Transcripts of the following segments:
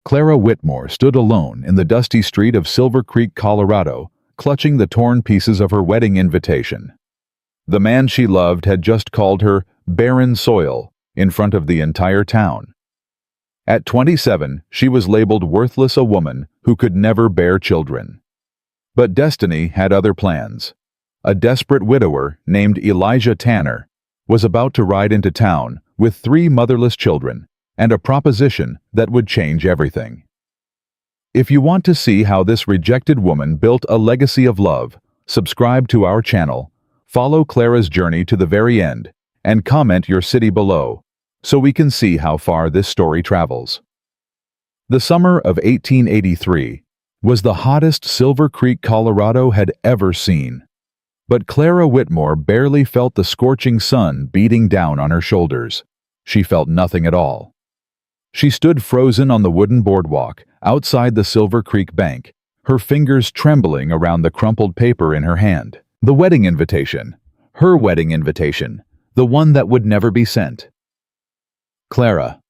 Clara Whitmore stood alone in the dusty street of Silver Creek, Colorado, clutching the torn pieces of her wedding invitation. The man she loved had just called her barren soil in front of the entire town. At 27, she was labeled worthless, a woman who could never bear children. But destiny had other plans. A desperate widower named Elijah Tanner was about to ride into town with 3 motherless children and a proposition that would change everything. If you want to see how this rejected woman built a legacy of love, subscribe to our channel, follow Clara's journey to the very end, and comment your city below so we can see how far this story travels. The summer of 1883 was the hottest Silver Creek, Colorado had ever seen. But Clara Whitmore barely felt the scorching sun beating down on her shoulders. She felt nothing at all. She stood frozen on the wooden boardwalk outside the Silver Creek bank, her fingers trembling around the crumpled paper in her hand. The wedding invitation. Her wedding invitation. The one that would never be sent. Clara.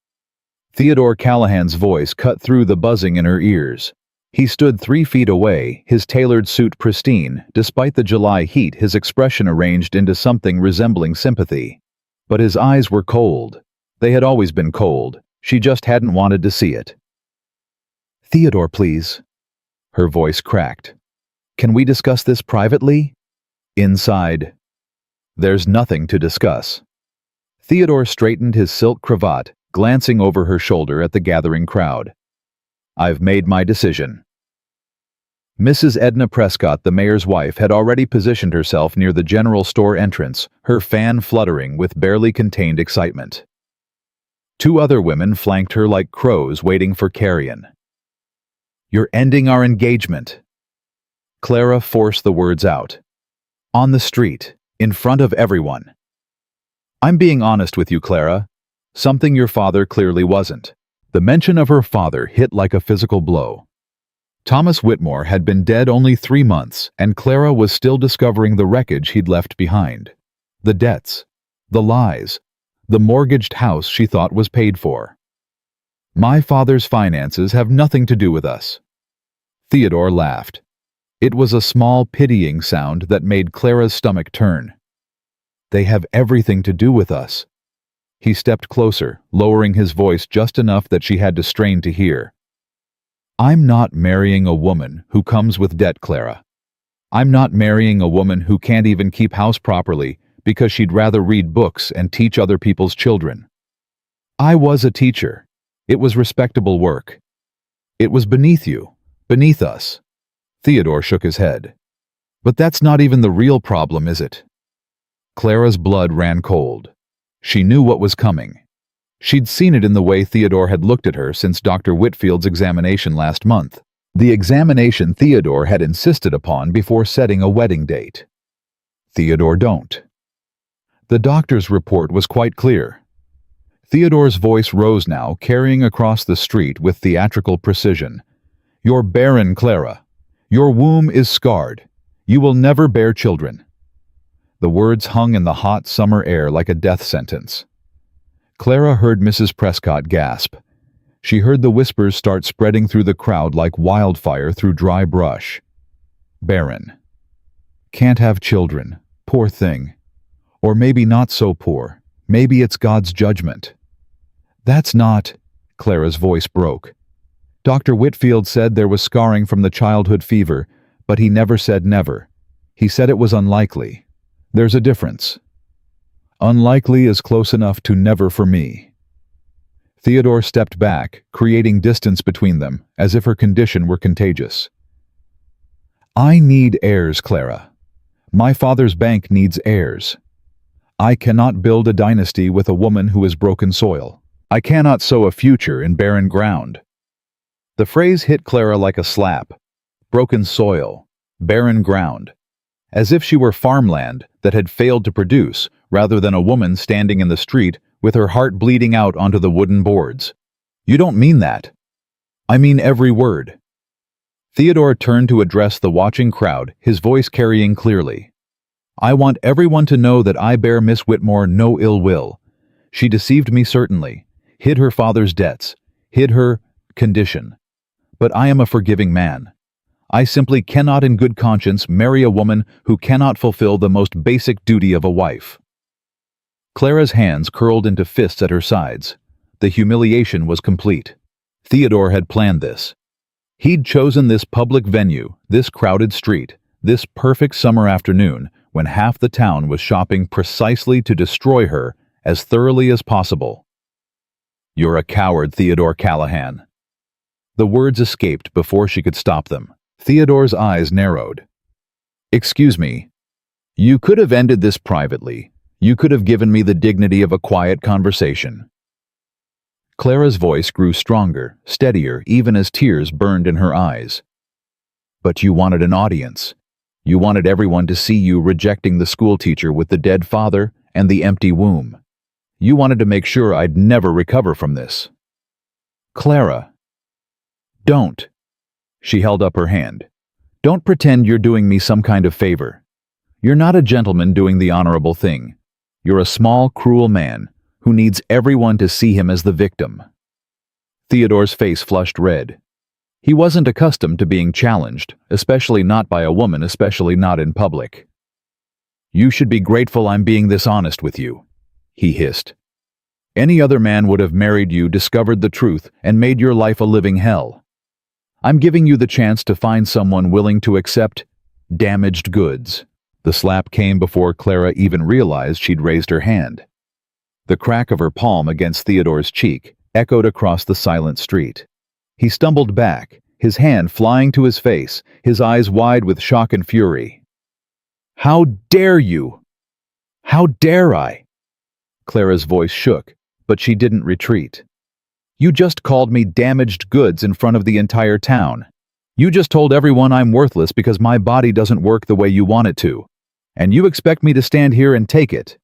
Theodore Callahan's voice cut through the buzzing in her ears. He stood 3 feet away, his tailored suit pristine, despite the July heat, his expression arranged into something resembling sympathy. But his eyes were cold. They had always been cold. She just hadn't wanted to see it. "Theodore, please." Her voice cracked. "Can we discuss this privately?" Inside. "There's nothing to discuss." Theodore straightened his silk cravat, glancing over her shoulder at the gathering crowd. "I've made my decision." Mrs. Edna Prescott, the mayor's wife, had already positioned herself near the general store entrance, her fan fluttering with barely contained excitement. 2 other women flanked her like crows waiting for carrion. "You're ending our engagement." Clara forced the words out. "On the street, in front of everyone." "I'm being honest with you, Clara. Something your father clearly wasn't." The mention of her father hit like a physical blow. Thomas Whitmore had been dead only 3 months, and Clara was still discovering the wreckage he'd left behind. The debts, the lies, the mortgaged house she thought was paid for. "My father's finances have nothing to do with us." Theodore laughed. It was a small, pitying sound that made Clara's stomach turn. "They have everything to do with us." He stepped closer, lowering his voice just enough that she had to strain to hear. "I'm not marrying a woman who comes with debt, Clara. I'm not marrying a woman who can't even keep house properly because she'd rather read books and teach other people's children. I was a teacher. It was respectable work. It was beneath you, beneath us." Theodore shook his head. "But that's not even the real problem, is it?" Clara's blood ran cold. She knew what was coming. She'd seen it in the way Theodore had looked at her since Dr. Whitfield's examination last month. The examination Theodore had insisted upon before setting a wedding date. Theodore don't. The doctor's report was quite clear. Theodore's voice rose now, carrying across the street with theatrical precision. "You're barren, Clara. Your womb is scarred. You will never bear children." The words hung in the hot summer air like a death sentence. Clara heard Mrs. Prescott gasp. She heard the whispers start spreading through the crowd like wildfire through dry brush. Barren. Can't have children. Poor thing. Or maybe not so poor. Maybe it's God's judgment. "That's not..." Clara's voice broke. "Dr. Whitfield said there was scarring from the childhood fever, but he never said never. He said it was unlikely. There's a difference. Unlikely is close enough to never for me." Theodore stepped back, creating distance between them, as if her condition were contagious. "I need heirs, Clara. My father's bank needs heirs. I cannot build a dynasty with a woman who is broken soil. I cannot sow a future in barren ground." The phrase hit Clara like a slap. Broken soil, barren ground. As if she were farmland that had failed to produce, rather than a woman standing in the street with her heart bleeding out onto the wooden boards. "You don't mean that." "I mean every word." Theodore turned to address the watching crowd, his voice carrying clearly. "I want everyone to know that I bear Miss Whitmore no ill will. She deceived me certainly, hid her father's debts, hid her condition. But I am a forgiving man. I simply cannot in good conscience marry a woman who cannot fulfill the most basic duty of a wife." Clara's hands curled into fists at her sides. The humiliation was complete. Theodore had planned this. He'd chosen this public venue, this crowded street, this perfect summer afternoon when half the town was shopping precisely to destroy her as thoroughly as possible. "You're a coward, Theodore Callahan." The words escaped before she could stop them. Theodore's eyes narrowed. "Excuse me. You could have ended this privately. You could have given me the dignity of a quiet conversation." Clara's voice grew stronger, steadier, even as tears burned in her eyes. "But you wanted an audience. You wanted everyone to see you rejecting the schoolteacher with the dead father and the empty womb. You wanted to make sure I'd never recover from this." "Clara, don't." She held up her hand. "Don't pretend you're doing me some kind of favor. You're not a gentleman doing the honorable thing. You're a small, cruel man who needs everyone to see him as the victim." Theodore's face flushed red. He wasn't accustomed to being challenged, especially not by a woman, especially not in public. "You should be grateful I'm being this honest with you," he hissed. "Any other man would have married you, discovered the truth, and made your life a living hell. I'm giving you the chance to find someone willing to accept damaged goods." The slap came before Clara even realized she'd raised her hand. The crack of her palm against Theodore's cheek echoed across the silent street. He stumbled back, his hand flying to his face, his eyes wide with shock and fury. "How dare you? How dare I?" Clara's voice shook, but she didn't retreat. "You just called me damaged goods in front of the entire town. You just told everyone I'm worthless because my body doesn't work the way you want it to. And you expect me to stand here and take it?"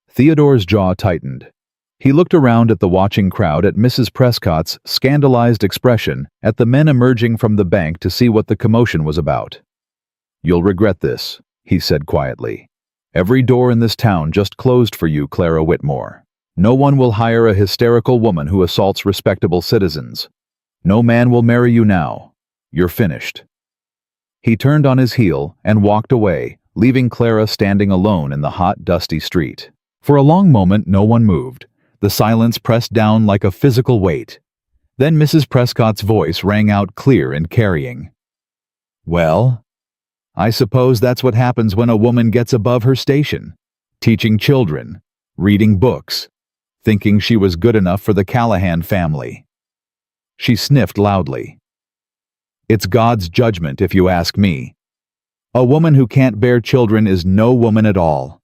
Theodore's jaw tightened. He looked around at the watching crowd, at Mrs. Prescott's scandalized expression, at the men emerging from the bank to see what the commotion was about. "You'll regret this," he said quietly. "Every door in this town just closed for you, Clara Whitmore. No one will hire a hysterical woman who assaults respectable citizens. No man will marry you now. You're finished." He turned on his heel and walked away, leaving Clara standing alone in the hot, dusty street. For a long moment, no one moved. The silence pressed down like a physical weight. Then Mrs. Prescott's voice rang out clear and carrying. "Well, I suppose that's what happens when a woman gets above her station. Teaching children, reading books, thinking she was good enough for the Callahan family." She sniffed loudly. "It's God's judgment, if you ask me. A woman who can't bear children is no woman at all."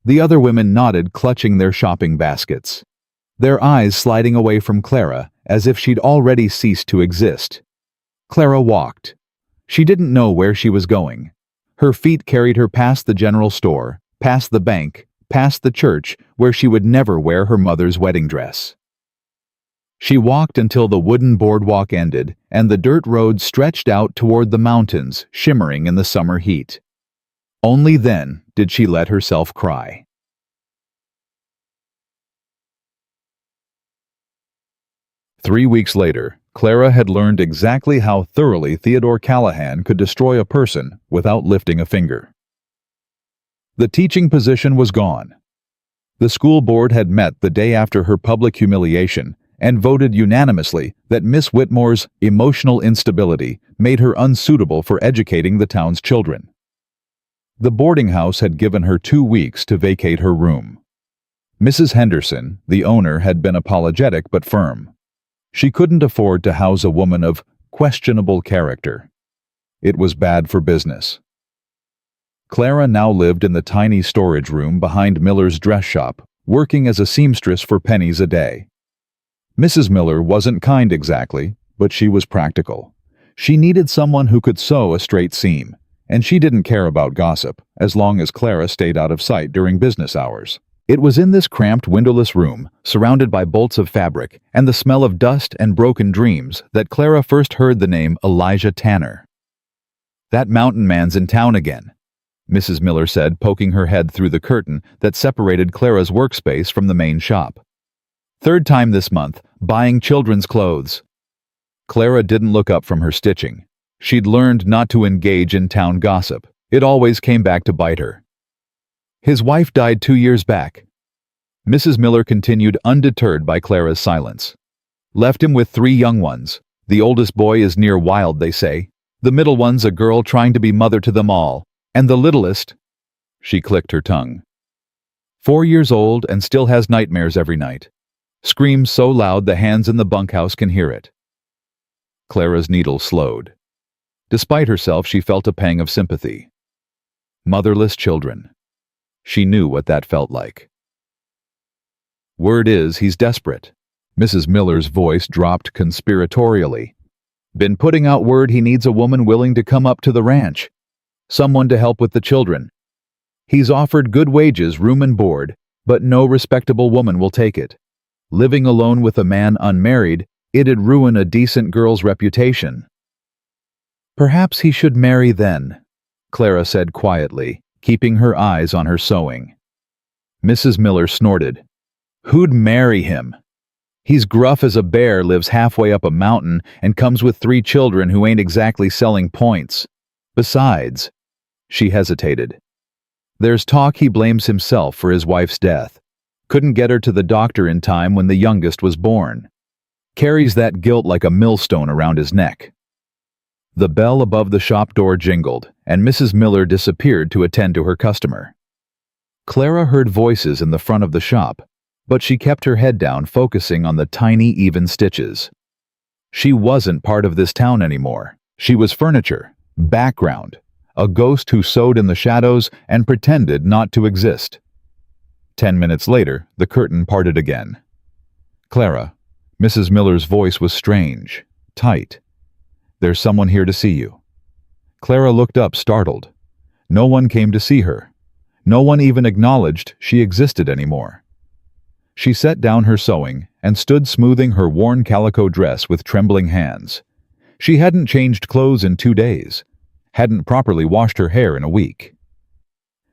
The other women nodded, clutching their shopping baskets, their eyes sliding away from Clara as if she'd already ceased to exist. Clara walked. She didn't know where she was going. Her feet carried her past the general store, past the bank, past the church where she would never wear her mother's wedding dress. She walked until the wooden boardwalk ended and the dirt road stretched out toward the mountains, shimmering in the summer heat. Only then did she let herself cry. 3 weeks later, Clara had learned exactly how thoroughly Theodore Callahan could destroy a person without lifting a finger. The teaching position was gone. The school board had met the day after her public humiliation and voted unanimously that Miss Whitmore's emotional instability made her unsuitable for educating the town's children. The boarding house had given her 2 weeks to vacate her room. Mrs. Henderson, the owner, had been apologetic but firm. She couldn't afford to house a woman of questionable character. It was bad for business. Clara now lived in the tiny storage room behind Miller's dress shop, working as a seamstress for pennies a day. Mrs. Miller wasn't kind exactly, but she was practical. She needed someone who could sew a straight seam, and she didn't care about gossip, as long as Clara stayed out of sight during business hours. It was in this cramped, windowless room, surrounded by bolts of fabric and the smell of dust and broken dreams, that Clara first heard the name Elijah Tanner. "That mountain man's in town again," Mrs. Miller said, poking her head through the curtain that separated Clara's workspace from the main shop. "Third time this month, buying children's clothes. Clara didn't look up from her stitching. She'd learned not to engage in town gossip. It always came back to bite her. His wife died 2 years back. Mrs. Miller continued, undeterred by Clara's silence. Left him with 3 young ones. The oldest boy is near wild, they say. The middle one's a girl trying to be mother to them all. And the littlest— She clicked her tongue. 4 years old and still has nightmares every night. Screams so loud the hands in the bunkhouse can hear it. Clara's needle slowed. Despite herself, she felt a pang of sympathy. Motherless children. She knew what that felt like. Word is he's desperate. Mrs. Miller's voice dropped conspiratorially. Been putting out word he needs a woman willing to come up to the ranch. Someone to help with the children. He's offered good wages, room and board, but no respectable woman will take it. Living alone with a man unmarried, it'd ruin a decent girl's reputation. Perhaps he should marry then, Clara said quietly, keeping her eyes on her sewing. Mrs. Miller snorted. Who'd marry him? He's gruff as a bear, lives halfway up a mountain, and comes with 3 children who ain't exactly selling points. Besides— She hesitated. There's talk he blames himself for his wife's death. Couldn't get her to the doctor in time when the youngest was born. Carries that guilt like a millstone around his neck. The bell above the shop door jingled, and Mrs. Miller disappeared to attend to her customer. Clara heard voices in the front of the shop, but she kept her head down, focusing on the tiny, even stitches. She wasn't part of this town anymore. She was furniture, background, a ghost who sewed in the shadows and pretended not to exist. 10 minutes later, the curtain parted again. Clara. Mrs. Miller's voice was strange, tight. There's someone here to see you. Clara looked up, startled. No one came to see her. No one even acknowledged she existed anymore. She set down her sewing and stood smoothing her worn calico dress with trembling hands. She hadn't changed clothes in 2 days, hadn't properly washed her hair in a week.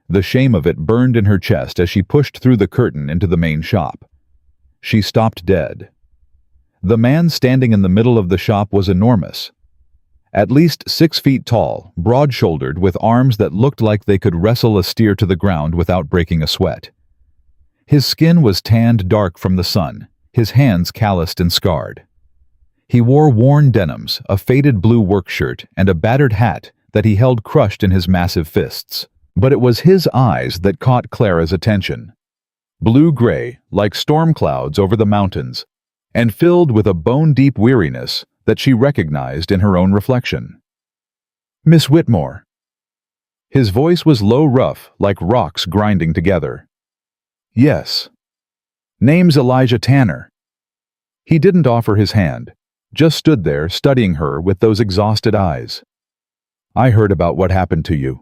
The shame of it burned in her chest as she pushed through the curtain into the main shop. She stopped dead. The man standing in the middle of the shop was enormous. At least 6 feet tall, broad-shouldered, with arms that looked like they could wrestle a steer to the ground without breaking a sweat. His skin was tanned dark from the sun, his hands calloused and scarred. He wore worn denims, a faded blue work shirt, and a battered hat that he held crushed in his massive fists. But it was his eyes that caught Clara's attention. Blue-gray, like storm clouds over the mountains, and filled with a bone-deep weariness that she recognized in her own reflection. Miss Whitmore. His voice was low, rough, like rocks grinding together. Yes. Name's Elijah Tanner. He didn't offer his hand, just stood there studying her with those exhausted eyes. I heard about what happened to you.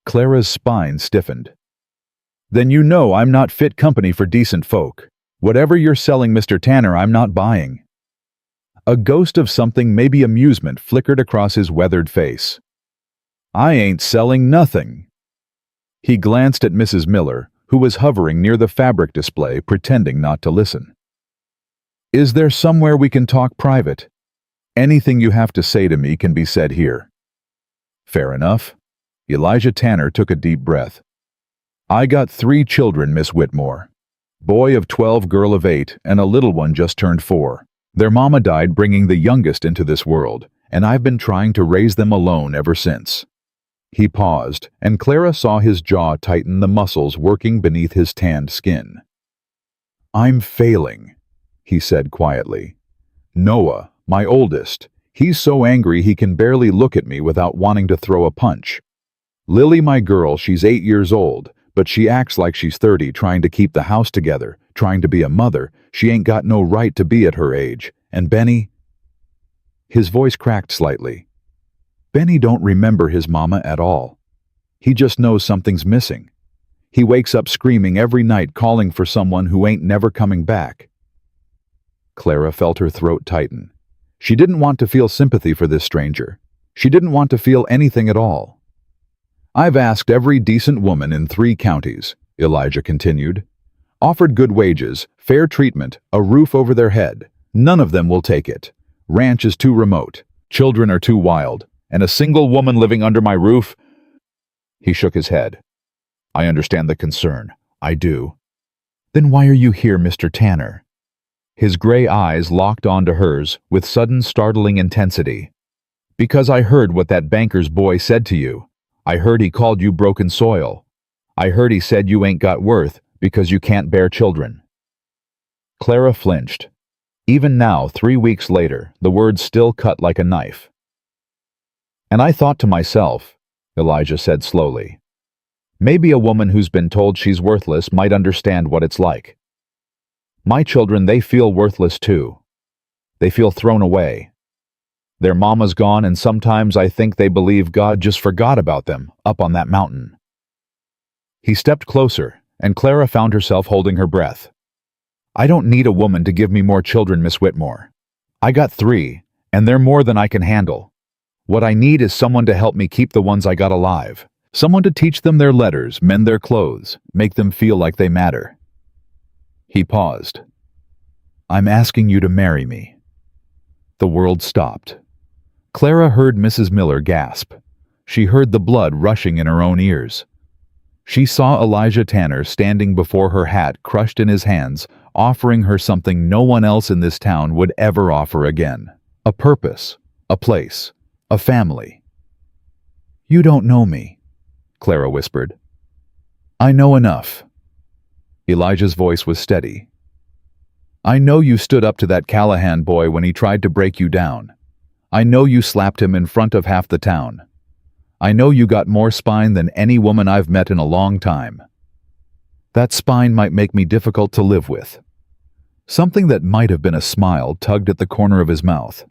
Clara's spine stiffened. Then you know I'm not fit company for decent folk. Whatever you're selling, Mr. Tanner, I'm not buying. A ghost of something, maybe amusement, flickered across his weathered face. I ain't selling nothing. He glanced at Mrs. Miller, who was hovering near the fabric display, pretending not to listen. Is there somewhere we can talk private? Anything you have to say to me can be said here. Fair enough. Elijah Tanner took a deep breath. I got 3 children, Miss Whitmore. Boy of 12, girl of 8, and a little one just turned 4. Their mama died bringing the youngest into this world, and I've been trying to raise them alone ever since. He paused, and Clara saw his jaw tighten, the muscles working beneath his tanned skin. I'm failing, he said quietly. Noah, my oldest, he's so angry he can barely look at me without wanting to throw a punch. Lily, my girl, she's 8 years old, but she acts like she's 30, trying to keep the house together, trying to be a mother. She ain't got no right to be at her age. And Benny— His voice cracked slightly. Benny don't remember his mama at all. He just knows something's missing. He wakes up screaming every night, calling for someone who ain't never coming back. Clara felt her throat tighten. She didn't want to feel sympathy for this stranger. She didn't want to feel anything at all. I've asked every decent woman in 3 counties, Elijah continued. Offered good wages, fair treatment, a roof over their head. None of them will take it. Ranch is too remote. Children are too wild. And a single woman living under my roof? He shook his head. I understand the concern. I do. Then why are you here, Mr. Tanner? His gray eyes locked onto hers with sudden startling intensity. Because I heard what that banker's boy said to you. I heard he called you broken soil. I heard he said you ain't got worth because you can't bear children. Clara flinched. Even now, 3 weeks later, the words still cut like a knife. And I thought to myself, Elijah said slowly, maybe a woman who's been told she's worthless might understand what it's like. My children, they feel worthless too. They feel thrown away. Their mama's gone, and sometimes I think they believe God just forgot about them up on that mountain. He stepped closer, and Clara found herself holding her breath. I don't need a woman to give me more children, Miss Whitmore. I got 3, and they're more than I can handle. What I need is someone to help me keep the ones I got alive. Someone to teach them their letters, mend their clothes, make them feel like they matter. He paused. I'm asking you to marry me. The world stopped. Clara heard Mrs. Miller gasp. She heard the blood rushing in her own ears. She saw Elijah Tanner standing before her, hat crushed in his hands, offering her something no one else in this town would ever offer again. A purpose, a place, a family. You don't know me, Clara whispered. I know enough. Elijah's voice was steady. I know you stood up to that Callahan boy when he tried to break you down. I know you slapped him in front of half the town. I know you got more spine than any woman I've met in a long time. That spine might make me difficult to live with. Something that might have been a smile tugged at the corner of his mouth.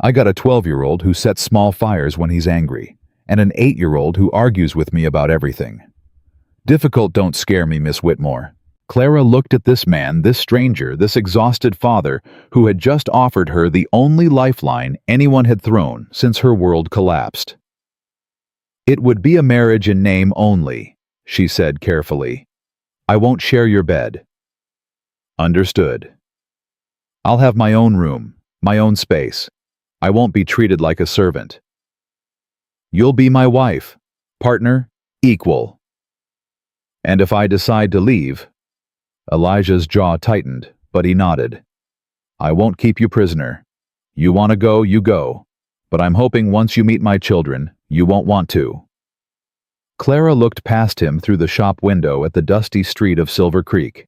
I got a 12-year-old who sets small fires when he's angry, and an 8-year-old who argues with me about everything. Difficult don't scare me, Miss Whitmore. Clara looked at this man, this stranger, this exhausted father, who had just offered her the only lifeline anyone had thrown since her world collapsed. It would be a marriage in name only, she said carefully. I won't share your bed. Understood. I'll have my own room, my own space. I won't be treated like a servant. You'll be my wife, partner, equal. And if I decide to leave... Elijah's jaw tightened, but he nodded. I won't keep you prisoner. You want to go, you go. But I'm hoping once you meet my children, you won't want to. Clara looked past him through the shop window at the dusty street of Silver Creek.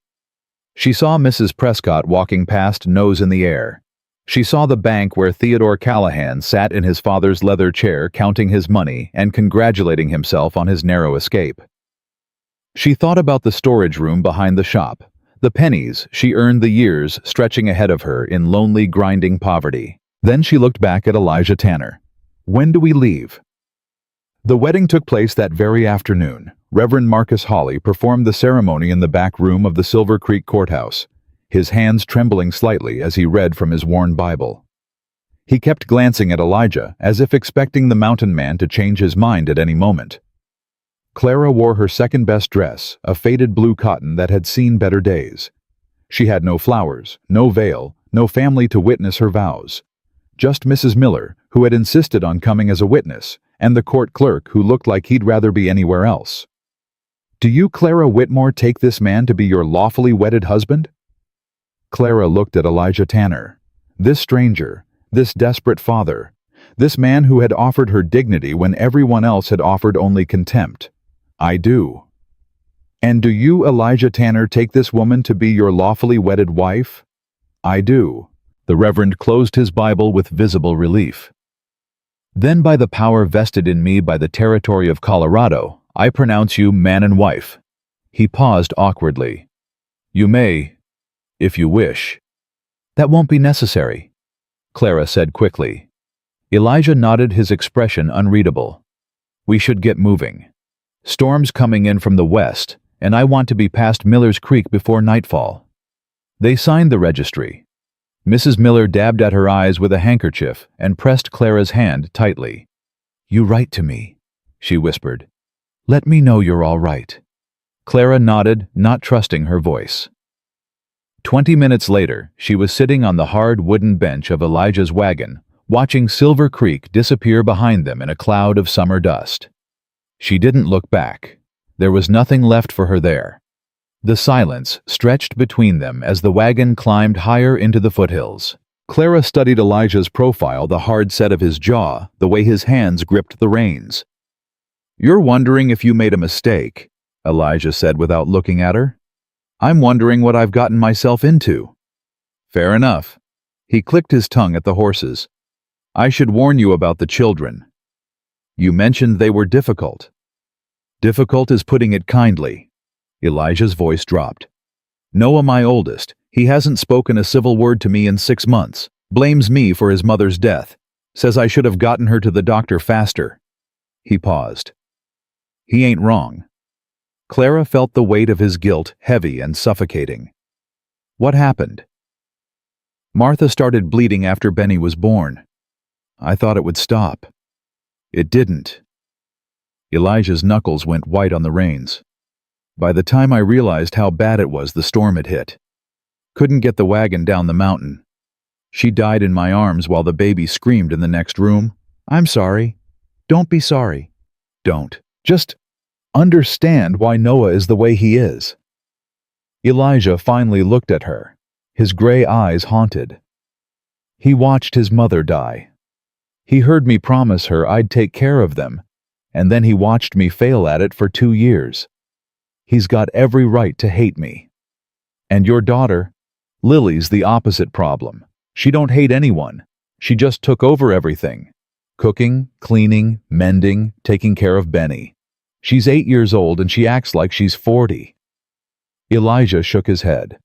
She saw Mrs. Prescott walking past, nose in the air. She saw the bank where Theodore Callahan sat in his father's leather chair counting his money and congratulating himself on his narrow escape. She thought about the storage room behind the shop, the pennies she earned, the years stretching ahead of her in lonely, grinding poverty. Then she looked back at Elijah Tanner. When do we leave? The wedding took place that very afternoon. Reverend Marcus Hawley performed the ceremony in the back room of the Silver Creek Courthouse, his hands trembling slightly as he read from his worn Bible. He kept glancing at Elijah as if expecting the mountain man to change his mind at any moment. Clara wore her second-best dress, a faded blue cotton that had seen better days. She had no flowers, no veil, no family to witness her vows. Just Mrs. Miller, who had insisted on coming as a witness, and the court clerk who looked like he'd rather be anywhere else. Do you, Clara Whitmore, take this man to be your lawfully wedded husband? Clara looked at Elijah Tanner. This stranger, this desperate father, this man who had offered her dignity when everyone else had offered only contempt. I do. And do you, Elijah Tanner, take this woman to be your lawfully wedded wife? I do. The Reverend closed his Bible with visible relief. Then by the power vested in me by the territory of Colorado, I pronounce you man and wife. He paused awkwardly. You may, if you wish. That won't be necessary, Clara said quickly. Elijah nodded, his expression unreadable. We should get moving. Storm's coming in from the west, and I want to be past Miller's Creek before nightfall. They signed the registry. Mrs. Miller dabbed at her eyes with a handkerchief and pressed Clara's hand tightly. You write to me, she whispered. Let me know you're all right. Clara nodded, not trusting her voice. 20 minutes later, she was sitting on the hard wooden bench of Elijah's wagon, watching Silver Creek disappear behind them in a cloud of summer dust. She didn't look back. There was nothing left for her there. The silence stretched between them as the wagon climbed higher into the foothills. Clara studied Elijah's profile, the hard set of his jaw, the way his hands gripped the reins. "You're wondering if you made a mistake," Elijah said without looking at her. "I'm wondering what I've gotten myself into." "Fair enough." He clicked his tongue at the horses. "I should warn you about the children. You mentioned they were difficult." "Difficult is putting it kindly." Elijah's voice dropped. "Noah, my oldest, he hasn't spoken a civil word to me in 6 months, blames me for his mother's death, says I should have gotten her to the doctor faster." He paused. "He ain't wrong." Clara felt the weight of his guilt heavy and suffocating. "What happened?" "Martha started bleeding after Benny was born. I thought it would stop. It didn't." Elijah's knuckles went white on the reins. "By the time I realized how bad it was, the storm had hit. Couldn't get the wagon down the mountain. She died in my arms while the baby screamed in the next room. I'm sorry." "Don't be sorry." "Don't. Just understand why Noah is the way he is." Elijah finally looked at her, his gray eyes haunted. "He watched his mother die. He heard me promise her I'd take care of them, and then he watched me fail at it for 2 years. He's got every right to hate me. And your daughter, Lily's the opposite problem. She don't hate anyone. She just took over everything. Cooking, cleaning, mending, taking care of Benny. She's 8 years old and she acts like she's 40. Elijah shook his head.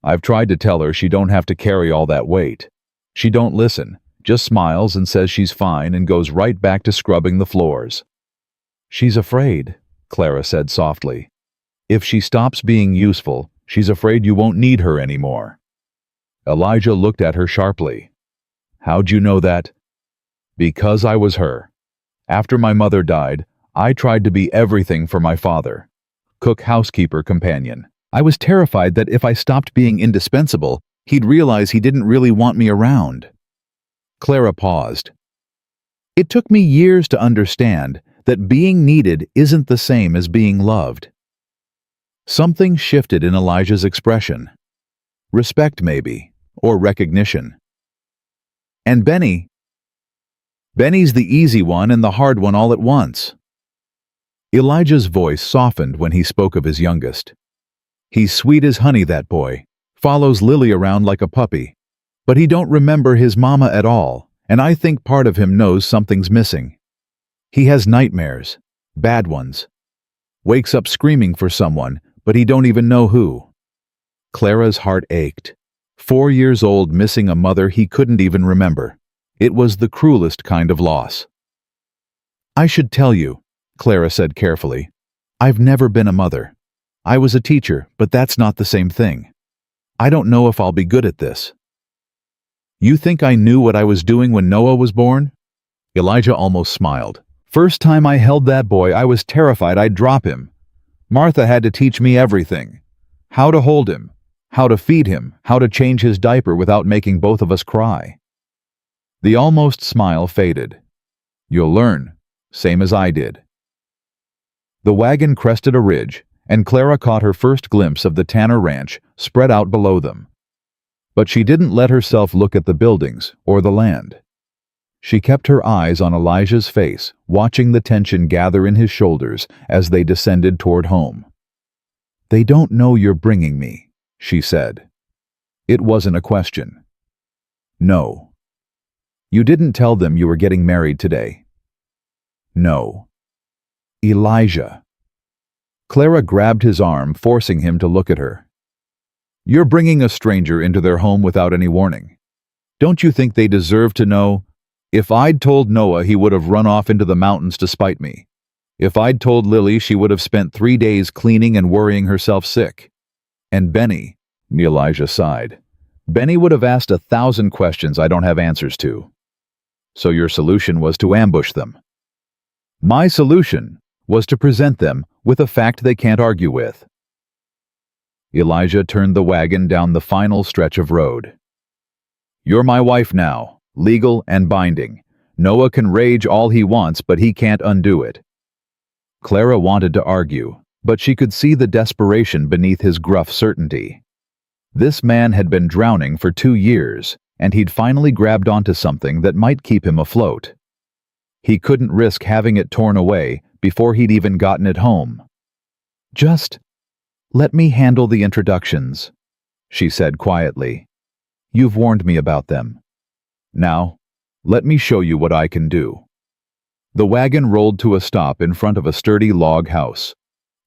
"I've tried to tell her she don't have to carry all that weight. She don't listen, just smiles and says she's fine and goes right back to scrubbing the floors." "She's afraid," Clara said softly. "If she stops being useful, she's afraid you won't need her anymore." Elijah looked at her sharply. "How'd you know that?" "Because I was her. After my mother died, I tried to be everything for my father. Cook, housekeeper, companion. I was terrified that if I stopped being indispensable, he'd realize he didn't really want me around." Clara paused. "It took me years to understand that being needed isn't the same as being loved." Something shifted in Elijah's expression. Respect, maybe, or recognition. "And Benny's the easy one and the hard one all at once." Elijah's voice softened when he spoke of his youngest. "He's sweet as honey, that boy. Follows Lily around like a puppy. But he don't remember his mama at all, and I think part of him knows something's missing. He has nightmares, bad ones. Wakes up screaming for someone, but he don't even know who." Clara's heart ached. 4 years old, missing a mother he couldn't even remember. It was the cruelest kind of loss. "I should tell you," Clara said carefully, "I've never been a mother. I was a teacher, but that's not the same thing. I don't know if I'll be good at this." "You think I knew what I was doing when Noah was born?" Elijah almost smiled. "First time I held that boy, I was terrified I'd drop him. Martha had to teach me everything. How to hold him, how to feed him, how to change his diaper without making both of us cry." The almost smile faded. "You'll learn, same as I did." The wagon crested a ridge, and Clara caught her first glimpse of the Tanner Ranch spread out below them. But she didn't let herself look at the buildings or the land. She kept her eyes on Elijah's face, watching the tension gather in his shoulders as they descended toward home. "They don't know you're bringing me," she said. It wasn't a question. "No." "You didn't tell them you were getting married today?" "No." "Elijah." Clara grabbed his arm, forcing him to look at her. "You're bringing a stranger into their home without any warning. Don't you think they deserve to know? If I'd told Noah, he would have run off into the mountains to spite me. If I'd told Lily, she would have spent 3 days cleaning and worrying herself sick. And Benny," Elijah sighed, "Benny would have asked 1,000 questions I don't have answers to." "So your solution was to ambush them?" "My solution was to present them with a fact they can't argue with." Elijah turned the wagon down the final stretch of road. "You're my wife now, legal and binding. Noah can rage all he wants, but he can't undo it." Clara wanted to argue, but she could see the desperation beneath his gruff certainty. This man had been drowning for 2 years, and he'd finally grabbed onto something that might keep him afloat. He couldn't risk having it torn away before he'd even gotten it home. "Just let me handle the introductions," she said quietly. "You've warned me about them. Now, let me show you what I can do." The wagon rolled to a stop in front of a sturdy log house.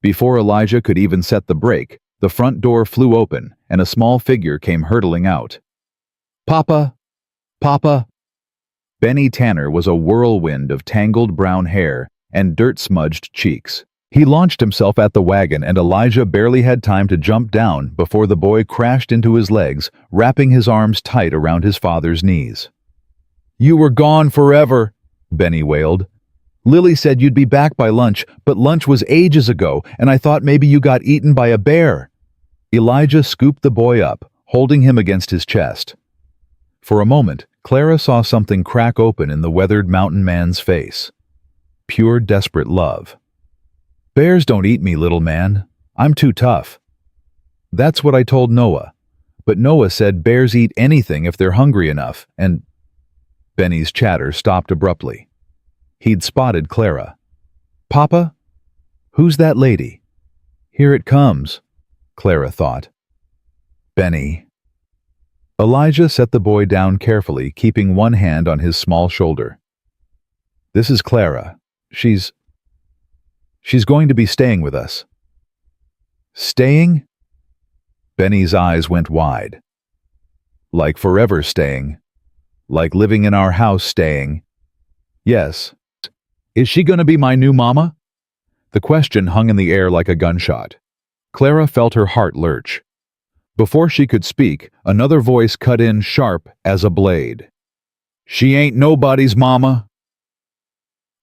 Before Elijah could even set the brake, the front door flew open and a small figure came hurtling out. "Papa! Papa!" Benny Tanner was a whirlwind of tangled brown hair and dirt-smudged cheeks. He launched himself at the wagon and Elijah barely had time to jump down before the boy crashed into his legs, wrapping his arms tight around his father's knees. "You were gone forever," Benny wailed. "Lily said you'd be back by lunch, but lunch was ages ago, and I thought maybe you got eaten by a bear." Elijah scooped the boy up, holding him against his chest. For a moment, Clara saw something crack open in the weathered mountain man's face. Pure, desperate love. "Bears don't eat me, little man. I'm too tough." That's what I told Noah. But Noah said bears eat anything if they're hungry enough, and... Benny's chatter stopped abruptly. He'd spotted Clara. "Papa? Who's that lady?" "Here it comes," Clara thought. "Benny." Elijah set the boy down carefully, keeping one hand on his small shoulder. "This is Clara. She's going to be staying with us." "Staying?" Benny's eyes went wide. "Like forever staying. Like living in our house staying." "Yes." "Is she going to be my new mama?" The question hung in the air like a gunshot. Clara felt her heart lurch. Before she could speak, another voice cut in sharp as a blade. "She ain't nobody's mama."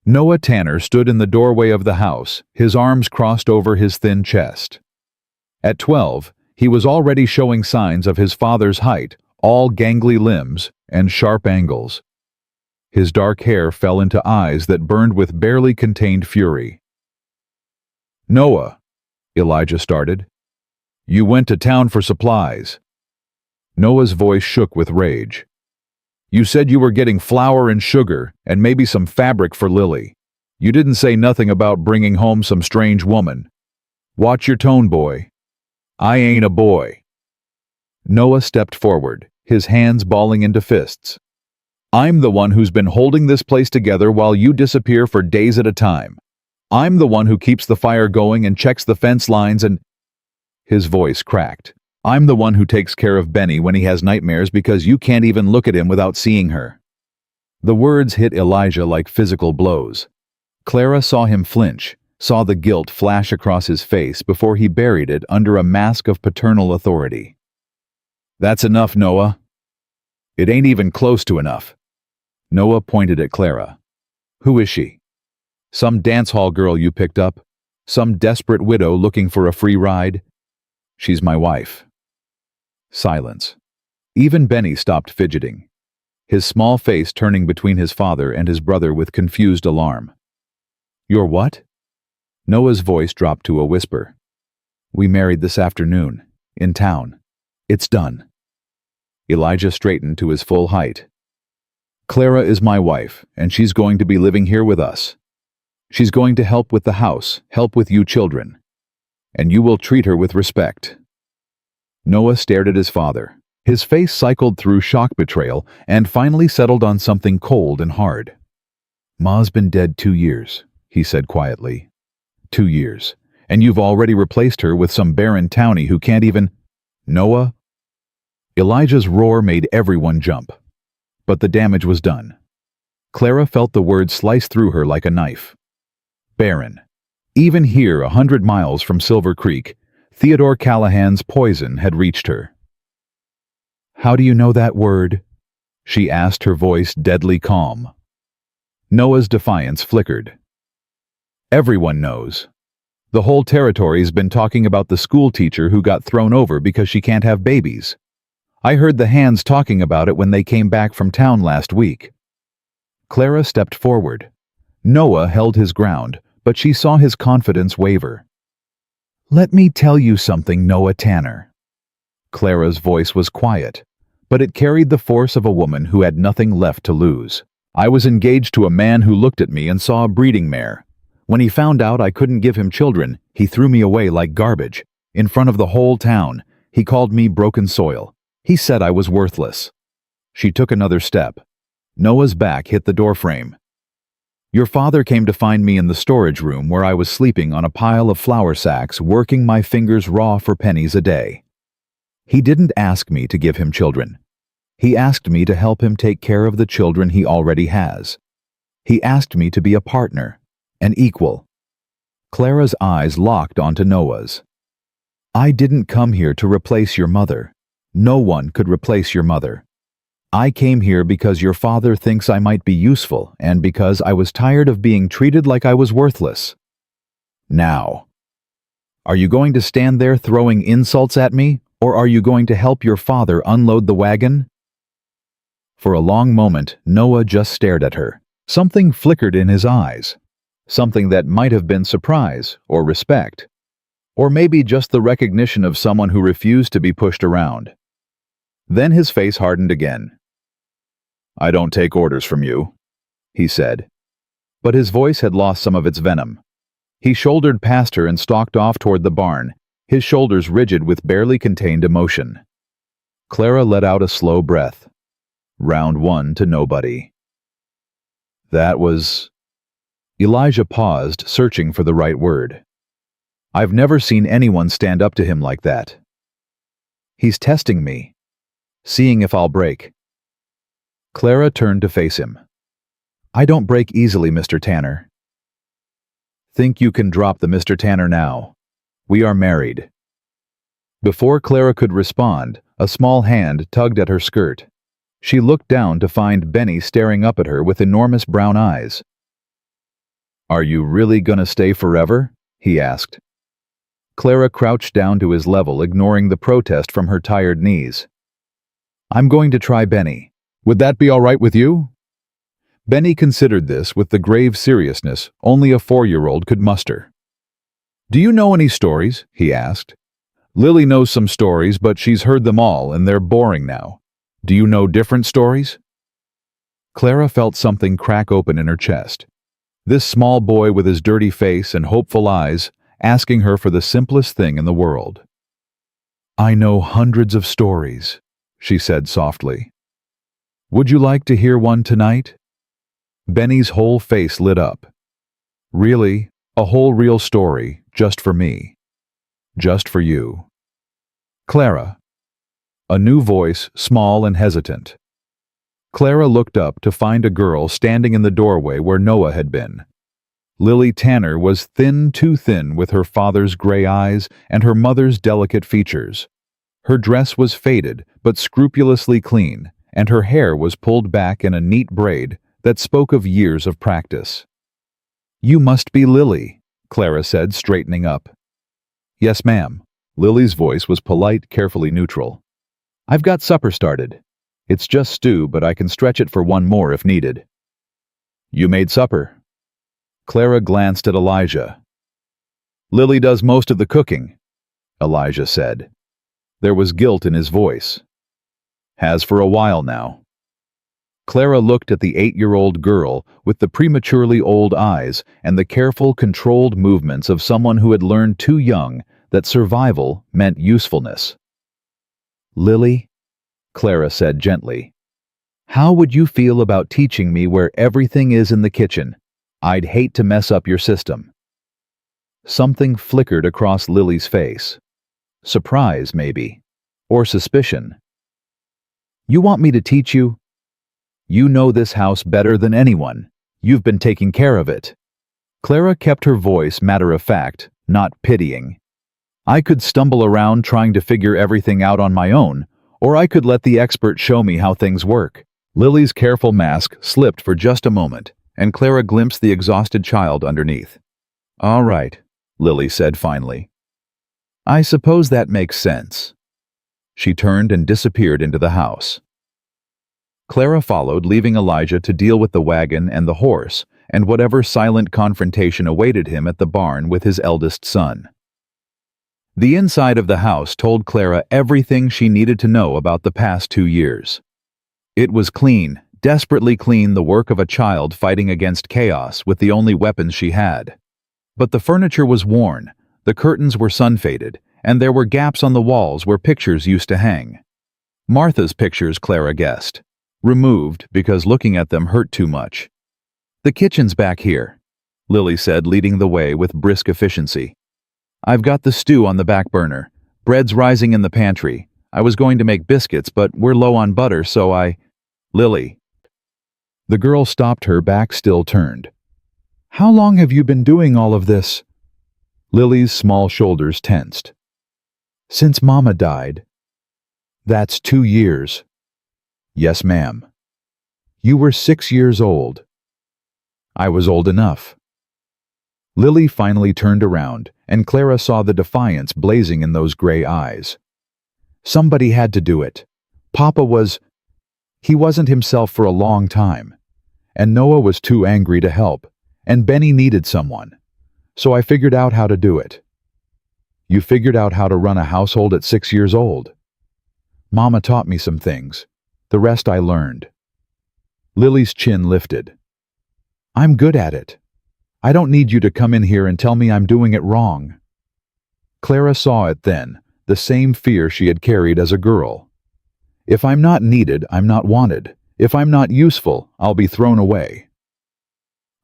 Noah Tanner stood in the doorway of the house, his arms crossed over his thin chest. At 12, he was already showing signs of his father's height, all gangly limbs and sharp angles. His dark hair fell into eyes that burned with barely contained fury. "Noah," Elijah started, "you went to town for supplies." Noah's voice shook with rage. "You said you were getting flour and sugar and maybe some fabric for Lily. You didn't say nothing about bringing home some strange woman. Watch your tone, boy. I ain't a boy." Noah stepped forward, his hands balling into fists. "I'm the one who's been holding this place together while you disappear for days at a time. I'm the one who keeps the fire going and checks the fence lines and..." His voice cracked. "I'm the one who takes care of Benny when he has nightmares because you can't even look at him without seeing her." The words hit Elijah like physical blows. Clara saw him flinch, saw the guilt flash across his face before he buried it under a mask of paternal authority. "That's enough, Noah." "It ain't even close to enough." Noah pointed at Clara. "Who is she? Some dance hall girl you picked up? Some desperate widow looking for a free ride?" "She's my wife." Silence. Even Benny stopped fidgeting, his small face turning between his father and his brother with confused alarm. "You're what?" Noah's voice dropped to a whisper. "We married this afternoon, in town. It's done." Elijah straightened to his full height. "Clara is my wife, and she's going to be living here with us. She's going to help with the house, help with you children. And you will treat her with respect." Noah stared at his father. His face cycled through shock betrayal and finally settled on something cold and hard. "Ma's been dead 2 years, he said quietly. 2 years. And you've already replaced her with some barren townie who can't even..." "Noah?" Elijah's roar made everyone jump. But the damage was done. Clara felt the words slice through her like a knife. Barren. Even here, 100 miles from Silver Creek, Theodore Callahan's poison had reached her. "How do you know that word?" she asked, her voice deadly calm. Noah's defiance flickered. "Everyone knows. The whole territory's been talking about the school teacher who got thrown over because she can't have babies. I heard the hands talking about it when they came back from town last week." Clara stepped forward. Noah held his ground, but she saw his confidence waver. "Let me tell you something, Noah Tanner." Clara's voice was quiet, but it carried the force of a woman who had nothing left to lose. "I was engaged to a man who looked at me and saw a breeding mare. When he found out I couldn't give him children, he threw me away like garbage. In front of the whole town, he called me broken soil. He said I was worthless." She took another step. Noah's back hit the doorframe. "Your father came to find me in the storage room where I was sleeping on a pile of flour sacks, working my fingers raw for pennies a day. He didn't ask me to give him children. He asked me to help him take care of the children he already has. He asked me to be a partner, an equal." Clara's eyes locked onto Noah's. "I didn't come here to replace your mother. No one could replace your mother. I came here because your father thinks I might be useful and because I was tired of being treated like I was worthless. Now, are you going to stand there throwing insults at me, or are you going to help your father unload the wagon?" For a long moment, Noah just stared at her. Something flickered in his eyes. Something that might have been surprise or respect. Or maybe just the recognition of someone who refused to be pushed around. Then his face hardened again. "I don't take orders from you," he said. But his voice had lost some of its venom. He shouldered past her and stalked off toward the barn, his shoulders rigid with barely contained emotion. Clara let out a slow breath. Round 1 to nobody. That was... Elijah paused, searching for the right word. "I've never seen anyone stand up to him like that. He's testing me, seeing if I'll break." Clara turned to face him. "I don't break easily, Mr. Tanner." "Think you can drop the Mr. Tanner now? We are married." Before Clara could respond, a small hand tugged at her skirt. She looked down to find Benny staring up at her with enormous brown eyes. "Are you really gonna stay forever?" he asked. Clara crouched down to his level, ignoring the protest from her tired knees. "I'm going to try Benny. Would that be all right with you?" Benny considered this with the grave seriousness only a 4-year-old could muster. "Do you know any stories?" he asked. "Lily knows some stories, but she's heard them all and they're boring now. Do you know different stories?" Clara felt something crack open in her chest. This small boy with his dirty face and hopeful eyes, asking her for the simplest thing in the world. "I know hundreds of stories," she said softly. "Would you like to hear one tonight?" Benny's whole face lit up. "Really? A whole real story, just for me. Just for you." "Clara." A new voice, small and hesitant. Clara looked up to find a girl standing in the doorway where Noah had been. Lily Tanner was thin, too thin, with her father's gray eyes and her mother's delicate features. Her dress was faded but scrupulously clean, and her hair was pulled back in a neat braid that spoke of years of practice. "You must be Lily," Clara said, straightening up. "Yes, ma'am." Lily's voice was polite, carefully neutral. "I've got supper started. It's just stew, but I can stretch it for one more if needed." "You made supper?" Clara glanced at Elijah. "Lily does most of the cooking," Elijah said. There was guilt in his voice. "Has for a while now." Clara looked at the 8-year-old girl with the prematurely old eyes and the careful, controlled movements of someone who had learned too young that survival meant usefulness. "Lily," Clara said gently, "how would you feel about teaching me where everything is in the kitchen? I'd hate to mess up your system." Something flickered across Lily's face. Surprise, maybe. Or suspicion. "You want me to teach you? You know this house better than anyone. You've been taking care of it." Clara kept her voice matter-of-fact, not pitying. "I could stumble around trying to figure everything out on my own, or I could let the expert show me how things work." Lily's careful mask slipped for just a moment, and Clara glimpsed the exhausted child underneath. "All right, Lily said finally. I suppose that makes sense. She turned and disappeared into the house. Clara followed, leaving Elijah to deal with the wagon and the horse, and whatever silent confrontation awaited him at the barn with his eldest son. The inside of the house told Clara everything she needed to know about the past 2 years. It was clean, desperately clean, the work of a child fighting against chaos with the only weapons she had. But the furniture was worn, the curtains were sun-faded, and there were gaps on the walls where pictures used to hang. Martha's pictures, Clara guessed. Removed because looking at them hurt too much. The kitchen's back here, Lily said, leading the way with brisk efficiency. I've got the stew on the back burner. Bread's rising in the pantry. I was going to make biscuits, but we're low on butter, so Lily. The girl stopped her, back still turned. How long have you been doing all of this? Lily's small shoulders tensed. Since Mama died. That's 2 years. Yes, ma'am. You were 6 years old. I was old enough. Lily finally turned around, and Clara saw the defiance blazing in those gray eyes. Somebody had to do it. Papa he wasn't himself for a long time. And Noah was too angry to help, and Benny needed someone. So I figured out how to do it. You figured out how to run a household at 6 years old. Mama taught me some things. The rest I learned. Lily's chin lifted. I'm good at it. I don't need you to come in here and tell me I'm doing it wrong. Clara saw it then, the same fear she had carried as a girl. If I'm not needed, I'm not wanted. If I'm not useful, I'll be thrown away.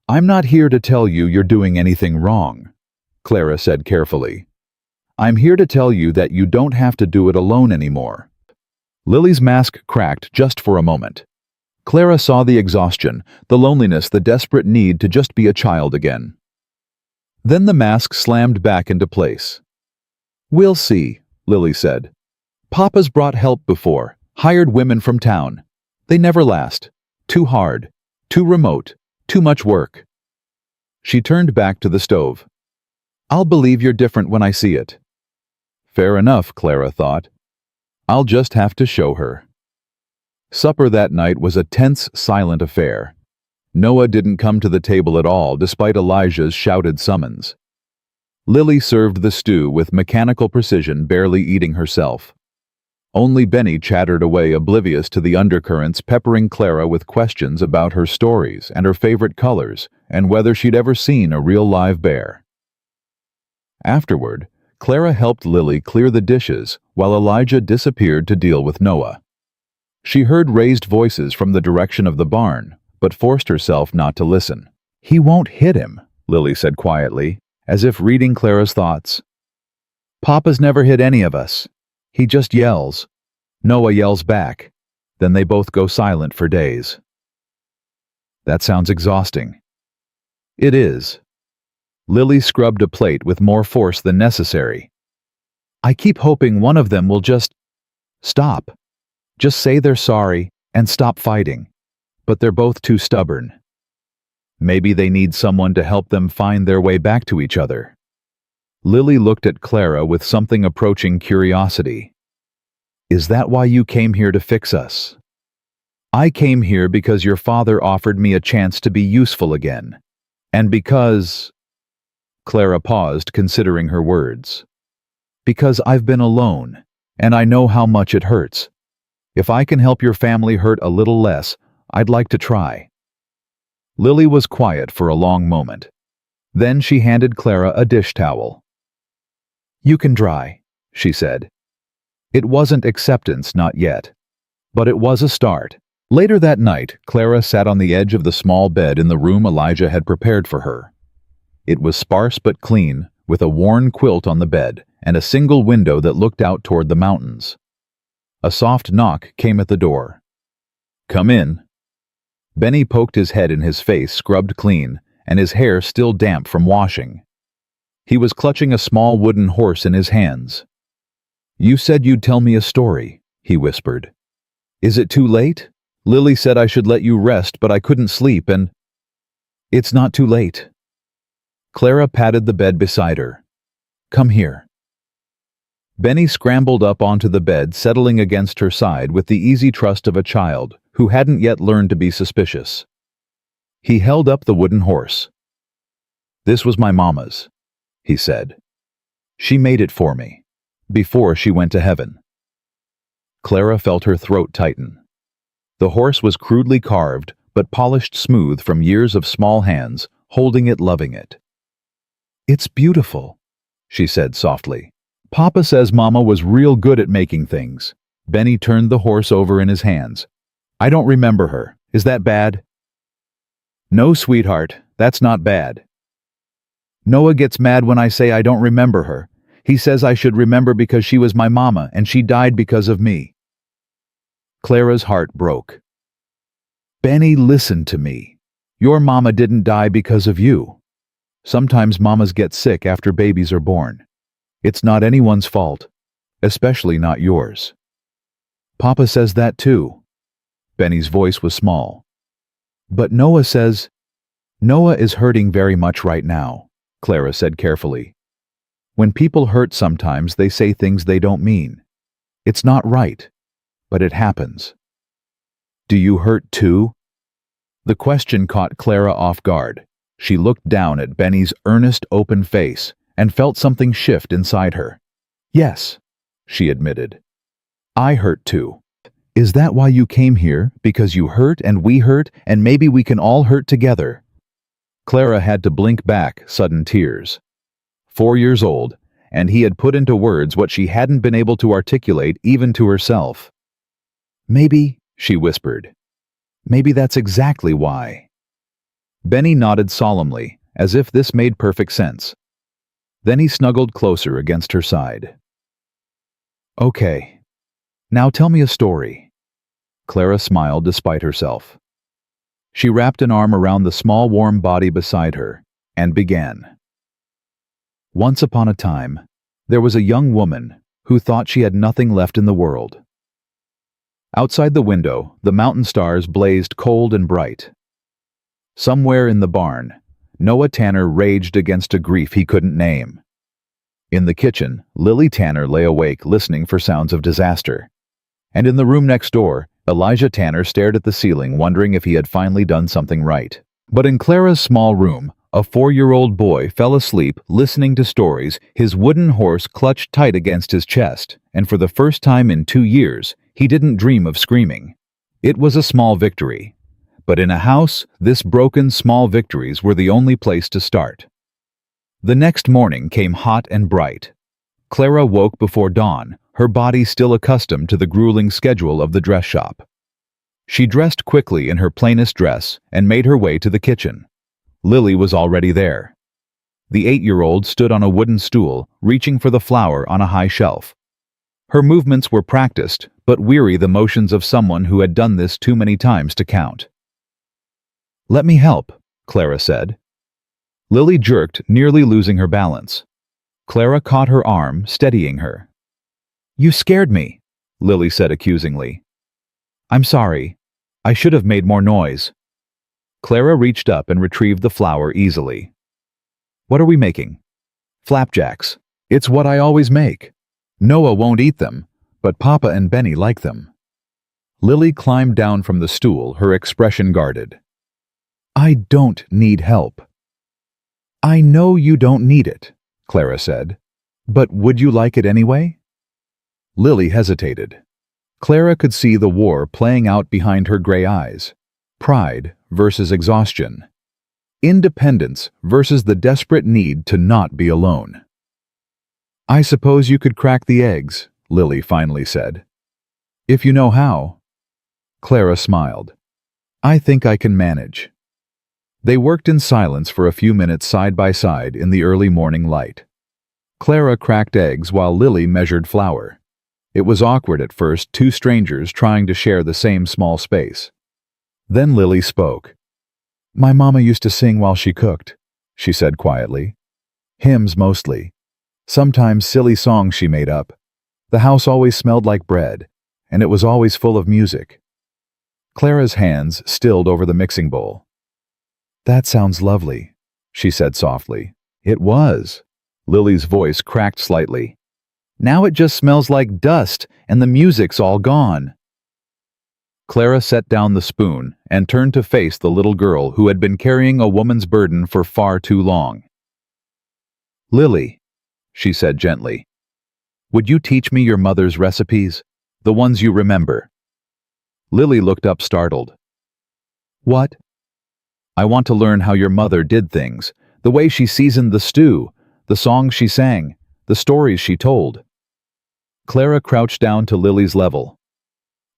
I'm not here to tell you you're doing anything wrong, Clara said carefully. I'm here to tell you that you don't have to do it alone anymore. Lily's mask cracked just for a moment. Clara saw the exhaustion, the loneliness, the desperate need to just be a child again. Then the mask slammed back into place. We'll see, Lily said. Papa's brought help before, hired women from town. They never last. Too hard. Too remote. Too much work. She turned back to the stove. I'll believe you're different when I see it. Fair enough, Clara thought. I'll just have to show her. Supper that night was a tense, silent affair. Noah didn't come to the table at all, despite Elijah's shouted summons. Lily served the stew with mechanical precision, barely eating herself. Only Benny chattered away, oblivious to the undercurrents, peppering Clara with questions about her stories and her favorite colors and whether she'd ever seen a real live bear. Afterward, Clara helped Lily clear the dishes while Elijah disappeared to deal with Noah. She heard raised voices from the direction of the barn, but forced herself not to listen. He won't hit him, Lily said quietly, as if reading Clara's thoughts. Papa's never hit any of us. He just yells. Noah yells back. Then they both go silent for days. That sounds exhausting. It is. Lily scrubbed a plate with more force than necessary. I keep hoping one of them will just stop. Just say they're sorry and stop fighting. But they're both too stubborn. Maybe they need someone to help them find their way back to each other. Lily looked at Clara with something approaching curiosity. Is that why you came here to fix us? I came here because your father offered me a chance to be useful again. And because... Clara paused, considering her words. Because I've been alone, and I know how much it hurts. If I can help your family hurt a little less, I'd like to try. Lily was quiet for a long moment. Then she handed Clara a dish towel. You can dry, she said. It wasn't acceptance, not yet. But it was a start. Later that night, Clara sat on the edge of the small bed in the room Elijah had prepared for her. It was sparse but clean, with a worn quilt on the bed and a single window that looked out toward the mountains. A soft knock came at the door. Come in. Benny poked his head in, his face scrubbed clean, and his hair still damp from washing. He was clutching a small wooden horse in his hands. You said you'd tell me a story, he whispered. Is it too late? Lily said I should let you rest, but I couldn't sleep and... It's not too late. Clara patted the bed beside her. Come here." Benny scrambled up onto the bed, settling against her side with the easy trust of a child who hadn't yet learned to be suspicious. He held up the wooden horse. "This was my mama's," he said. "She made it for me, before she went to heaven." Clara felt her throat tighten. The horse was crudely carved, but polished smooth from years of small hands, holding it, loving it. "It's beautiful," she said softly. "Papa says Mama was real good at making things." Benny turned the horse over in his hands. "I don't remember her. Is that bad?" "No, sweetheart, that's not bad. Noah gets mad when I say I don't remember her. He says I should remember because she was my mama and she died because of me." Clara's heart broke. "Benny, listen to me. Your mama didn't die because of you. Sometimes mamas get sick after babies are born. It's not anyone's fault, especially not yours." "Papa says that too." Benny's voice was small. "But Noah says—" "Noah is hurting very much right now," Clara said carefully. "When people hurt sometimes they say things they don't mean. It's not right, but it happens." "Do you hurt too?" The question caught Clara off guard. She looked down at Benny's earnest, open face and felt something shift inside her. "Yes," she admitted. "I hurt too." "Is that why you came here? Because you hurt and we hurt, and maybe we can all hurt together?" Clara had to blink back sudden tears. 4 years old, and he had put into words what she hadn't been able to articulate even to herself. "Maybe," she whispered. "Maybe that's exactly why." Benny nodded solemnly, as if this made perfect sense. Then he snuggled closer against her side. "Okay. Now tell me a story." Clara smiled despite herself. She wrapped an arm around the small warm body beside her and began. "Once upon a time, there was a young woman who thought she had nothing left in the world. Outside the window, the mountain stars blazed cold and bright. Somewhere in the barn, Noah Tanner raged against a grief he couldn't name. In the kitchen, Lily Tanner lay awake listening for sounds of disaster. And in the room next door, Elijah Tanner stared at the ceiling wondering if he had finally done something right. But in Clara's small room, a 4-year-old boy fell asleep listening to stories, his wooden horse clutched tight against his chest, and for the first time in 2 years, he didn't dream of screaming. It was a small victory. But in a house, this broken small victories were the only place to start. The next morning came hot and bright. Clara woke before dawn, her body still accustomed to the grueling schedule of the dress shop. She dressed quickly in her plainest dress and made her way to the kitchen. Lily was already there. The 8-year-old stood on a wooden stool, reaching for the flour on a high shelf. Her movements were practiced, but weary the motions of someone who had done this too many times to count. "Let me help," Clara said. Lily jerked, nearly losing her balance. Clara caught her arm, steadying her. "You scared me," Lily said accusingly. "I'm sorry. I should have made more noise." Clara reached up and retrieved the flour easily. "What are we making?" "Flapjacks. It's what I always make. Noah won't eat them, but Papa and Benny like them." Lily climbed down from the stool, her expression guarded. "I don't need help." "I know you don't need it," Clara said. "But would you like it anyway?" Lily hesitated. Clara could see the war playing out behind her gray eyes. Pride versus exhaustion. Independence versus the desperate need to not be alone. "I suppose you could crack the eggs," Lily finally said. "If you know how." Clara smiled. "I think I can manage." They worked in silence for a few minutes side by side in the early morning light. Clara cracked eggs while Lily measured flour. It was awkward at first, two strangers trying to share the same small space. Then Lily spoke. "My mama used to sing while she cooked," she said quietly. "Hymns mostly. Sometimes silly songs she made up. The house always smelled like bread, and it was always full of music." Clara's hands stilled over the mixing bowl. "That sounds lovely," she said softly. "It was," Lily's voice cracked slightly. Now it just smells like dust, and the music's all gone. Clara set down the spoon and turned to face the little girl who had been carrying a woman's burden for far too long. "Lily," she said gently, "would you teach me your mother's recipes? The ones you remember?" Lily looked up startled. "What?" "I want to learn how your mother did things, the way she seasoned the stew, the songs she sang, the stories she told." Clara crouched down to Lily's level.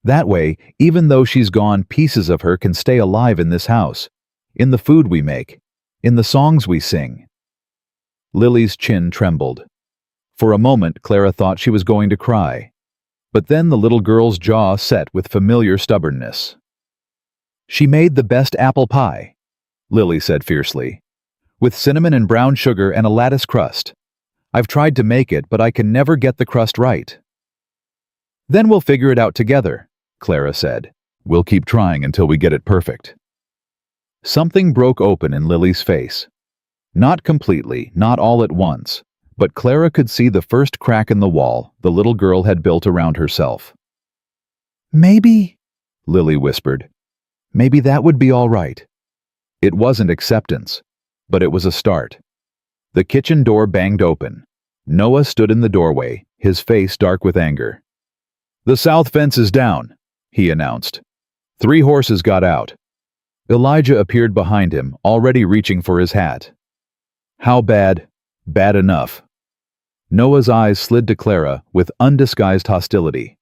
"That way, even though she's gone, pieces of her can stay alive in this house, in the food we make, in the songs we sing." Lily's chin trembled. For a moment, Clara thought she was going to cry. But then the little girl's jaw set with familiar stubbornness. "She made the best apple pie," Lily said fiercely, "with cinnamon and brown sugar and a lattice crust. I've tried to make it, but I can never get the crust right." "Then we'll figure it out together," Clara said. "We'll keep trying until we get it perfect." Something broke open in Lily's face. Not completely, not all at once, but Clara could see the first crack in the wall the little girl had built around herself. "Maybe," Lily whispered, "maybe that would be all right." It wasn't acceptance, but it was a start. The kitchen door banged open. Noah stood in the doorway, his face dark with anger. "The south fence is down," he announced. 3 horses got out. Elijah appeared behind him, already reaching for his hat. "How bad?" "Bad enough." Noah's eyes slid to Clara with undisguised hostility.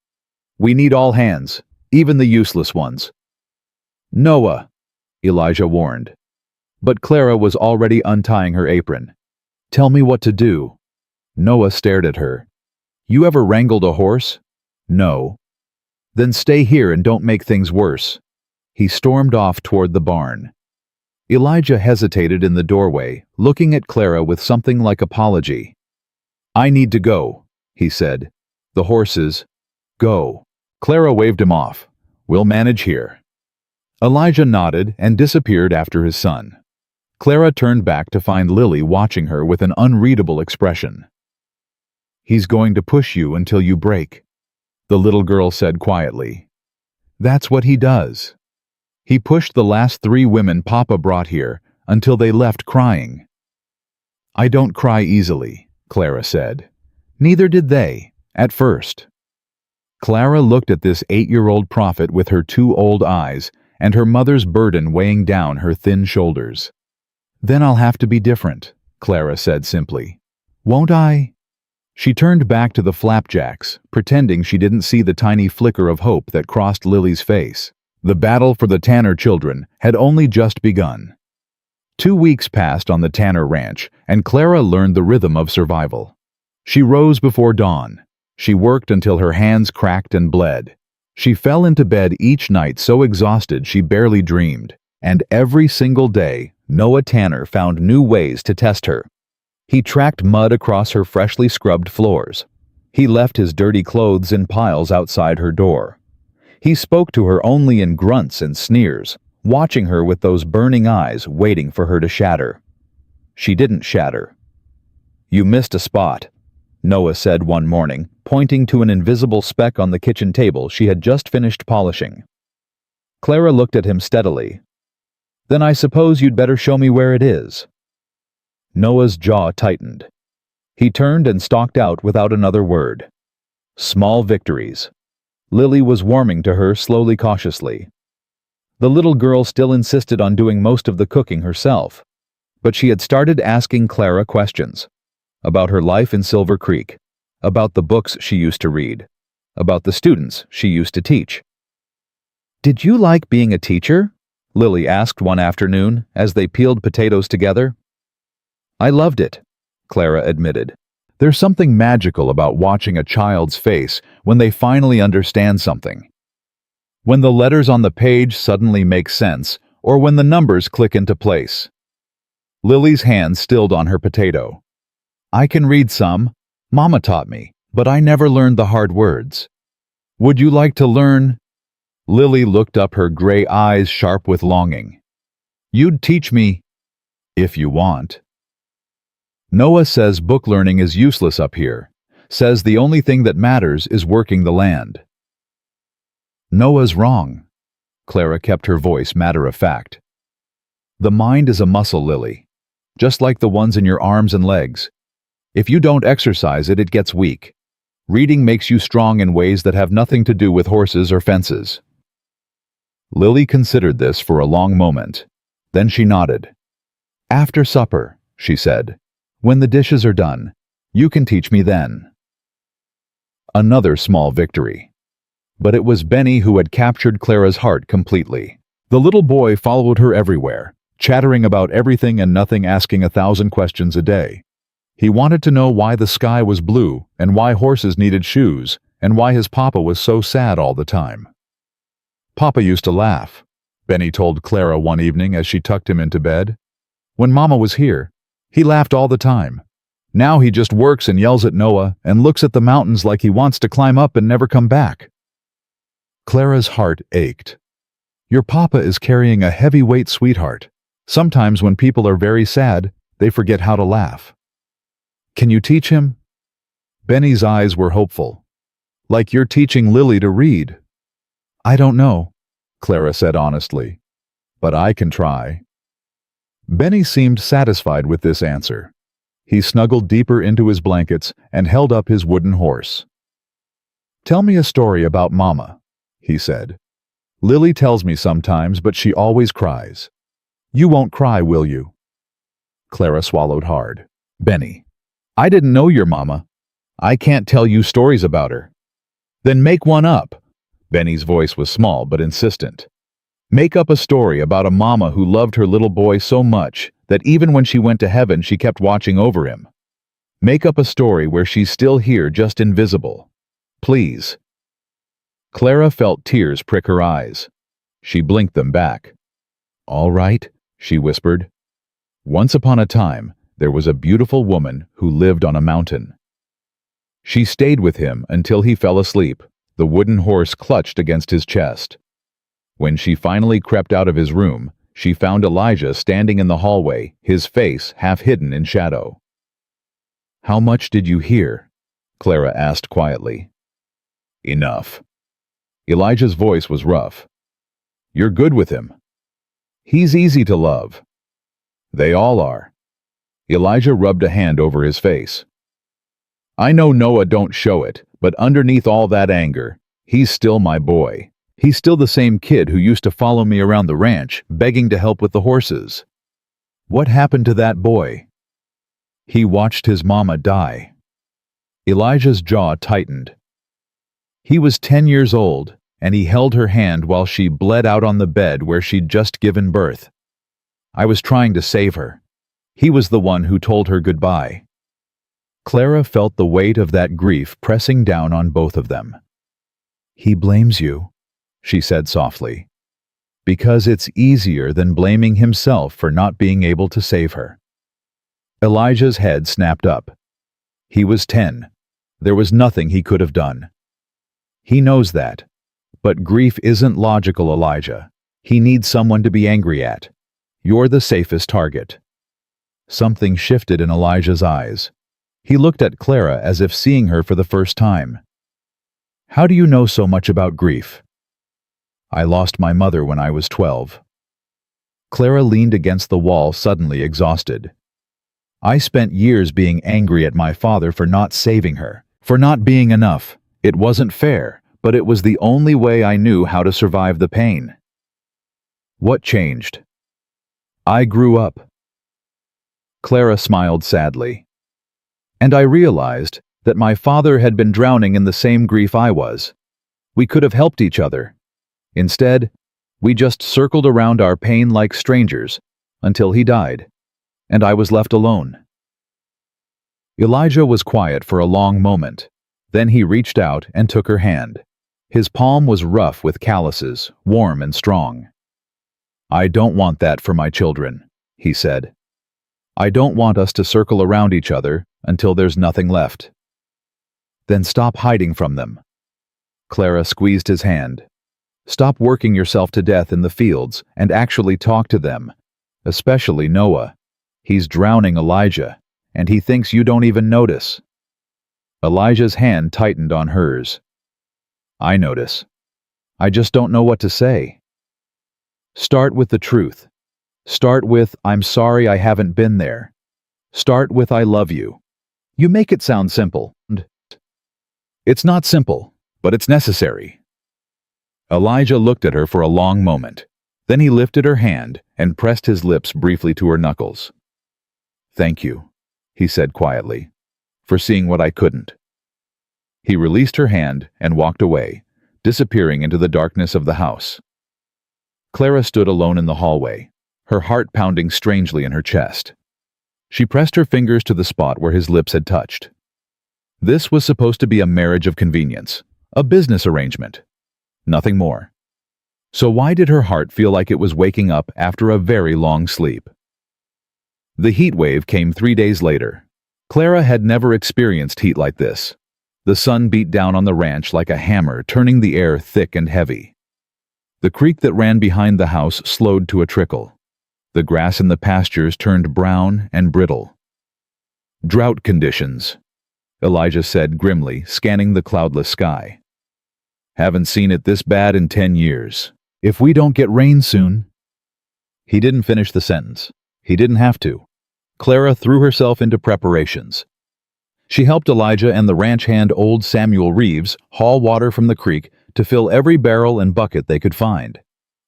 "We need all hands, even the useless ones." "Noah," Elijah warned. But Clara was already untying her apron. "Tell me what to do." Noah stared at her. "You ever wrangled a horse?" "No." "Then stay here and don't make things worse." He stormed off toward the barn. Elijah hesitated in the doorway, looking at Clara with something like apology. "I need to go," he said. "The horses, go." Clara waved him off. "We'll manage here." Elijah nodded and disappeared after his son. Clara turned back to find Lily watching her with an unreadable expression. "He's going to push you until you break," the little girl said quietly. "That's what he does. He pushed the last 3 women Papa brought here until they left crying." "I don't cry easily," Clara said. "Neither did they, at first." Clara looked at this 8-year-old prophet with her 2 old eyes and her mother's burden weighing down her thin shoulders. "Then I'll have to be different," Clara said simply. "Won't I?" She turned back to the flapjacks, pretending she didn't see the tiny flicker of hope that crossed Lily's face. The battle for the Tanner children had only just begun. 2 weeks passed on the Tanner ranch, and Clara learned the rhythm of survival. She rose before dawn. She worked until her hands cracked and bled. She fell into bed each night so exhausted she barely dreamed, and every single day, Noah Tanner found new ways to test her. He tracked mud across her freshly scrubbed floors. He left his dirty clothes in piles outside her door. He spoke to her only in grunts and sneers, watching her with those burning eyes waiting for her to shatter. She didn't shatter. "You missed a spot," Noah said one morning, pointing to an invisible speck on the kitchen table she had just finished polishing. Clara looked at him steadily. "Then I suppose you'd better show me where it is." Noah's jaw tightened. He turned and stalked out without another word. Small victories. Lily was warming to her slowly, cautiously. The little girl still insisted on doing most of the cooking herself, but she had started asking Clara questions about her life in Silver Creek, about the books she used to read, about the students she used to teach. "Did you like being a teacher?" Lily asked one afternoon as they peeled potatoes together. "I loved it," Clara admitted. There's something magical about watching a child's face when they finally understand something. When the letters on the page suddenly make sense, or when the numbers click into place. Lily's hand stilled on her potato. "I can read some. Mama taught me, but I never learned the hard words." "Would you like to learn?" Lily looked up, her gray eyes sharp with longing. "You'd teach me, if you want." Noah says book learning is useless up here. Says the only thing that matters is working the land. Noah's wrong. Clara kept her voice matter-of-fact. The mind is a muscle, Lily, just like the ones in your arms and legs. If you don't exercise it, it gets weak. Reading makes you strong in ways that have nothing to do with horses or fences. Lily considered this for a long moment. Then she nodded. After supper, she said. When the dishes are done, you can teach me then. Another small victory. But it was Benny who had captured Clara's heart completely. The little boy followed her everywhere, chattering about everything and nothing, asking 1,000 questions a day. He wanted to know why the sky was blue and why horses needed shoes and why his papa was so sad all the time. Papa used to laugh, Benny told Clara one evening as she tucked him into bed. When Mama was here, he laughed all the time. Now he just works and yells at Noah and looks at the mountains like he wants to climb up and never come back. Clara's heart ached. Your papa is carrying a heavy weight, sweetheart. Sometimes when people are very sad, they forget how to laugh. Can you teach him? Benny's eyes were hopeful. Like you're teaching Lily to read. I don't know, Clara said honestly, but I can try. Benny seemed satisfied with this answer. He snuggled deeper into his blankets and held up his wooden horse. Tell me a story about Mama, he said. Lily tells me sometimes, but she always cries. You won't cry, will you? Clara swallowed hard. Benny, I didn't know your Mama. I can't tell you stories about her. Then make one up. Benny's voice was small but insistent. Make up a story about a mama who loved her little boy so much that even when she went to heaven she kept watching over him. Make up a story where she's still here, just invisible. Please. Clara felt tears prick her eyes. She blinked them back. All right, she whispered. Once upon a time, there was a beautiful woman who lived on a mountain. She stayed with him until he fell asleep, the wooden horse clutched against his chest. When she finally crept out of his room, she found Elijah standing in the hallway, his face half hidden in shadow. How much did you hear? Clara asked quietly. Enough. Elijah's voice was rough. You're good with him. He's easy to love. They all are. Elijah rubbed a hand over his face. I know Noah don't show it, but underneath all that anger, he's still my boy. He's still the same kid who used to follow me around the ranch, begging to help with the horses. What happened to that boy? He watched his mama die. Elijah's jaw tightened. He was 10 years old, and he held her hand while she bled out on the bed where she'd just given birth. I was trying to save her. He was the one who told her goodbye. Clara felt the weight of that grief pressing down on both of them. He blames you, she said softly, because it's easier than blaming himself for not being able to save her. Elijah's head snapped up. He was 10. There was nothing he could have done. He knows that. But grief isn't logical, Elijah. He needs someone to be angry at. You're the safest target. Something shifted in Elijah's eyes. He looked at Clara as if seeing her for the first time. How do you know so much about grief? I lost my mother when I was 12. Clara leaned against the wall, suddenly exhausted. I spent years being angry at my father for not saving her, for not being enough. It wasn't fair, but it was the only way I knew how to survive the pain. What changed? I grew up. Clara smiled sadly. And I realized that my father had been drowning in the same grief I was. We could have helped each other. Instead, we just circled around our pain like strangers until he died, and I was left alone. Elijah was quiet for a long moment. Then he reached out and took her hand. His palm was rough with calluses, warm and strong. I don't want that for my children, he said. I don't want us to circle around each other until there's nothing left. Then stop hiding from them. Clara squeezed his hand. Stop working yourself to death in the fields and actually talk to them, especially Noah. He's drowning Elijah, and he thinks you don't even notice." Elijah's hand tightened on hers. "I notice. I just don't know what to say." "Start with the truth. Start with, 'I'm sorry I haven't been there.' Start with, 'I love you.' You make it sound simple. It's not simple, but it's necessary." Elijah looked at her for a long moment. Then he lifted her hand and pressed his lips briefly to her knuckles. "Thank you," he said quietly, "for seeing what I couldn't." He released her hand and walked away, disappearing into the darkness of the house. Clara stood alone in the hallway, her heart pounding strangely in her chest. She pressed her fingers to the spot where his lips had touched. This was supposed to be a marriage of convenience, a business arrangement. Nothing more. So why did her heart feel like it was waking up after a very long sleep? The heat wave came 3 days later. Clara had never experienced heat like this. The sun beat down on the ranch like a hammer, turning the air thick and heavy. The creek that ran behind the house slowed to a trickle. The grass in the pastures turned brown and brittle. "Drought conditions," Elijah said grimly, scanning the cloudless sky. "Haven't seen it this bad in 10 years. If we don't get rain soon—" He didn't finish the sentence. He didn't have to. Clara threw herself into preparations. She helped Elijah and the ranch hand old Samuel Reeves haul water from the creek to fill every barrel and bucket they could find.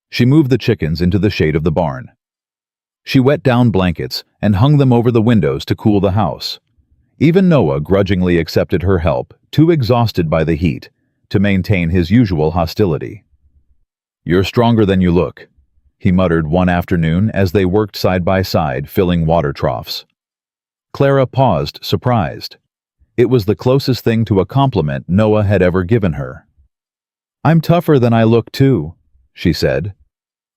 She moved the chickens into the shade of the barn. She wet down blankets and hung them over the windows to cool the house. Even Noah grudgingly accepted her help, too exhausted by the heat to maintain his usual hostility. "You're stronger than you look," he muttered one afternoon as they worked side by side, filling water troughs. Clara paused, surprised. It was the closest thing to a compliment Noah had ever given her. "I'm tougher than I look, too," she said.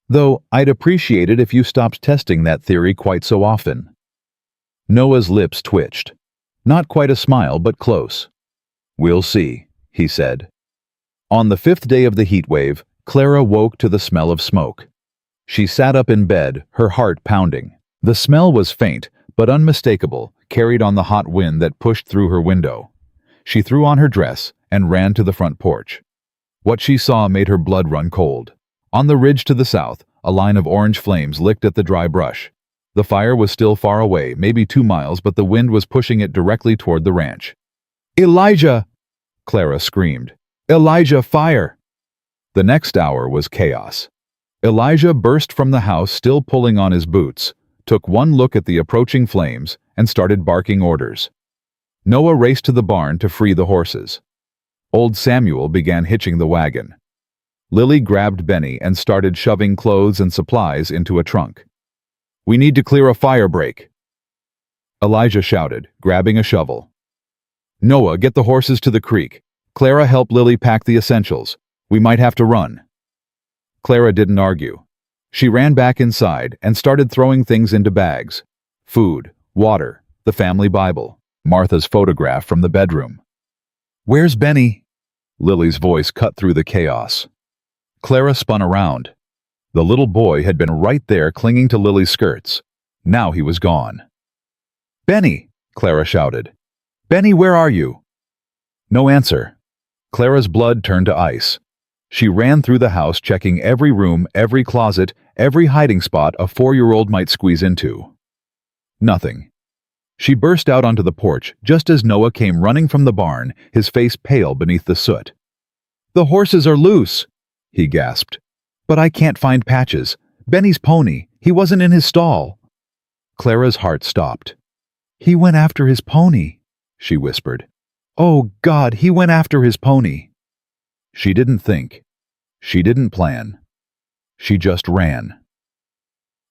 "Though I'd appreciate it if you stopped testing that theory quite so often." Noah's lips twitched. Not quite a smile, but close. "We'll see," he said. On the 5th day of the heat wave, Clara woke to the smell of smoke. She sat up in bed, her heart pounding. The smell was faint, but unmistakable, carried on the hot wind that pushed through her window. She threw on her dress and ran to the front porch. What she saw made her blood run cold. On the ridge to the south, a line of orange flames licked at the dry brush. The fire was still far away, maybe 2 miles, but the wind was pushing it directly toward the ranch. "Elijah!" Clara screamed. "Elijah, fire!" The next hour was chaos. Elijah burst from the house, still pulling on his boots, took one look at the approaching flames, and started barking orders. Noah raced to the barn to free the horses. Old Samuel began hitching the wagon. Lily grabbed Benny and started shoving clothes and supplies into a trunk. "We need to clear a fire break," Elijah shouted, grabbing a shovel. "Noah, get the horses to the creek. Clara, help Lily pack the essentials. We might have to run." Clara didn't argue. She ran back inside and started throwing things into bags. Food, water, the family Bible, Martha's photograph from the bedroom. "Where's Benny?" Lily's voice cut through the chaos. Clara spun around. The little boy had been right there clinging to Lily's skirts. Now he was gone. "Benny!" Clara shouted. "Benny, where are you?" No answer. Clara's blood turned to ice. She ran through the house, checking every room, every closet, every hiding spot a 4-year-old might squeeze into. Nothing. She burst out onto the porch just as Noah came running from the barn, his face pale beneath the soot. "The horses are loose," he gasped. "But I can't find Patches. Benny's pony. He wasn't in his stall." Clara's heart stopped. "He went after his pony," she whispered. "Oh, God, he went after his pony." She didn't think. She didn't plan. She just ran.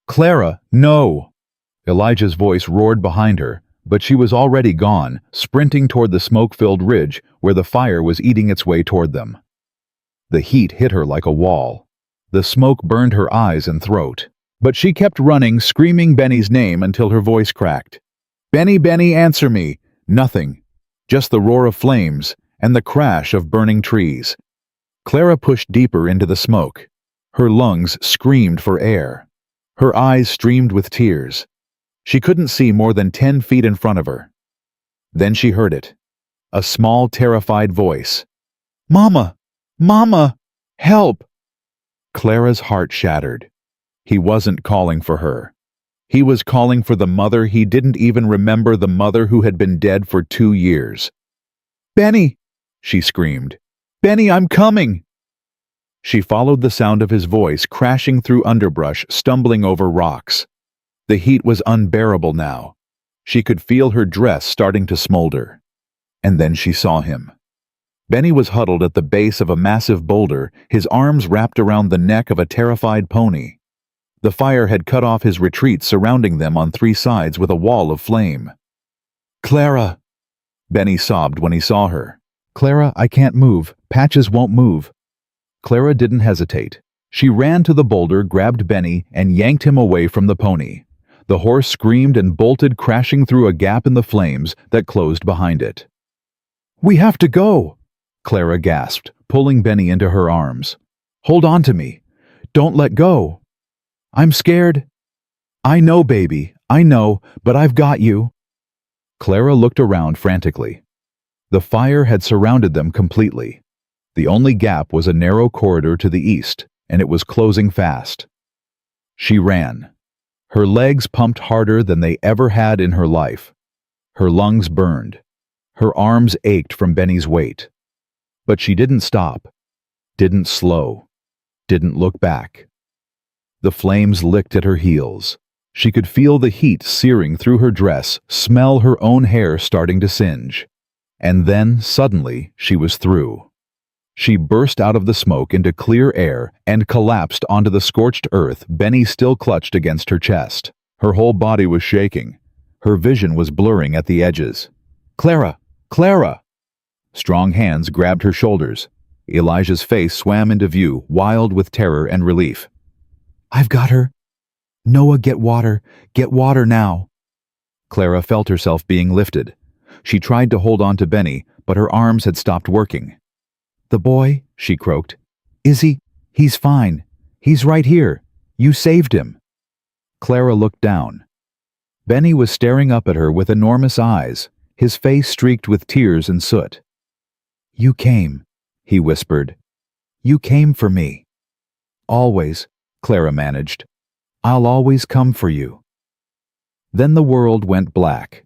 "Clara, no!" Elijah's voice roared behind her, but she was already gone, sprinting toward the smoke-filled ridge where the fire was eating its way toward them. The heat hit her like a wall. The smoke burned her eyes and throat. But she kept running, screaming Benny's name until her voice cracked. "Benny, Benny, answer me!" Nothing. Just the roar of flames and the crash of burning trees. Clara pushed deeper into the smoke. Her lungs screamed for air. Her eyes streamed with tears. She couldn't see more than 10 feet in front of her. Then she heard it. A small, terrified voice. "Mama! Mama! Help!" Clara's heart shattered. He wasn't calling for her. He was calling for the mother he didn't even remember, the mother who had been dead for 2 years. "Benny!" she screamed. "Benny, I'm coming!" She followed the sound of his voice, crashing through underbrush, stumbling over rocks. The heat was unbearable now. She could feel her dress starting to smolder. And then she saw him. Benny was huddled at the base of a massive boulder, his arms wrapped around the neck of a terrified pony. The fire had cut off his retreat, surrounding them on 3 sides with a wall of flame. "Clara!" Benny sobbed when he saw her. "Clara, I can't move. Patches won't move." Clara didn't hesitate. She ran to the boulder, grabbed Benny, and yanked him away from the pony. The horse screamed and bolted, crashing through a gap in the flames that closed behind it. "We have to go!" Clara gasped, pulling Benny into her arms. "Hold on to me. Don't let go. I'm scared." "I know, baby. I know, but I've got you." Clara looked around frantically. The fire had surrounded them completely. The only gap was a narrow corridor to the east, and it was closing fast. She ran. Her legs pumped harder than they ever had in her life. Her lungs burned. Her arms ached from Benny's weight. But she didn't stop, didn't slow, didn't look back. The flames licked at her heels. She could feel the heat searing through her dress, smell her own hair starting to singe. And then, suddenly, she was through. She burst out of the smoke into clear air and collapsed onto the scorched earth, Benny still clutched against her chest. Her whole body was shaking. Her vision was blurring at the edges. "Clara! Clara!" Strong hands grabbed her shoulders. Elijah's face swam into view, wild with terror and relief. "I've got her. Noah, get water. Get water now." Clara felt herself being lifted. She tried to hold on to Benny, but her arms had stopped working. "The boy," she croaked. "Is he? He's fine. He's right here. You saved him." Clara looked down. Benny was staring up at her with enormous eyes, his face streaked with tears and soot. "You came," he whispered. "You came for me." "Always," Clara managed. "I'll always come for you." Then the world went black.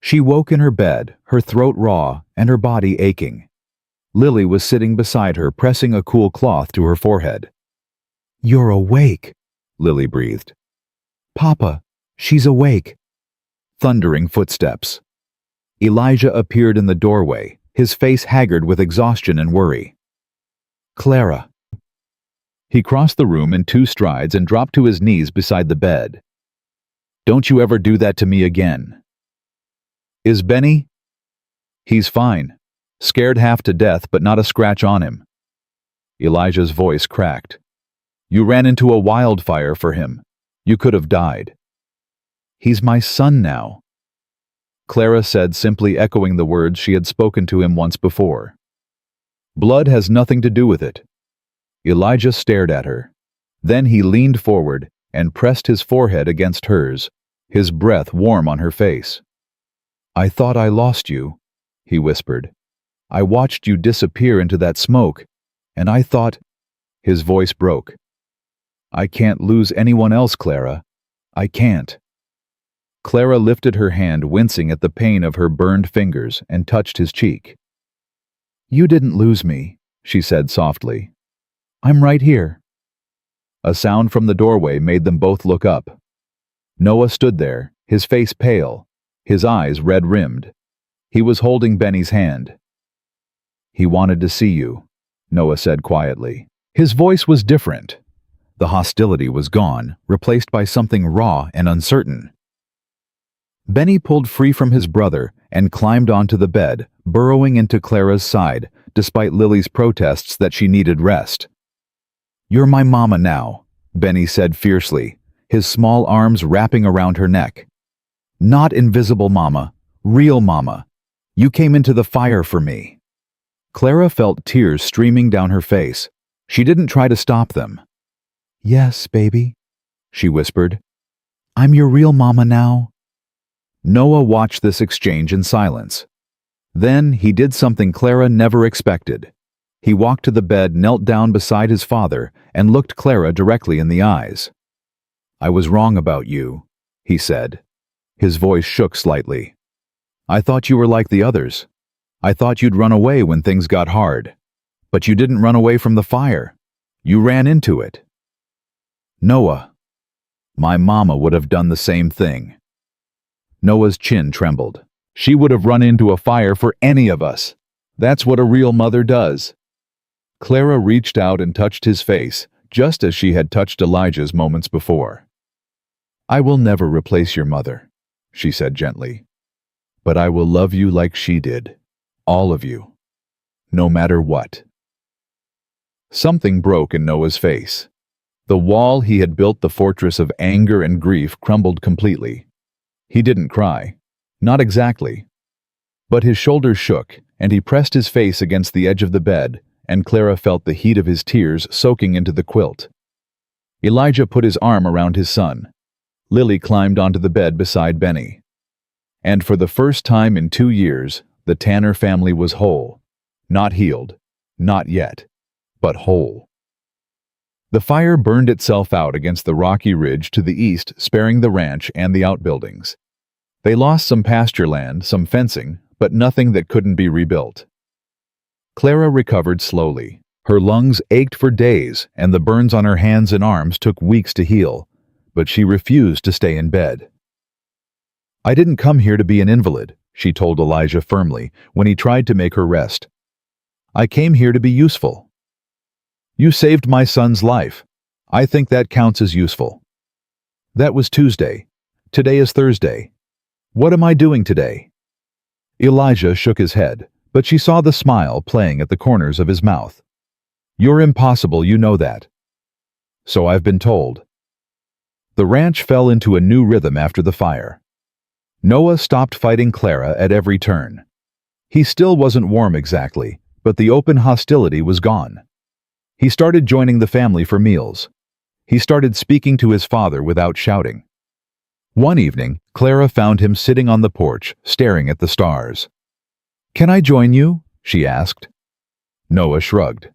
She woke in her bed, her throat raw and her body aching. Lily was sitting beside her, pressing a cool cloth to her forehead. "You're awake," Lily breathed. "Papa, she's awake." Thundering footsteps. Elijah appeared in the doorway, his face haggard with exhaustion and worry. "Clara." He crossed the room in 2 strides and dropped to his knees beside the bed. "Don't you ever do that to me again." "Is Benny?" "He's fine. Scared half to death, but not a scratch on him." Elijah's voice cracked. "You ran into a wildfire for him. You could have died." "He's my son now," Clara said, simply echoing the words she had spoken to him once before. "Blood has nothing to do with it." Elijah stared at her. Then he leaned forward and pressed his forehead against hers, his breath warm on her face. "I thought I lost you," he whispered. "I watched you disappear into that smoke, and I thought—" His voice broke. "I can't lose anyone else, Clara. I can't." Clara lifted her hand, wincing at the pain of her burned fingers, and touched his cheek. "You didn't lose me," she said softly. "I'm right here." A sound from the doorway made them both look up. Noah stood there, his face pale, his eyes red-rimmed. He was holding Benny's hand. "He wanted to see you," Noah said quietly. His voice was different. The hostility was gone, replaced by something raw and uncertain. Benny pulled free from his brother and climbed onto the bed, burrowing into Clara's side, despite Lily's protests that she needed rest. "You're my mama now," Benny said fiercely, his small arms wrapping around her neck. "Not invisible mama, real mama. You came into the fire for me." Clara felt tears streaming down her face. She didn't try to stop them. "Yes, baby," she whispered. I'm your real mama now." Noah watched this exchange in silence. Then he did something Clara never expected. He walked to the bed, knelt down beside his father, and looked Clara directly in the eyes. "I was wrong about you," he said. His voice shook slightly. "I thought you were like the others. I thought you'd run away when things got hard. But you didn't run away from the fire. You ran into it." "Noah, my mama would have done the same thing." Noah's chin trembled. "She would have run into a fire for any of us. That's what a real mother does." Clara reached out and touched his face, just as she had touched Elijah's moments before. "I will never replace your mother," she said gently. "But I will love you like she did. All of you. No matter what." Something broke in Noah's face. The wall he had built, the fortress of anger and grief, crumbled completely. He didn't cry. Not exactly. But his shoulders shook, and he pressed his face against the edge of the bed, and Clara felt the heat of his tears soaking into the quilt. Elijah put his arm around his son. Lily climbed onto the bed beside Benny. And for the first time in 2 years, the Tanner family was whole. Not healed. Not yet. But whole. The fire burned itself out against the rocky ridge to the east, sparing the ranch and the outbuildings. They lost some pasture land, some fencing, but nothing that couldn't be rebuilt. Clara recovered slowly. Her lungs ached for days, and the burns on her hands and arms took weeks to heal, but she refused to stay in bed. "I didn't come here to be an invalid," she told Elijah firmly when he tried to make her rest. "I came here to be useful. You saved my son's life. I think that counts as useful." That was Tuesday. Today is Thursday. What am I doing today? Elijah shook his head, but she saw the smile playing at the corners of his mouth. "You're impossible, you know that." "So I've been told." The ranch fell into a new rhythm after the fire. Noah stopped fighting Clara at every turn. He still wasn't warm exactly, but the open hostility was gone. He started joining the family for meals. He started speaking to his father without shouting. One evening, Clara found him sitting on the porch, staring at the stars. "Can I join you?" she asked. Noah shrugged.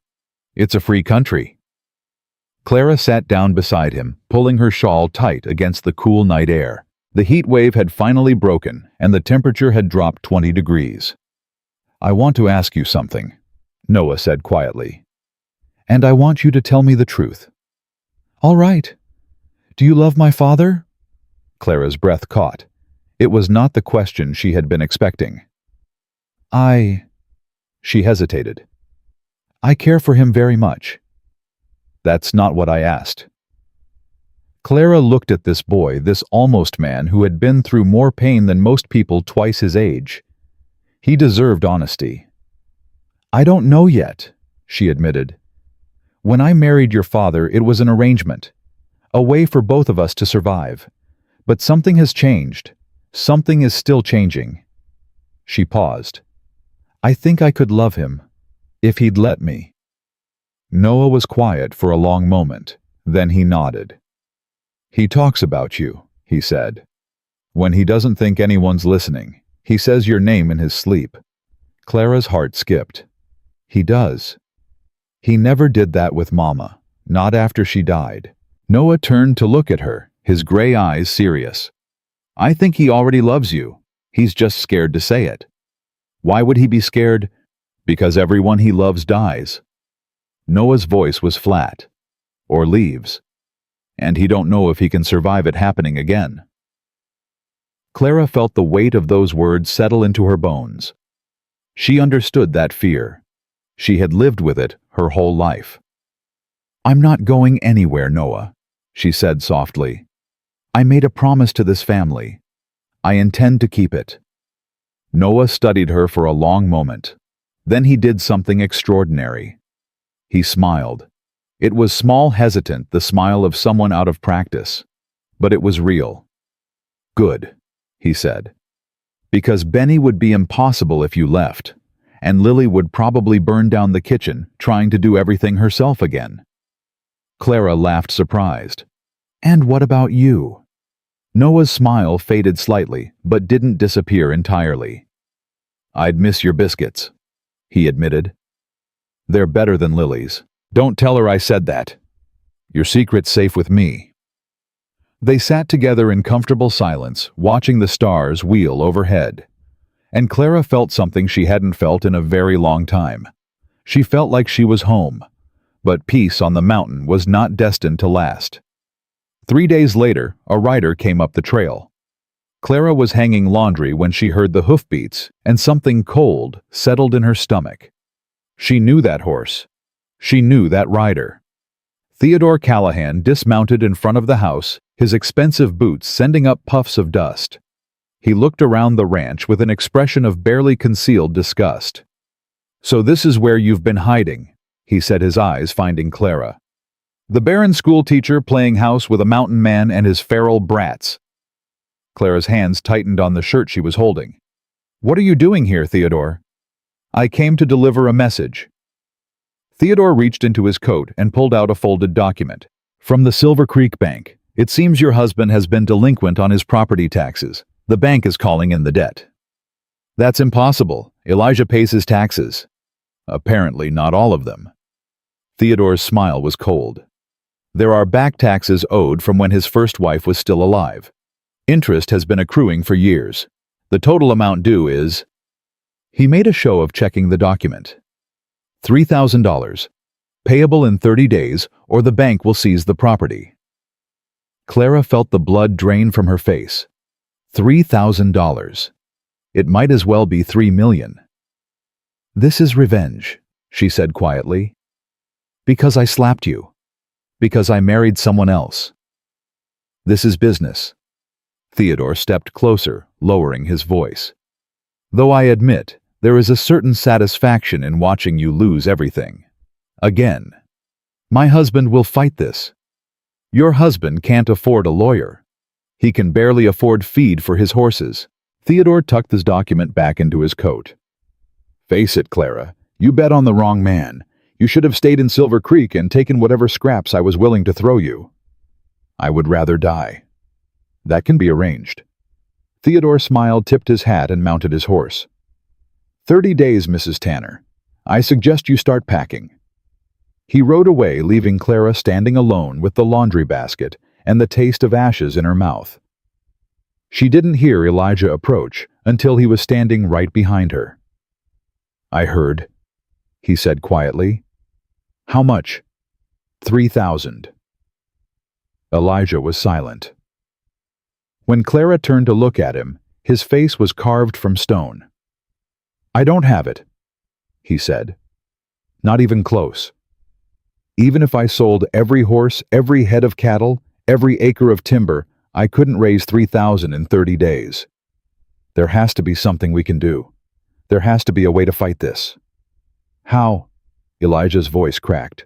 "It's a free country." Clara sat down beside him, pulling her shawl tight against the cool night air. The heat wave had finally broken, and the temperature had dropped 20 degrees. "I want to ask you something," Noah said quietly. "And I want you to tell me the truth." "All right. Do you love my father?" Clara's breath caught. It was not the question she had been expecting. She hesitated. "I care for him very much." "That's not what I asked." Clara looked at this boy, this almost man who had been through more pain than most people twice his age. He deserved honesty. "I don't know yet," she admitted. "When I married your father, it was an arrangement, a way for both of us to survive. But something has changed. Something is still changing." She paused. "I think I could love him, if he'd let me." Noah was quiet for a long moment. Then he nodded. "He talks about you," he said. "When he doesn't think anyone's listening, he says your name in his sleep." Clara's heart skipped. "He does." "He never did that with Mama, not after she died." Noah turned to look at her, his gray eyes serious. "I think he already loves you. He's just scared to say it." "Why would he be scared?" "Because everyone he loves dies." Noah's voice was flat. "Or leaves. And he don't know if he can survive it happening again." Clara felt the weight of those words settle into her bones. She understood that fear. She had lived with it her whole life. "I'm not going anywhere, Noah," she said softly. "I made a promise to this family. I intend to keep it." Noah studied her for a long moment. Then he did something extraordinary. He smiled. It was small, hesitant, the smile of someone out of practice. But it was real. "Good," he said. "Because Benny would be impossible if you left, and Lily would probably burn down the kitchen, trying to do everything herself again." Clara laughed, surprised. "And what about you?" Noah's smile faded slightly, but didn't disappear entirely. "I'd miss your biscuits," he admitted. "They're better than Lily's. Don't tell her I said that. Your secret's safe with me." They sat together in comfortable silence, watching the stars wheel overhead. And Clara felt something she hadn't felt in a very long time. She felt like she was home. But peace on the mountain was not destined to last. 3 days later, a rider came up the trail. Clara was hanging laundry when she heard the hoofbeats, and something cold settled in her stomach. She knew that horse. She knew that rider. Theodore Callahan dismounted in front of the house, his expensive boots sending up puffs of dust. He looked around the ranch with an expression of barely concealed disgust. "So this is where you've been hiding," he said, his eyes finding Clara. "The barren schoolteacher playing house with a mountain man and his feral brats." Clara's hands tightened on the shirt she was holding. "What are you doing here, Theodore?" "I came to deliver a message." Theodore reached into his coat and pulled out a folded document. "From the Silver Creek Bank. It seems your husband has been delinquent on his property taxes. The bank is calling in the debt." "That's impossible. Elijah pays his taxes." "Apparently not all of them." Theodore's smile was cold. "There are back taxes owed from when his first wife was still alive. Interest has been accruing for years. The total amount due is—" He made a show of checking the document. $3,000. Payable in 30 days, or the bank will seize the property. Clara felt the blood drain from her face. $3,000. It might as well be $3 million. "This is revenge," she said quietly. "Because I slapped you. Because I married someone else. This is business." Theodore stepped closer, lowering his voice. "Though I admit, there is a certain satisfaction in watching you lose everything. Again. My husband will fight this. Your husband can't afford a lawyer. He can barely afford feed for his horses." Theodore tucked his document back into his coat. "Face it, Clara, you bet on the wrong man. You should have stayed in Silver Creek and taken whatever scraps I was willing to throw you." "I would rather die." "That can be arranged." Theodore smiled, tipped his hat, and mounted his horse. 30 days, Mrs. Tanner. I suggest you start packing." He rode away, leaving Clara standing alone with the laundry basket and the taste of ashes in her mouth. She didn't hear Elijah approach until he was standing right behind her. "I heard," he said quietly. "How much?" $3,000. Elijah was silent. When Clara turned to look at him, his face was carved from stone. "I don't have it," he said. "Not even close. Even if I sold every horse, every head of cattle, every acre of timber, I couldn't raise 3,000 in 30 days. There has to be something we can do. There has to be a way to fight this." "How?" Elijah's voice cracked.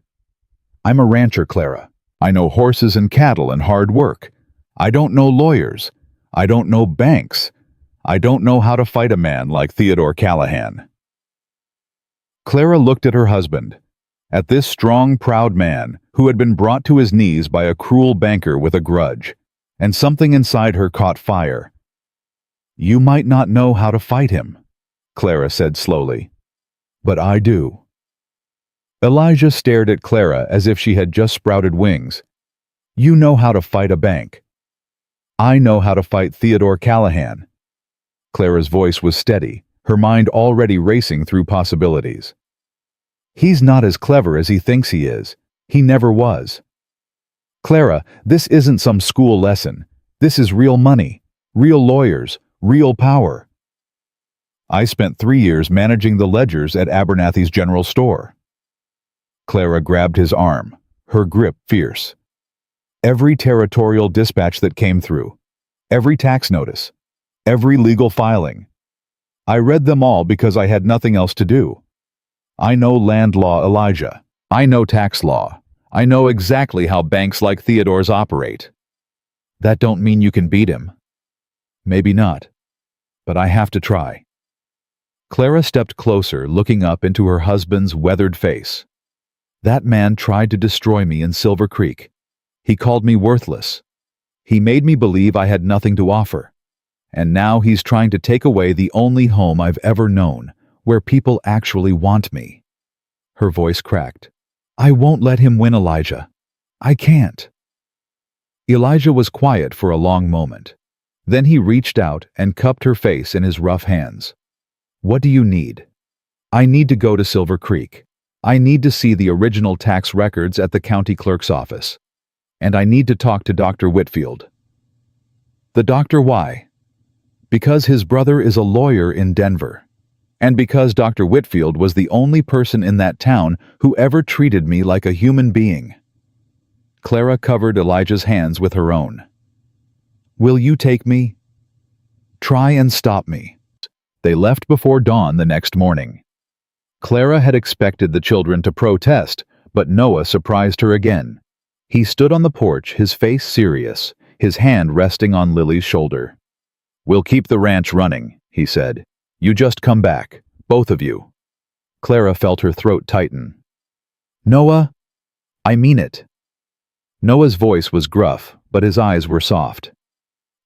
"I'm a rancher, Clara. I know horses and cattle and hard work. I don't know lawyers. I don't know banks. I don't know how to fight a man like Theodore Callahan." Clara looked at her husband, at this strong, proud man who had been brought to his knees by a cruel banker with a grudge, and something inside her caught fire. "You might not know how to fight him," Clara said slowly, "but I do." Elijah stared at Clara as if she had just sprouted wings. "You know how to fight a bank. I know how to fight Theodore Callahan." Clara's voice was steady, her mind already racing through possibilities. "He's not as clever as he thinks he is. He never was. Clara, this isn't some school lesson. This is real money, real lawyers, real power. I spent 3 years managing the ledgers at Abernathy's General Store." Clara grabbed his arm, her grip fierce. "Every territorial dispatch that came through, every tax notice, every legal filing. I read them all because I had nothing else to do. I know land law, Elijah. I know tax law. I know exactly how banks like Theodore's operate. That don't mean you can beat him. Maybe not, but I have to try." Clara stepped closer, looking up into her husband's weathered face. "That man tried to destroy me in Silver Creek. He called me worthless. He made me believe I had nothing to offer. And now he's trying to take away the only home I've ever known, where people actually want me. Her voice cracked. I won't let him win, Elijah. I can't. Elijah was quiet for a long moment. Then he reached out and cupped her face in his rough hands. What do you need? I need to go to Silver Creek. I need to see the original tax records at the county clerk's office. And I need to talk to Dr. Whitfield. The doctor, why? Because his brother is a lawyer in Denver. And because Dr. Whitfield was the only person in that town who ever treated me like a human being. Clara covered Elijah's hands with her own. Will you take me? Try and stop me. They left before dawn the next morning. Clara had expected the children to protest, but Noah surprised her again. He stood on the porch, his face serious, his hand resting on Lily's shoulder. We'll keep the ranch running, he said. You just come back, both of you. Clara felt her throat tighten. Noah, I mean it. Noah's voice was gruff, but his eyes were soft.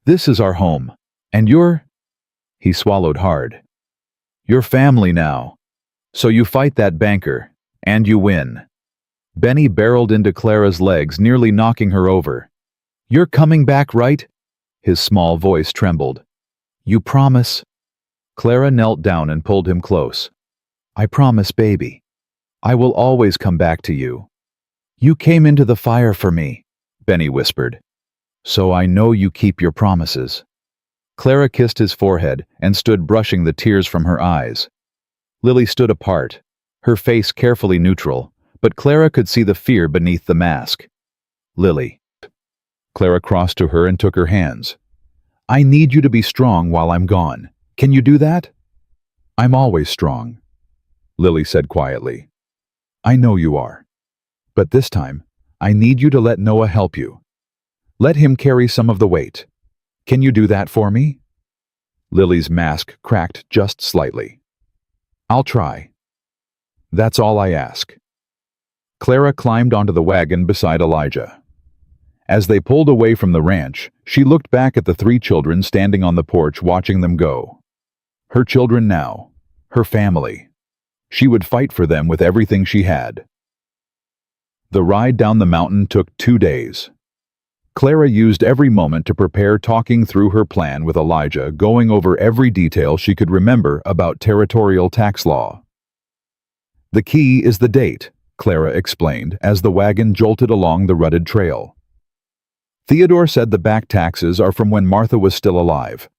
This is our home, and you're... He swallowed hard. You're family now. So you fight that banker, and you win. Benny barreled into Clara's legs, nearly knocking her over. You're coming back, right? His small voice trembled. You promise? Clara knelt down and pulled him close. I promise, baby. I will always come back to you. You came into the fire for me, Benny whispered. So I know you keep your promises. Clara kissed his forehead and stood brushing the tears from her eyes. Lily stood apart, her face carefully neutral, but Clara could see the fear beneath the mask. Lily. Clara crossed to her and took her hands. I need you to be strong while I'm gone. Can you do that? I'm always strong, Lily said quietly. I know you are. But this time, I need you to let Noah help you. Let him carry some of the weight. Can you do that for me? Lily's mask cracked just slightly. I'll try. That's all I ask. Clara climbed onto the wagon beside Elijah. As they pulled away from the ranch, she looked back at the three children standing on the porch watching them go. Her children now, her family. She would fight for them with everything she had. The ride down the mountain took 2 days. Clara used every moment to prepare, talking through her plan with Elijah, going over every detail she could remember about territorial tax law. The key is the date, Clara explained as the wagon jolted along the rutted trail. Theodore said the back taxes are from when Martha was still alive.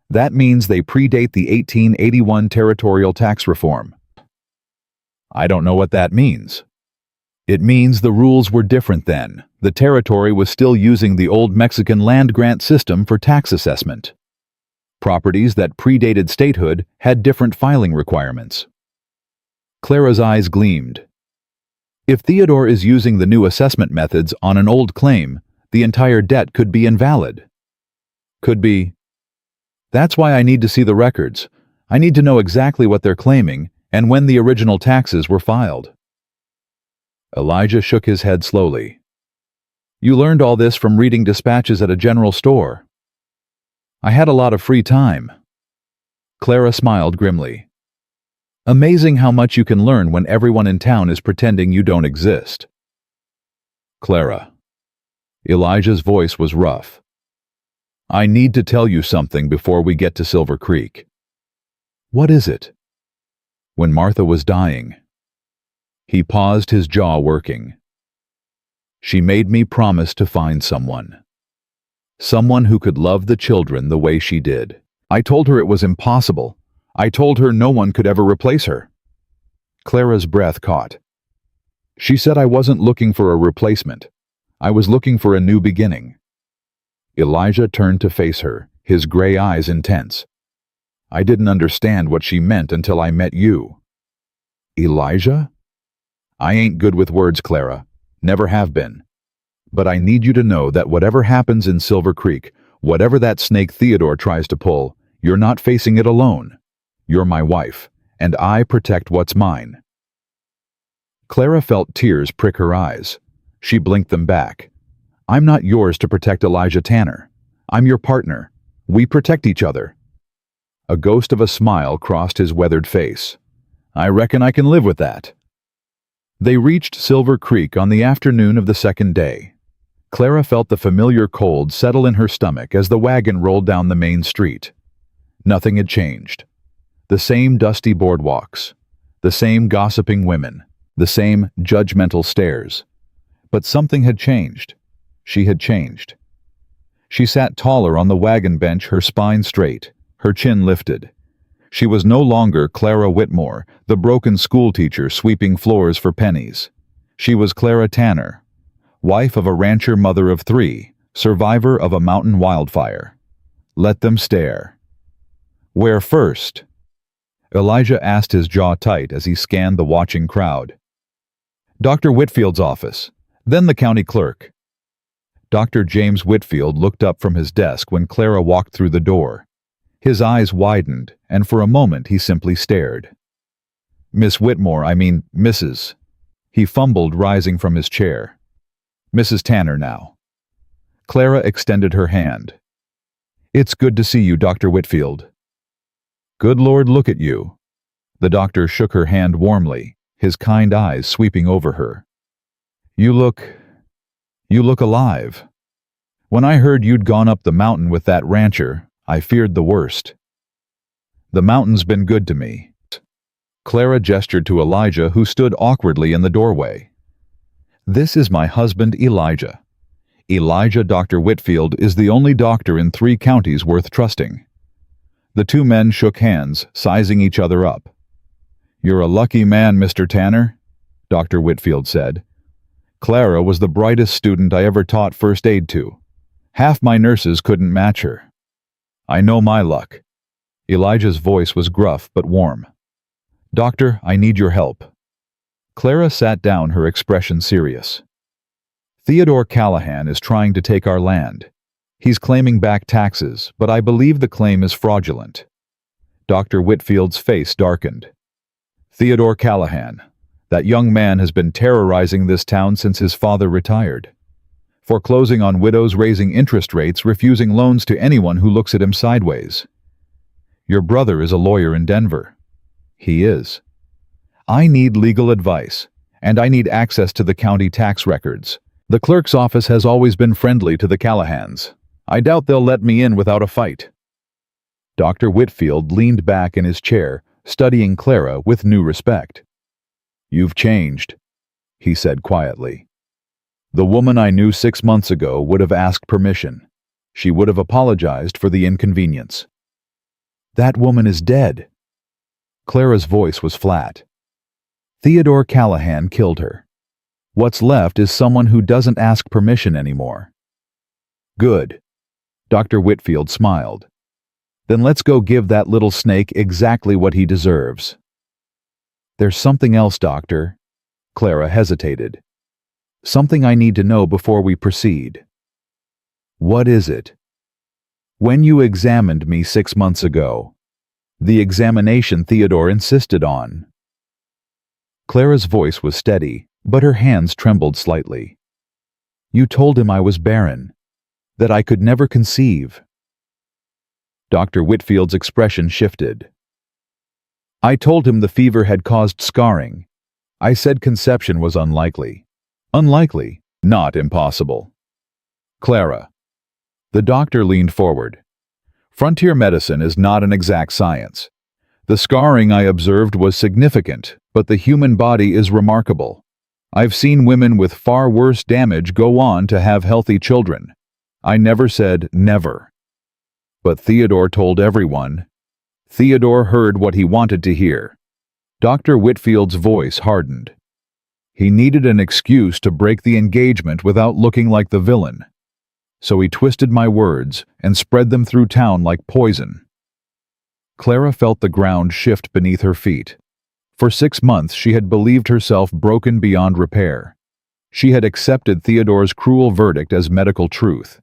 That means they predate the 1881 territorial tax reform. I don't know what that means. It means the rules were different then. The territory was still using the old Mexican land grant system for tax assessment. Properties that predated statehood had different filing requirements. Clara's eyes gleamed. If Theodore is using the new assessment methods on an old claim, the entire debt could be invalid. Could be. That's why I need to see the records. I need to know exactly what they're claiming and when the original taxes were filed. Elijah shook his head slowly. You learned all this from reading dispatches at a general store. I had a lot of free time. Clara smiled grimly. Amazing how much you can learn when everyone in town is pretending you don't exist. Clara. Elijah's voice was rough. I need to tell you something before we get to Silver Creek. What is it? When Martha was dying. He paused, his jaw working. She made me promise to find someone. Someone who could love the children the way she did. I told her it was impossible. I told her no one could ever replace her. Clara's breath caught. She said I wasn't looking for a replacement. I was looking for a new beginning. Elijah turned to face her, his gray eyes intense. I didn't understand what she meant until I met you. Elijah? I ain't good with words, Clara. Never have been. But I need you to know that whatever happens in Silver Creek, whatever that snake Theodore tries to pull, you're not facing it alone. You're my wife, and I protect what's mine. Clara felt tears prick her eyes. She blinked them back. I'm not yours to protect Elijah Tanner. I'm your partner. We protect each other." A ghost of a smile crossed his weathered face. "I reckon I can live with that." They reached Silver Creek on the afternoon of the second day. Clara felt the familiar cold settle in her stomach as the wagon rolled down the main street. Nothing had changed. The same dusty boardwalks, the same gossiping women, the same judgmental stares. But something had changed. She had changed. She sat taller on the wagon bench, her spine straight, her chin lifted. She was no longer Clara Whitmore, the broken schoolteacher sweeping floors for pennies. She was Clara Tanner, wife of a rancher, mother of 3, survivor of a mountain wildfire. Let them stare. "Where first?" Elijah asked, his jaw tight as he scanned the watching crowd. "Dr. Whitfield's office, then the county clerk." Dr. James Whitfield looked up from his desk when Clara walked through the door. His eyes widened, and for a moment he simply stared. "Miss Whitmore, I mean, Mrs." He fumbled, rising from his chair. "Mrs. Tanner now." Clara extended her hand. "It's good to see you, Dr. Whitfield." "Good Lord, look at you." The doctor shook her hand warmly, his kind eyes sweeping over her. You look alive. When I heard you'd gone up the mountain with that rancher, I feared the worst." "The mountain's been good to me." Clara gestured to Elijah, who stood awkwardly in the doorway. "This is my husband, Elijah. Elijah Dr. Whitfield is the only doctor in 3 counties worth trusting." The 2 men shook hands, sizing each other up. "You're a lucky man, Mr. Tanner," Dr. Whitfield said. "Clara was the brightest student I ever taught first aid to. Half my nurses couldn't match her. I know my luck." Elijah's voice was gruff but warm. "Doctor, I need your help." Clara sat down, her expression serious. "Theodore Callahan is trying to take our land. He's claiming back taxes, but I believe the claim is fraudulent." Dr. Whitfield's face darkened. "Theodore Callahan. That young man has been terrorizing this town since his father retired. Foreclosing on widows, raising interest rates, refusing loans to anyone who looks at him sideways. Your brother is a lawyer in Denver." "He is." "I need legal advice, and I need access to the county tax records. The clerk's office has always been friendly to the Callahans. I doubt they'll let me in without a fight." Dr. Whitfield leaned back in his chair, studying Clara with new respect. "You've changed," he said quietly. "The woman I knew 6 months ago would have asked permission. She would have apologized for the inconvenience." "That woman is dead." Clara's voice was flat. "Theodore Callahan killed her. What's left is someone who doesn't ask permission anymore." "Good." Dr. Whitfield smiled. "Then let's go give that little snake exactly what he deserves." "There's something else, Doctor." Clara hesitated. "Something I need to know before we proceed." "What is it?" "When you examined me 6 months ago. The examination Theodore insisted on." Clara's voice was steady, but her hands trembled slightly. "You told him I was barren, that I could never conceive." Dr. Whitfield's expression shifted. "I told him the fever had caused scarring. I said conception was unlikely. Unlikely, not impossible." "Clara." The doctor leaned forward. "Frontier medicine is not an exact science. The scarring I observed was significant, but the human body is remarkable. I've seen women with far worse damage go on to have healthy children. I never said never. But Theodore told everyone. Theodore heard what he wanted to hear." Dr. Whitfield's voice hardened. "He needed an excuse to break the engagement without looking like the villain. So he twisted my words and spread them through town like poison." Clara felt the ground shift beneath her feet. For 6 months she had believed herself broken beyond repair. She had accepted Theodore's cruel verdict as medical truth.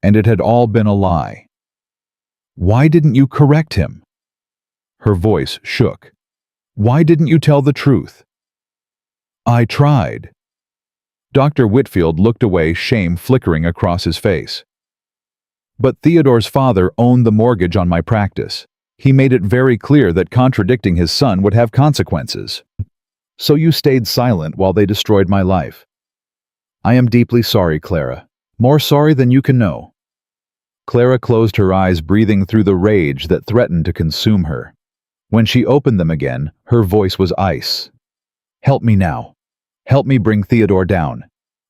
And it had all been a lie. "Why didn't you correct him?" Her voice shook. "Why didn't you tell the truth?" "I tried." Dr. Whitfield looked away, shame flickering across his face. But Theodore's father owned the mortgage on my practice. He made it very clear that contradicting his son would have consequences. So you stayed silent while they destroyed my life. I am deeply sorry, Clara. More sorry than you can know. Clara closed her eyes, breathing through the rage that threatened to consume her. When she opened them again, her voice was ice. Help me now. Help me bring Theodore down.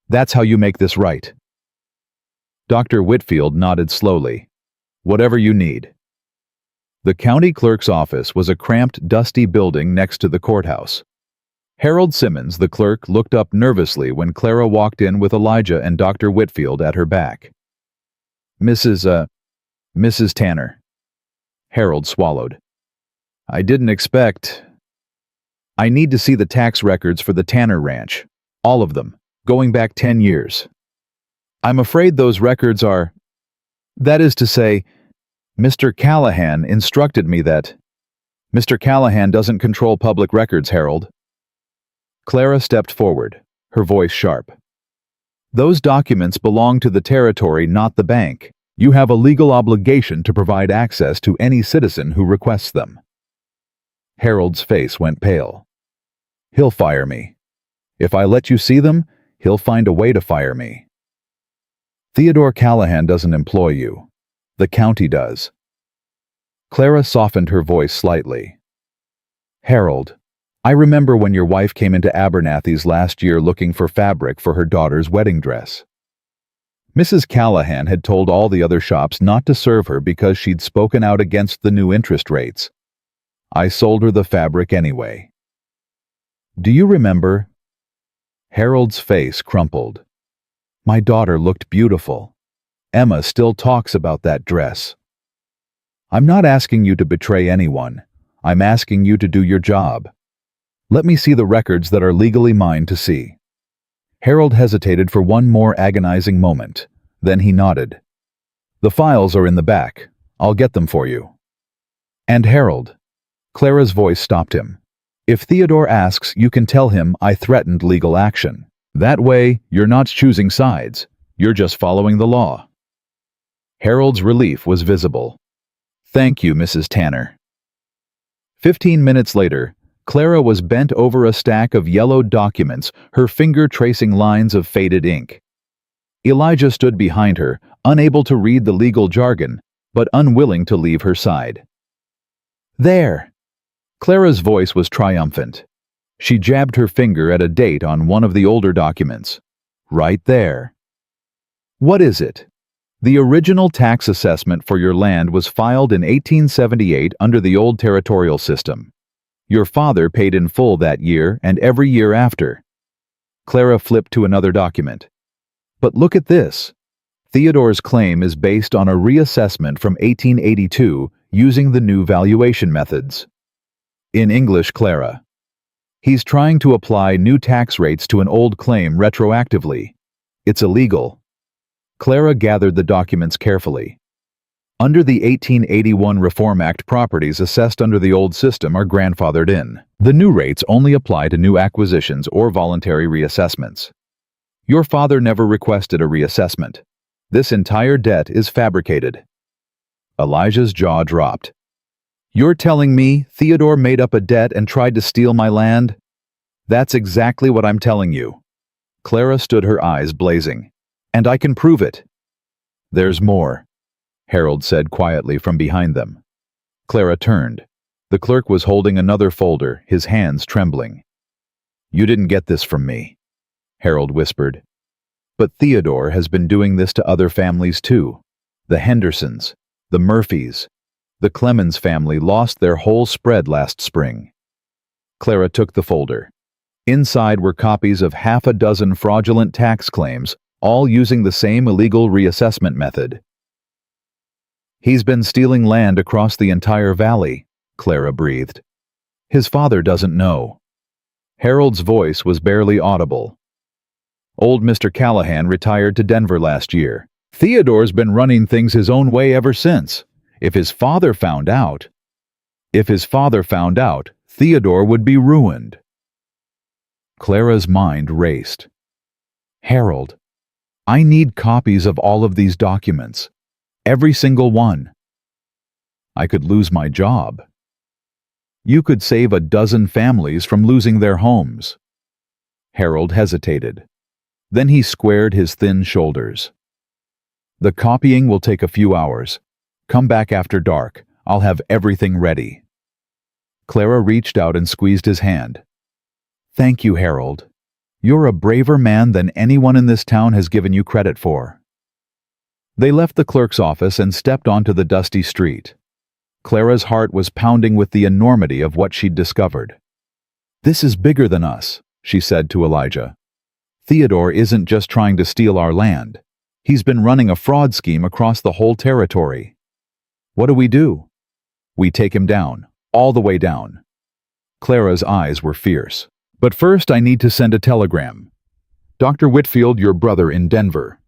That's how you make this right. Dr. Whitfield nodded slowly. Whatever you need. The county clerk's office was a cramped, dusty building next to the courthouse. Harold Simmons, the clerk, looked up nervously when Clara walked in with Elijah and Dr. Whitfield at her back. Mrs. Tanner. Harold swallowed. I didn't expect... I need to see the tax records for the Tanner Ranch. All of them, going back 10 years. I'm afraid those records are... That is to say, Mr. Callahan instructed me that... Mr. Callahan doesn't control public records, Harold. Clara stepped forward, her voice sharp. Those documents belong to the territory, not the bank. You have a legal obligation to provide access to any citizen who requests them. Harold's face went pale. He'll fire me. If I let you see them, he'll find a way to fire me. Theodore Callahan doesn't employ you. The county does. Clara softened her voice slightly. Harold, I remember when your wife came into Abernathy's last year looking for fabric for her daughter's wedding dress. Mrs. Callahan had told all the other shops not to serve her because she'd spoken out against the new interest rates. I sold her the fabric anyway. Do you remember? Harold's face crumpled. My daughter looked beautiful. Emma still talks about that dress. I'm not asking you to betray anyone. I'm asking you to do your job. Let me see the records that are legally mine to see. Harold hesitated for one more agonizing moment. Then he nodded. The files are in the back. I'll get them for you. And Harold. Clara's voice stopped him. If Theodore asks, you can tell him I threatened legal action. That way, you're not choosing sides. You're just following the law. Harold's relief was visible. Thank you, Mrs. Tanner. 15 minutes later, Clara was bent over a stack of yellowed documents, her finger tracing lines of faded ink. Elijah stood behind her, unable to read the legal jargon, but unwilling to leave her side. There! Clara's voice was triumphant. She jabbed her finger at a date on one of the older documents. Right there. What is it? The original tax assessment for your land was filed in 1878 under the old territorial system. Your father paid in full that year and every year after. Clara flipped to another document. But look at this. Theodore's claim is based on a reassessment from 1882 using the new valuation methods. In English, Clara. He's trying to apply new tax rates to an old claim retroactively. It's illegal. Clara gathered the documents carefully. Under the 1881 Reform Act, properties assessed under the old system are grandfathered in. The new rates only apply to new acquisitions or voluntary reassessments. Your father never requested a reassessment. This entire debt is fabricated. Elijah's jaw dropped. You're telling me Theodore made up a debt and tried to steal my land? That's exactly what I'm telling you. Clara stood, her eyes blazing. And I can prove it. There's more, Harold said quietly from behind them. Clara turned. The clerk was holding another folder, his hands trembling. You didn't get this from me, Harold whispered. But Theodore has been doing this to other families too. The Hendersons, the Murphys. The Clemens family lost their whole spread last spring. Clara took the folder. Inside were copies of half a dozen fraudulent tax claims, all using the same illegal reassessment method. He's been stealing land across the entire valley, Clara breathed. His father doesn't know. Harold's voice was barely audible. Old Mr. Callahan retired to Denver last year. Theodore's been running things his own way ever since. If his father found out, Theodore would be ruined. Clara's mind raced. Harold, I need copies of all of these documents. Every single one. I could lose my job. You could save a dozen families from losing their homes. Harold hesitated. Then he squared his thin shoulders. The copying will take a few hours. Come back after dark. I'll have everything ready. Clara reached out and squeezed his hand. Thank you, Harold. You're a braver man than anyone in this town has given you credit for. They left the clerk's office and stepped onto the dusty street. Clara's heart was pounding with the enormity of what she'd discovered. This is bigger than us, she said to Elijah. Theodore isn't just trying to steal our land. He's been running a fraud scheme across the whole territory. What do? We take him down, all the way down. Clara's eyes were fierce. But first I need to send a telegram. Dr. Whitfield, your brother in Denver.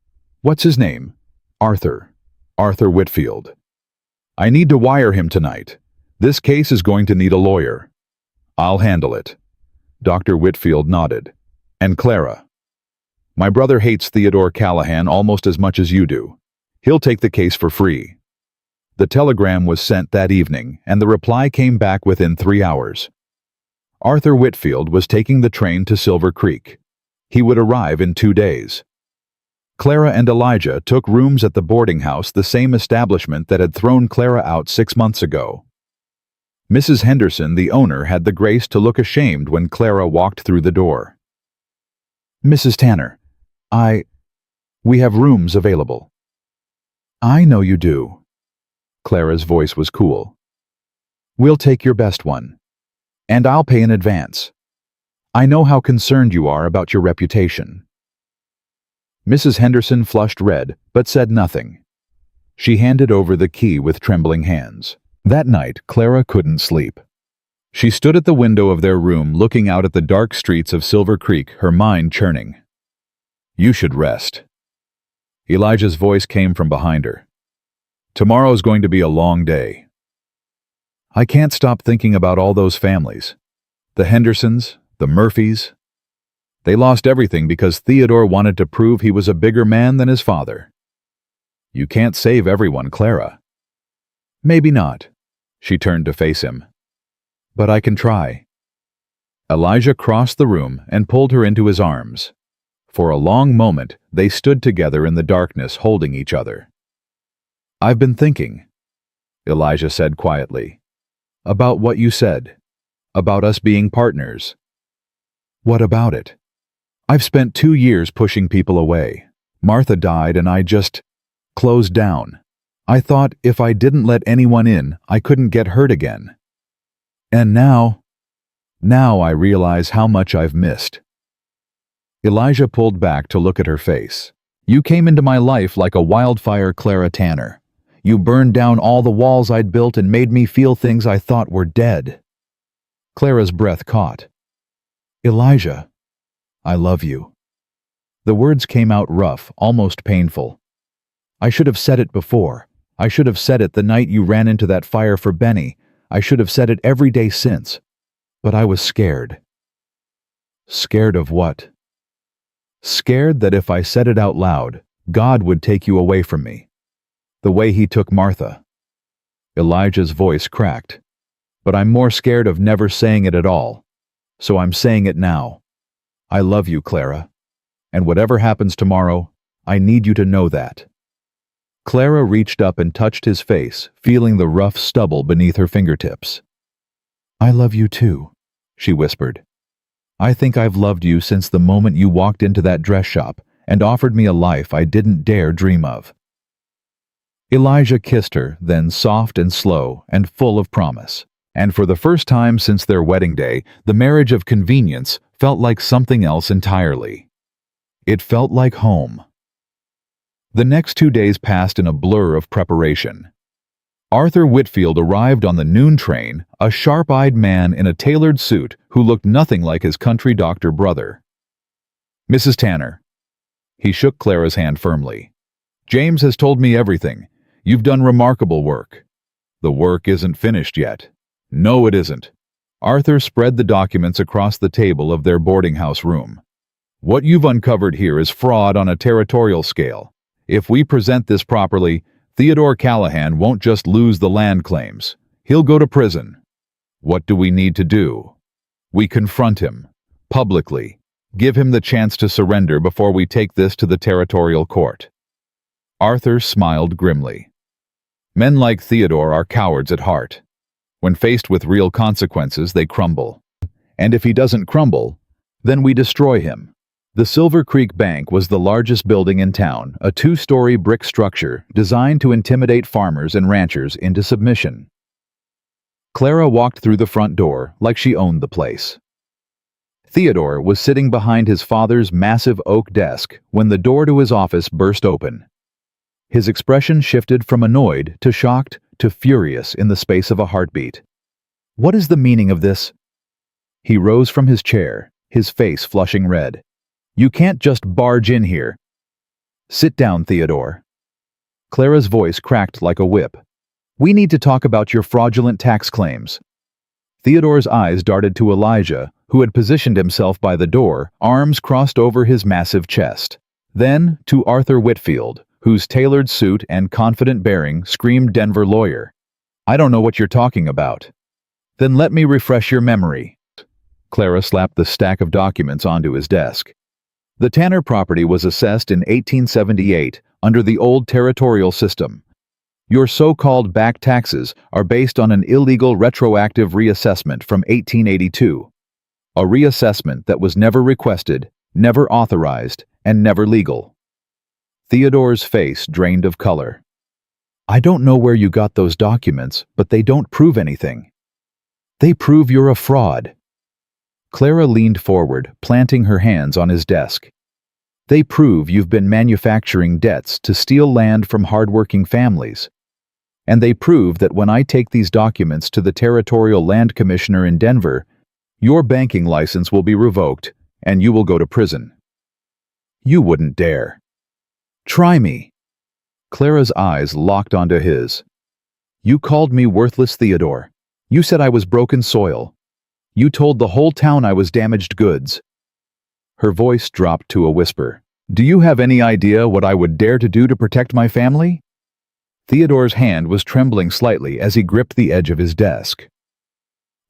What's his name? Arthur. Arthur Whitfield. I need to wire him tonight. This case is going to need a lawyer. I'll handle it. Dr. Whitfield nodded. And Clara. My brother hates Theodore Callahan almost as much as you do. He'll take the case for free. The telegram was sent that evening, and the reply came back within 3 hours. Arthur Whitfield was taking the train to Silver Creek. He would arrive in 2 days. Clara and Elijah took rooms at the boarding house, the same establishment that had thrown Clara out 6 months ago. Mrs. Henderson, the owner, had the grace to look ashamed when Clara walked through the door. Mrs. Tanner, we have rooms available. I know you do. Clara's voice was cool. We'll take your best one. And I'll pay in advance. I know how concerned you are about your reputation. Mrs. Henderson flushed red, but said nothing. She handed over the key with trembling hands. That night, Clara couldn't sleep. She stood at the window of their room looking out at the dark streets of Silver Creek, her mind churning. You should rest. Elijah's voice came from behind her. Tomorrow's going to be a long day. I can't stop thinking about all those families. The Hendersons, the Murphys. They lost everything because Theodore wanted to prove he was a bigger man than his father. You can't save everyone, Clara. Maybe not. She turned to face him. But I can try. Elijah crossed the room and pulled her into his arms. For a long moment, they stood together in the darkness, holding each other. I've been thinking, Elijah said quietly. About what you said. About us being partners. What about it? I've spent 2 years pushing people away. Martha died and I just closed down. I thought if I didn't let anyone in, I couldn't get hurt again. And now I realize how much I've missed. Elijah pulled back to look at her face. You came into my life like a wildfire, Clara Tanner. You burned down all the walls I'd built and made me feel things I thought were dead. Clara's breath caught. Elijah, I love you. The words came out rough, almost painful. I should have said it before. I should have said it the night you ran into that fire for Benny. I should have said it every day since. But I was scared. Scared of what? Scared that if I said it out loud, God would take you away from me. The way he took Martha. Elijah's voice cracked. But I'm more scared of never saying it at all. So I'm saying it now. I love you, Clara. And whatever happens tomorrow, I need you to know that. Clara reached up and touched his face, feeling the rough stubble beneath her fingertips. I love you too, she whispered. I think I've loved you since the moment you walked into that dress shop and offered me a life I didn't dare dream of. Elijah kissed her, then soft and slow and full of promise. And for the first time since their wedding day, the marriage of convenience felt like something else entirely. It felt like home. The next 2 days passed in a blur of preparation. Arthur Whitfield arrived on the noon train, a sharp-eyed man in a tailored suit who looked nothing like his country doctor brother. Mrs. Tanner. He shook Clara's hand firmly. James has told me everything. You've done remarkable work. The work isn't finished yet. No, it isn't. Arthur spread the documents across the table of their boarding house room. What you've uncovered here is fraud on a territorial scale. If we present this properly, Theodore Callahan won't just lose the land claims. He'll go to prison. What do we need to do? We confront him, publicly, give him the chance to surrender before we take this to the territorial court. Arthur smiled grimly. Men like Theodore are cowards at heart. When faced with real consequences, they crumble. And if he doesn't crumble, then we destroy him. The Silver Creek Bank was the largest building in town, a 2-story brick structure designed to intimidate farmers and ranchers into submission. Clara walked through the front door like she owned the place. Theodore was sitting behind his father's massive oak desk when the door to his office burst open. His expression shifted from annoyed to shocked to furious in the space of a heartbeat. "What is the meaning of this?" He rose from his chair, his face flushing red. "You can't just barge in here." "Sit down, Theodore." Clara's voice cracked like a whip. "We need to talk about your fraudulent tax claims." Theodore's eyes darted to Elijah, who had positioned himself by the door, arms crossed over his massive chest. Then to Arthur Whitfield, whose tailored suit and confident bearing screamed Denver lawyer. "I don't know what you're talking about." "Then let me refresh your memory." Clara slapped the stack of documents onto his desk. The Tanner property was assessed in 1878 under the old territorial system. Your so-called back taxes are based on an illegal retroactive reassessment from 1882. A reassessment that was never requested, never authorized, and never legal. Theodore's face drained of color. "I don't know where you got those documents, but they don't prove anything. They prove you're a fraud." Clara leaned forward, planting her hands on his desk. "They prove you've been manufacturing debts to steal land from hardworking families. And they prove that when I take these documents to the Territorial Land Commissioner in Denver, your banking license will be revoked and you will go to prison." "You wouldn't dare." "Try me." Clara's eyes locked onto his. "You called me worthless, Theodore. You said I was broken soil. You told the whole town I was damaged goods." Her voice dropped to a whisper. "Do you have any idea what I would dare to do to protect my family?" Theodore's hand was trembling slightly as he gripped the edge of his desk.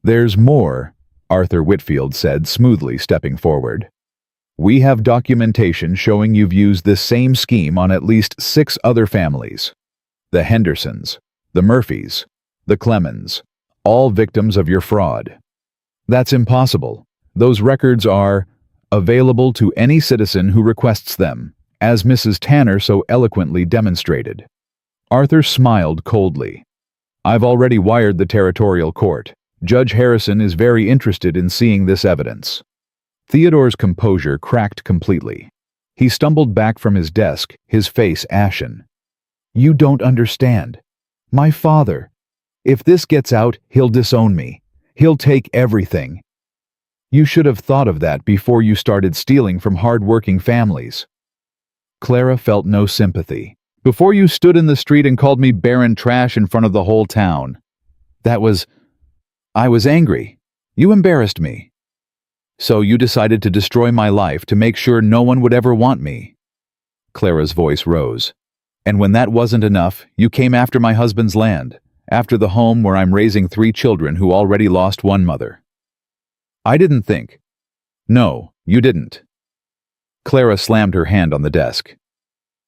"There's more," Arthur Whitfield said smoothly, stepping forward. "We have documentation showing you've used this same scheme on at least 6 other families. The Hendersons, the Murphys, the Clemens, all victims of your fraud. That's impossible. Those records are available to any citizen who requests them, as Mrs. Tanner so eloquently demonstrated." Arthur smiled coldly. "I've already wired the territorial court. Judge Harrison is very interested in seeing this evidence." Theodore's composure cracked completely. He stumbled back from his desk, his face ashen. "You don't understand. My father. If this gets out, he'll disown me. He'll take everything. You should have thought of that before you started stealing from hard-working families." Clara felt no sympathy. "Before you stood in the street and called me barren trash in front of the whole town. I was angry. You embarrassed me. So you decided to destroy my life to make sure no one would ever want me." Clara's voice rose. "And when that wasn't enough, you came after my husband's land, after the home where I'm raising 3 children who already lost one mother." "I didn't think." "No, you didn't." Clara slammed her hand on the desk.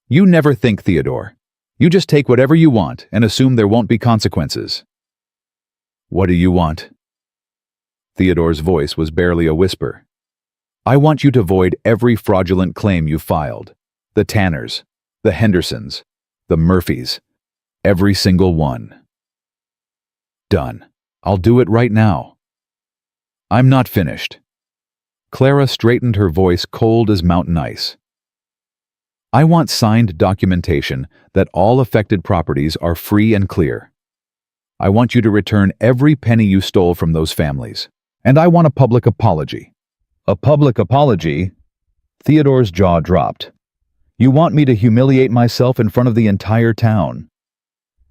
"You never think, Theodore. You just take whatever you want and assume there won't be consequences." "What do you want?" Theodore's voice was barely a whisper. "I want you to void every fraudulent claim you filed. The Tanners, the Hendersons, the Murphys, every single one." "Done. I'll do it right now." "I'm not finished." Clara straightened her voice cold as mountain ice. "I want signed documentation that all affected properties are free and clear. I want you to return every penny you stole from those families. And I want a public apology." "A public apology?" Theodore's jaw dropped. "You want me to humiliate myself in front of the entire town?"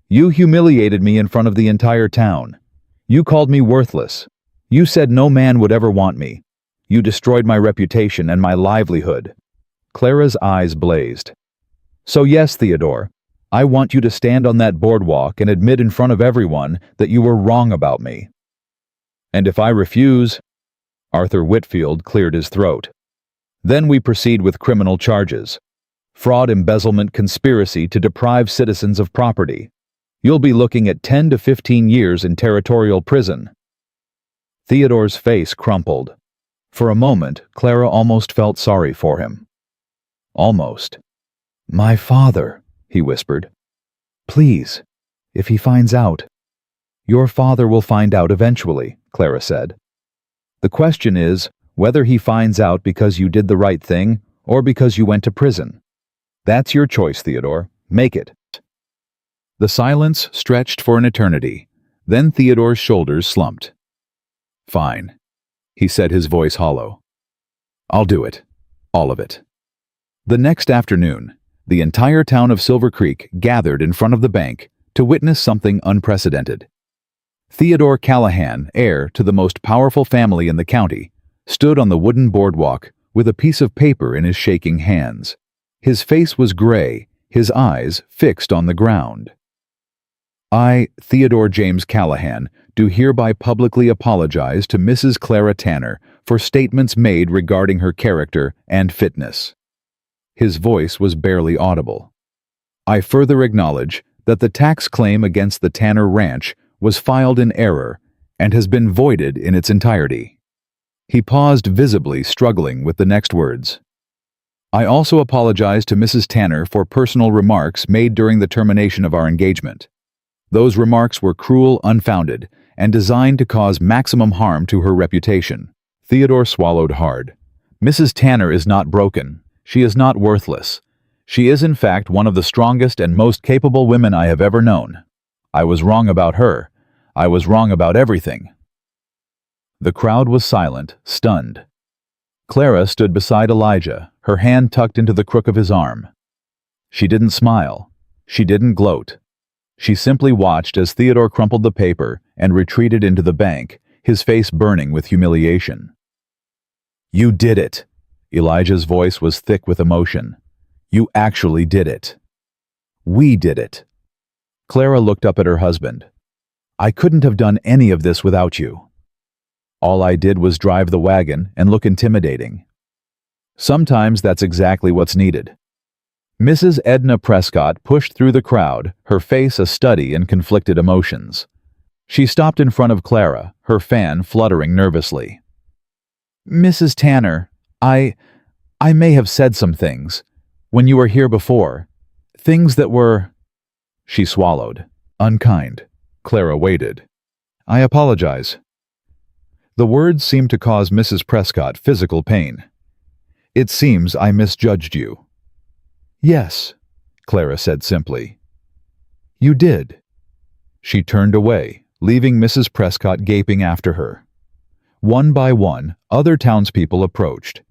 "You humiliated me in front of the entire town. You called me worthless. You said no man would ever want me. You destroyed my reputation and my livelihood." Clara's eyes blazed. "So yes, Theodore, I want you to stand on that boardwalk and admit in front of everyone that you were wrong about me." "And if I refuse?" Arthur Whitfield cleared his throat. "Then we proceed with criminal charges. Fraud, embezzlement, conspiracy to deprive citizens of property. You'll be looking at 10 to 15 years in territorial prison." Theodore's face crumpled. For a moment, Clara almost felt sorry for him. Almost. "My father," he whispered. "Please, if he finds out." "Your father will find out eventually," Clara said. "The question is whether he finds out because you did the right thing or because you went to prison. That's your choice, Theodore. Make it." The silence stretched for an eternity. Then Theodore's shoulders slumped. "Fine," he said, his voice hollow. "I'll do it. All of it." The next afternoon, the entire town of Silver Creek gathered in front of the bank to witness something unprecedented. Theodore Callahan, heir to the most powerful family in the county, stood on the wooden boardwalk with a piece of paper in his shaking hands. His face was gray, his eyes fixed on the ground. "I, Theodore James Callahan, do hereby publicly apologize to Mrs. Clara Tanner for statements made regarding her character and fitness." His voice was barely audible. "I further acknowledge that the tax claim against the Tanner Ranch was filed in error and has been voided in its entirety." He paused, visibly struggling with the next words. "I also apologize to Mrs. Tanner for personal remarks made during the termination of our engagement. Those remarks were cruel, unfounded, and designed to cause maximum harm to her reputation." Theodore swallowed hard. "Mrs. Tanner is not broken. She is not worthless. She is, in fact, one of the strongest and most capable women I have ever known. I was wrong about her. I was wrong about everything." The crowd was silent, stunned. Clara stood beside Elijah, her hand tucked into the crook of his arm. She didn't smile. She didn't gloat. She simply watched as Theodore crumpled the paper and retreated into the bank, his face burning with humiliation. "You did it." Elijah's voice was thick with emotion. "You actually did it. We did it." Clara looked up at her husband. "I couldn't have done any of this without you. All I did was drive the wagon and look intimidating." Sometimes that's exactly what's needed. Mrs. Edna Prescott pushed through the crowd, her face a study in conflicted emotions. She stopped in front of Clara, her fan fluttering nervously. "Mrs. Tanner, I may have said some things, when you were here before. Things that were—" She swallowed. "Unkind." Clara waited. "I apologize." The words seemed to cause Mrs. Prescott physical pain. "It seems I misjudged you." "Yes," Clara said simply. "You did." She turned away, leaving Mrs. Prescott gaping after her. One by one, other townspeople approached.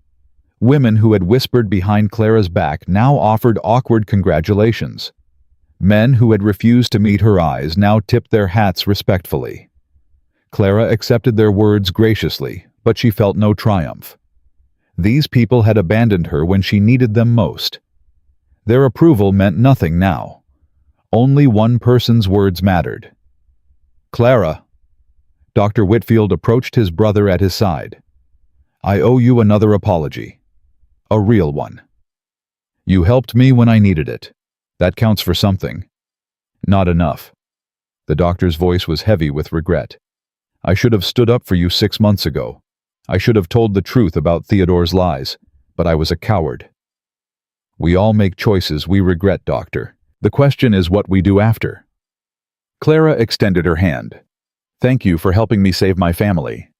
Women who had whispered behind Clara's back now offered awkward congratulations. Men who had refused to meet her eyes now tipped their hats respectfully. Clara accepted their words graciously, but she felt no triumph. These people had abandoned her when she needed them most. Their approval meant nothing now. Only one person's words mattered. "Clara." Dr. Whitfield approached his brother at his side. "I owe you another apology. A real one. You helped me when I needed it. That counts for something." "Not enough." The doctor's voice was heavy with regret. "I should have stood up for you 6 months ago. I should have told the truth about Theodore's lies, but I was a coward." "We all make choices we regret, Doctor. The question is what we do after." Clara extended her hand. "Thank you for helping me save my family."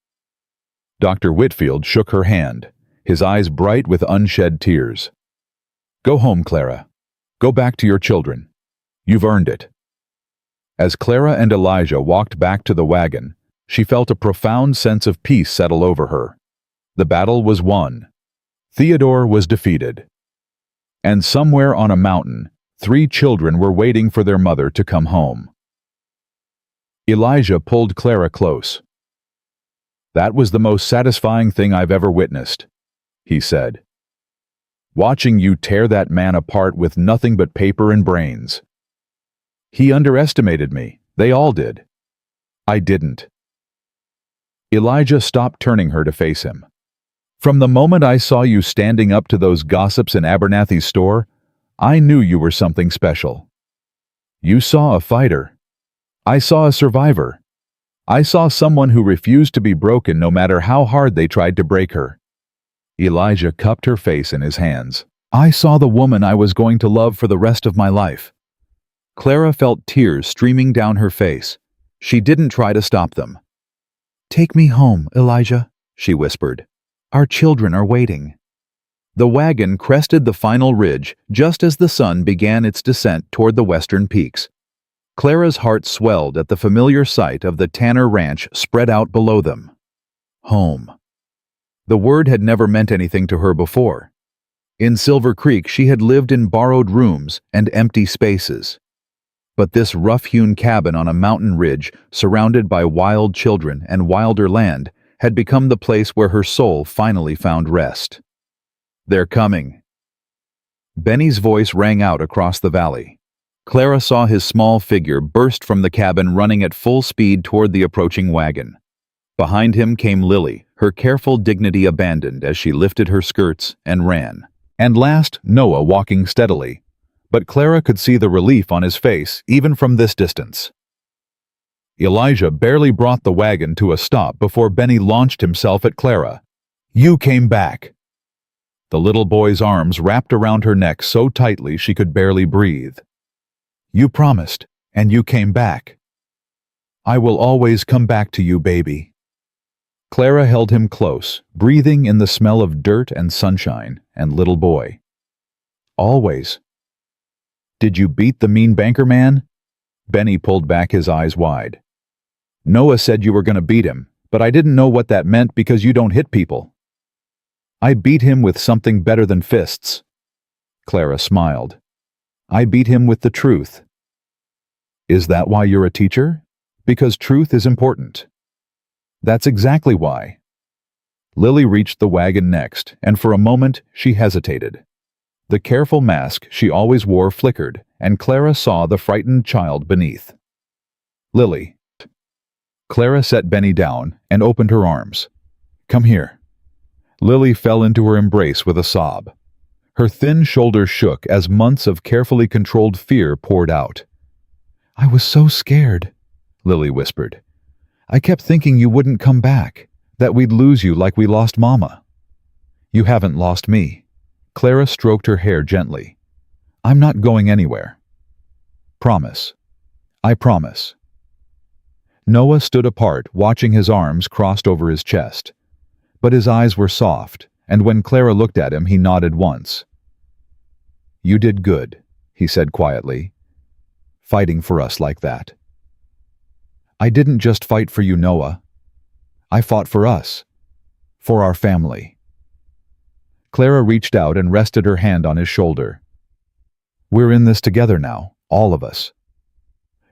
Dr. Whitfield shook her hand, his eyes bright with unshed tears. "Go home, Clara. Go back to your children. You've earned it." As Clara and Elijah walked back to the wagon, she felt a profound sense of peace settle over her. The battle was won. Theodore was defeated. And somewhere on a mountain, 3 children were waiting for their mother to come home. Elijah pulled Clara close. That was the most satisfying thing I've ever witnessed, he said. Watching you tear that man apart with nothing but paper and brains. He underestimated me. They all did. I didn't. Elijah stopped turning her to face him. From the moment I saw you standing up to those gossips in Abernathy's store, I knew you were something special. You saw a fighter. I saw a survivor. I saw someone who refused to be broken no matter how hard they tried to break her. Elijah cupped her face in his hands. I saw the woman I was going to love for the rest of my life. Clara felt tears streaming down her face. She didn't try to stop them. Take me home, Elijah, she whispered. Our children are waiting. The wagon crested the final ridge just as the sun began its descent toward the western peaks. Clara's heart swelled at the familiar sight of the Tanner Ranch spread out below them. Home. The word had never meant anything to her before. In Silver Creek, she had lived in borrowed rooms and empty spaces. But this rough-hewn cabin on a mountain ridge, surrounded by wild children and wilder land, had become the place where her soul finally found rest. They're coming. Benny's voice rang out across the valley. Clara saw his small figure burst from the cabin running at full speed toward the approaching wagon. Behind him came Lily, her careful dignity abandoned as she lifted her skirts and ran. And last, Noah walking steadily. But Clara could see the relief on his face even from this distance. Elijah barely brought the wagon to a stop before Benny launched himself at Clara. You came back. The little boy's arms wrapped around her neck so tightly she could barely breathe. You promised, and you came back. I will always come back to you, baby. Clara held him close, breathing in the smell of dirt and sunshine and little boy. Always. Did you beat the mean banker man? Benny pulled back his eyes wide. Noah said you were going to beat him, but I didn't know what that meant because you don't hit people. I beat him with something better than fists. Clara smiled. I beat him with the truth. Is that why you're a teacher? Because truth is important. That's exactly why. Lily reached the wagon next, and for a moment she hesitated. The careful mask she always wore flickered, and Clara saw the frightened child beneath. Lily. Clara set Benny down and opened her arms. Come here. Lily fell into her embrace with a sob. Her thin shoulders shook as months of carefully controlled fear poured out. I was so scared, Lily whispered. I kept thinking you wouldn't come back, that we'd lose you like we lost Mama. You haven't lost me. Clara stroked her hair gently. I'm not going anywhere. Promise. I promise. Noah stood apart, watching his arms crossed over his chest. But his eyes were soft, and when Clara looked at him, he nodded once. You did good, he said quietly, fighting for us like that. I didn't just fight for you, Noah. I fought for us, for our family. Clara reached out and rested her hand on his shoulder. We're in this together now, all of us.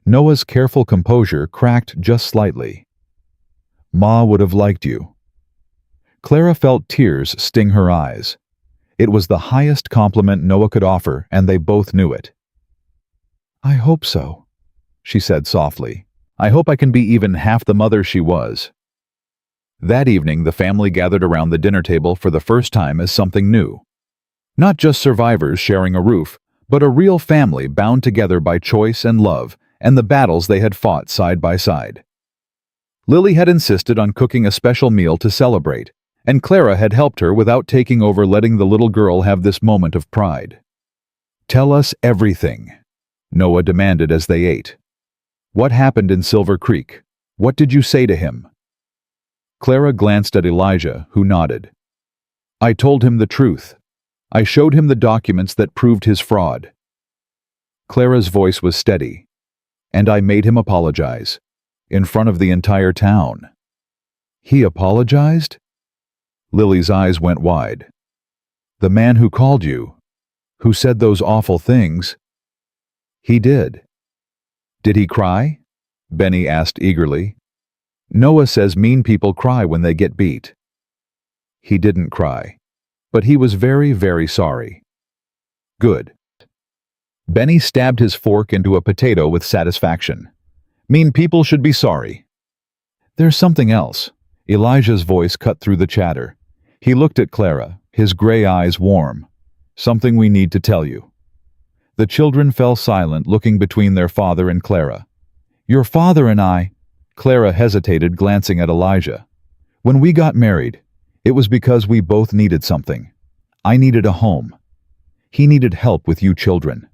Noah's careful composure cracked just slightly. Ma would have liked you. Clara felt tears sting her eyes. It was the highest compliment Noah could offer, and they both knew it. I hope so, she said softly. I hope I can be even half the mother she was. That evening, the family gathered around the dinner table for the first time as something new. Not just survivors sharing a roof, but a real family bound together by choice and love and the battles they had fought side by side. Lily had insisted on cooking a special meal to celebrate, and Clara had helped her without taking over, letting the little girl have this moment of pride. Tell us everything, Noah demanded as they ate. What happened in Silver Creek? What did you say to him? Clara glanced at Elijah, who nodded. I told him the truth. I showed him the documents that proved his fraud. Clara's voice was steady. And I made him apologize. In front of the entire town. He apologized? Lily's eyes went wide. The man who called you, who said those awful things, he did. Did he cry? Benny asked eagerly. Noah says mean people cry when they get beat. He didn't cry. But he was very, very sorry. Good. Benny stabbed his fork into a potato with satisfaction. Mean people should be sorry. There's something else. Elijah's voice cut through the chatter. He looked at Clara, his gray eyes warm. Something we need to tell you. The children fell silent, looking between their father and Clara. Your father and I... Clara hesitated, glancing at Elijah. When we got married, it was because we both needed something. I needed a home. He needed help with you children.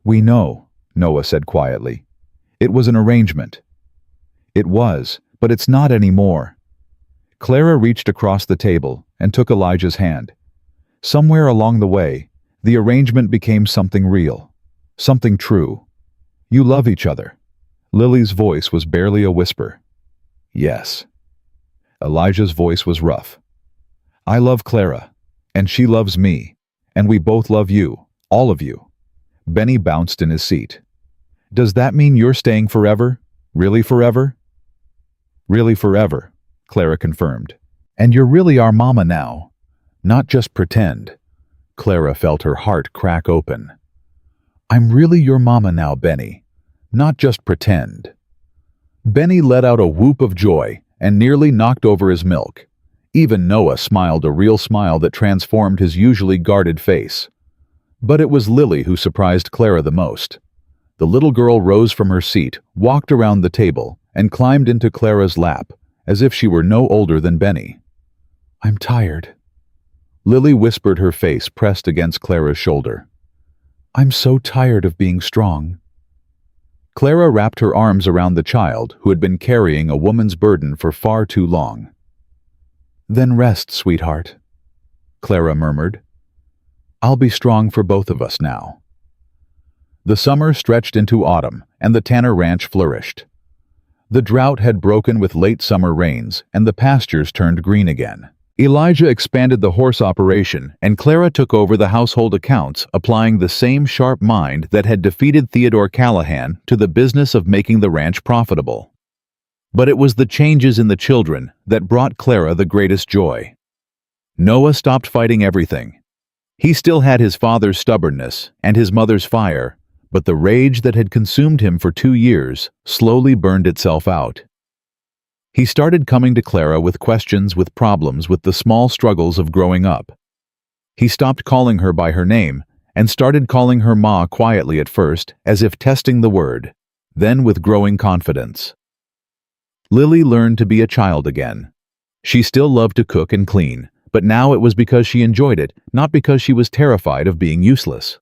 We know, Noah said quietly. It was an arrangement. It was, but it's not anymore. Clara reached across the table and took Elijah's hand. Somewhere along the way, the arrangement became something real, something true. You love each other. Lily's voice was barely a whisper. Yes. Elijah's voice was rough. I love Clara, and she loves me, and we both love you, all of you. Benny bounced in his seat. Does that mean you're staying forever? Really forever? Really forever, Clara confirmed. And you're really our mama now. Not just pretend. Clara felt her heart crack open. I'm really your mama now, Benny. Not just pretend. Benny let out a whoop of joy and nearly knocked over his milk. Even Noah smiled a real smile that transformed his usually guarded face. But it was Lily who surprised Clara the most. The little girl rose from her seat, walked around the table, and climbed into Clara's lap, as if she were no older than Benny. I'm tired. Lily whispered, her face pressed against Clara's shoulder. I'm so tired of being strong. Clara wrapped her arms around the child who had been carrying a woman's burden for far too long. Then rest, sweetheart, Clara murmured. I'll be strong for both of us now. The summer stretched into autumn, and the Tanner Ranch flourished. The drought had broken with late summer rains, and the pastures turned green again. Elijah expanded the horse operation, and Clara took over the household accounts, applying the same sharp mind that had defeated Theodore Callahan to the business of making the ranch profitable. But it was the changes in the children that brought Clara the greatest joy. Noah stopped fighting everything. He still had his father's stubbornness and his mother's fire, but the rage that had consumed him for 2 years slowly burned itself out. He started coming to Clara with questions, with problems, with the small struggles of growing up. He stopped calling her by her name and started calling her Ma quietly at first, as if testing the word, then with growing confidence. Lily learned to be a child again. She still loved to cook and clean, but now it was because she enjoyed it, not because she was terrified of being useless.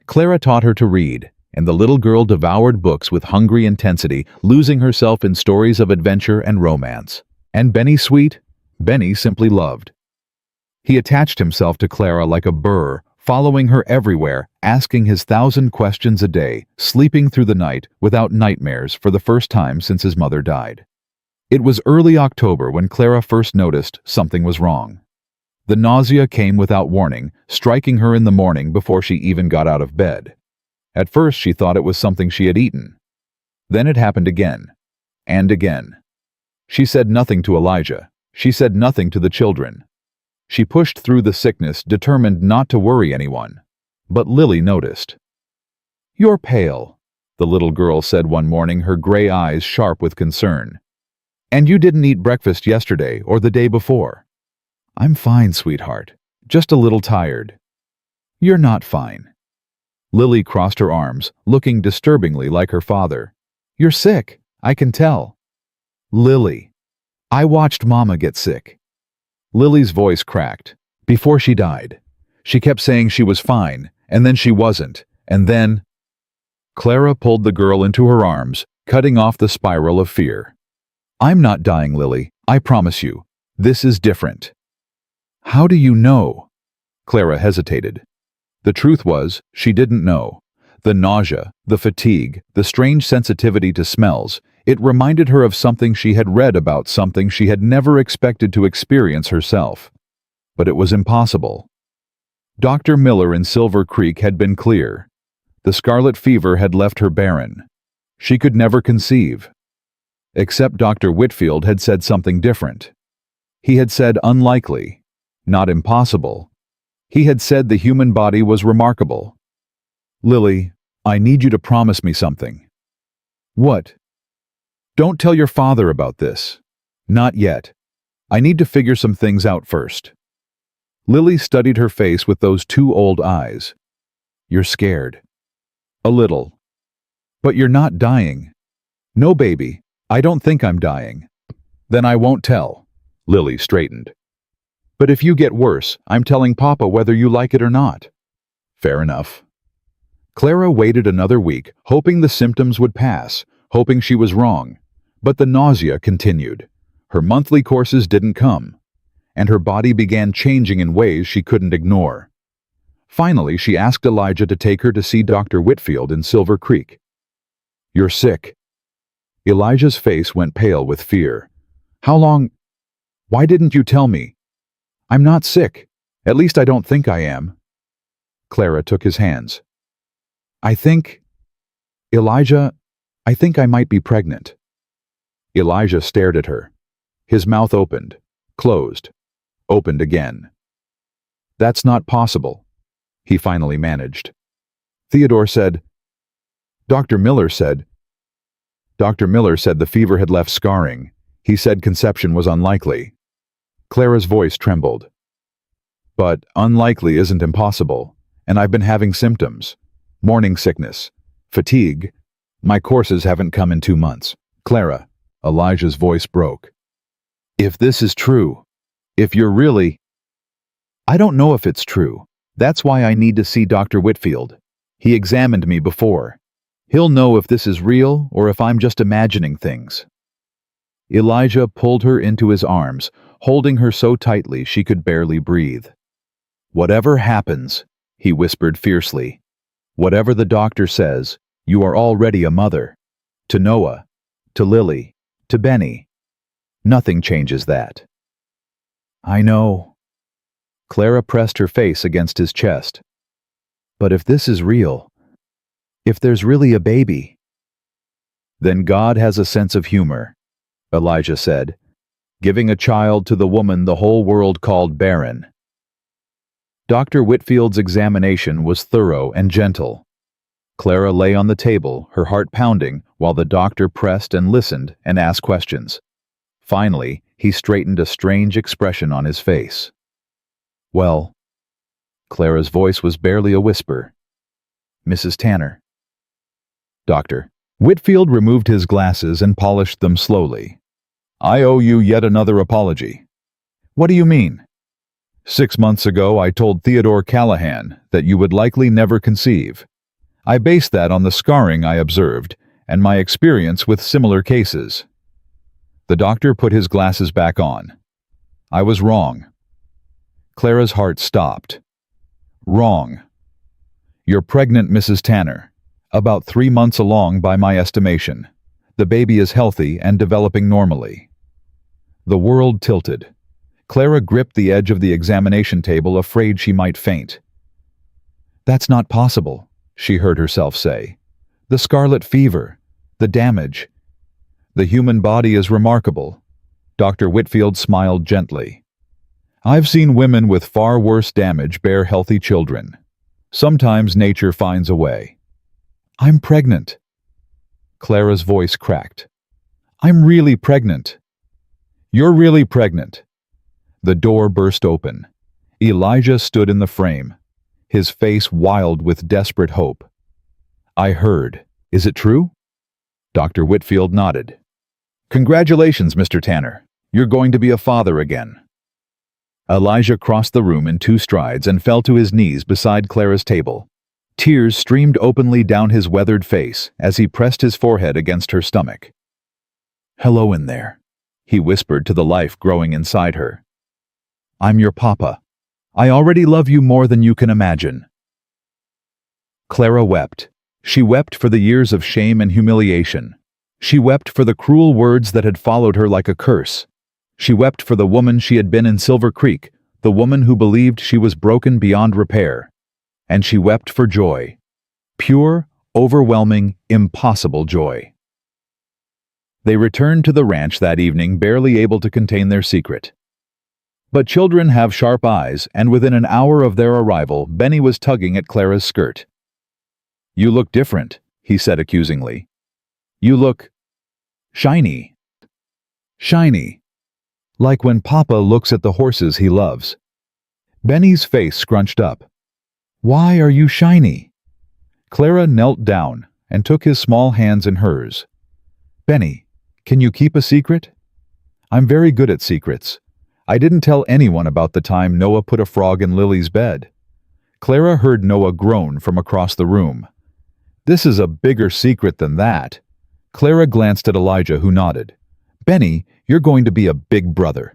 Clara taught her to read, and the little girl devoured books with hungry intensity, losing herself in stories of adventure and romance. And Benny, sweet, Benny simply loved. He attached himself to Clara like a burr, following her everywhere, asking his 1,000 questions a day, sleeping through the night without nightmares for the first time since his mother died. It was early October when Clara first noticed something was wrong. The nausea came without warning, striking her in the morning before she even got out of bed. At first she thought it was something she had eaten. Then it happened again, and again. She said nothing to Elijah. She said nothing to the children. She pushed through the sickness, determined not to worry anyone. But Lily noticed. You're pale, the little girl said one morning, her gray eyes sharp with concern. And you didn't eat breakfast yesterday or the day before. I'm fine, sweetheart. Just a little tired. You're not fine. Lily crossed her arms, looking disturbingly like her father. You're sick, I can tell. Lily. I watched Mama get sick. Lily's voice cracked. Before she died. She kept saying she was fine, and then she wasn't, and then... Clara pulled the girl into her arms, cutting off the spiral of fear. I'm not dying, Lily, I promise you. This is different. How do you know? Clara hesitated. The truth was, she didn't know. The nausea, the fatigue, the strange sensitivity to smells, it reminded her of something she had read about, something she had never expected to experience herself. But it was impossible. Dr. Miller in Silver Creek had been clear. The scarlet fever had left her barren. She could never conceive. Except Dr. Whitfield had said something different. He had said unlikely, not impossible. He had said the human body was remarkable. "Lily, I need you to promise me something." "What?" "Don't tell your father about this." "Not yet. I need to figure some things out first." Lily studied her face with those two old eyes. "You're scared." "A little." "But you're not dying." "No, baby, I don't think I'm dying." "Then I won't tell." Lily straightened. "But if you get worse, I'm telling Papa whether you like it or not." "Fair enough." Clara waited another week, hoping the symptoms would pass, hoping she was wrong. But the nausea continued. Her monthly courses didn't come, and her body began changing in ways she couldn't ignore. Finally, she asked Elijah to take her to see Dr. Whitfield in Silver Creek. "You're sick." Elijah's face went pale with fear. "How long? Why didn't you tell me?" "I'm not sick. At least I don't think I am." Clara took his hands. Elijah, I think I might be pregnant." Elijah stared at her. His mouth opened, closed, opened again. "That's not possible," he finally managed. Theodore said, Dr. Miller said the fever had left scarring. He said conception was unlikely. Clara's voice trembled. "But unlikely isn't impossible, and I've been having symptoms. Morning sickness, fatigue. My courses haven't come in 2 months. Clara," Elijah's voice broke. "If this is true, if you're really—" "I don't know if it's true. That's why I need to see Dr. Whitfield. He examined me before. He'll know if this is real or if I'm just imagining things." Elijah pulled her into his arms, holding her so tightly she could barely breathe. "Whatever happens," he whispered fiercely, "whatever the doctor says, you are already a mother. To Noah, to Lily, to Benny. Nothing changes that." "I know." Clara pressed her face against his chest. "But if this is real, if there's really a baby—" "Then God has a sense of humor," Elijah said, "giving a child to the woman the whole world called barren." Dr. Whitfield's examination was thorough and gentle. Clara lay on the table, her heart pounding, while the doctor pressed and listened and asked questions. Finally, he straightened a strange expression on his face. "Well," Clara's voice was barely a whisper, "Mrs. Tanner." "Doctor." Whitfield removed his glasses and polished them slowly. "I owe you yet another apology." "What do you mean?" 6 months ago, I told Theodore Callahan that you would likely never conceive. I based that on the scarring I observed and my experience with similar cases." The doctor put his glasses back on. "I was wrong." Clara's heart stopped. "Wrong. You're pregnant, Mrs. Tanner. About 3 months along by my estimation. The baby is healthy and developing normally." The world tilted. Clara gripped the edge of the examination table, afraid she might faint. "That's not possible," she heard herself say. "The scarlet fever, the damage. The human body is remarkable." Dr. Whitfield smiled gently. "I've seen women with far worse damage bear healthy children. Sometimes nature finds a way." "I'm pregnant." Clara's voice cracked. "I'm really pregnant." "You're really pregnant." The door burst open. Elijah stood in the frame, his face wild with desperate hope. "I heard. Is it true?" Dr. Whitfield nodded. "Congratulations, Mr. Tanner. You're going to be a father again." Elijah crossed the room in 2 strides and fell to his knees beside Clara's table. Tears streamed openly down his weathered face as he pressed his forehead against her stomach. "Hello in there," he whispered to the life growing inside her. "I'm your papa. I already love you more than you can imagine." Clara wept. She wept for the years of shame and humiliation. She wept for the cruel words that had followed her like a curse. She wept for the woman she had been in Silver Creek, the woman who believed she was broken beyond repair. And she wept for joy. Pure, overwhelming, impossible joy. They returned to the ranch that evening, barely able to contain their secret. But children have sharp eyes, and within an hour of their arrival, Benny was tugging at Clara's skirt. "You look different," he said accusingly. "You look shiny. Shiny. Like when Papa looks at the horses he loves." Benny's face scrunched up. "Why are you shiny?" Clara knelt down and took his small hands in hers. "Benny, can you keep a secret?" "I'm very good at secrets. I didn't tell anyone about the time Noah put a frog in Lily's bed." Clara heard Noah groan from across the room. "This is a bigger secret than that." Clara glanced at Elijah, who nodded. "Benny, you're going to be a big brother."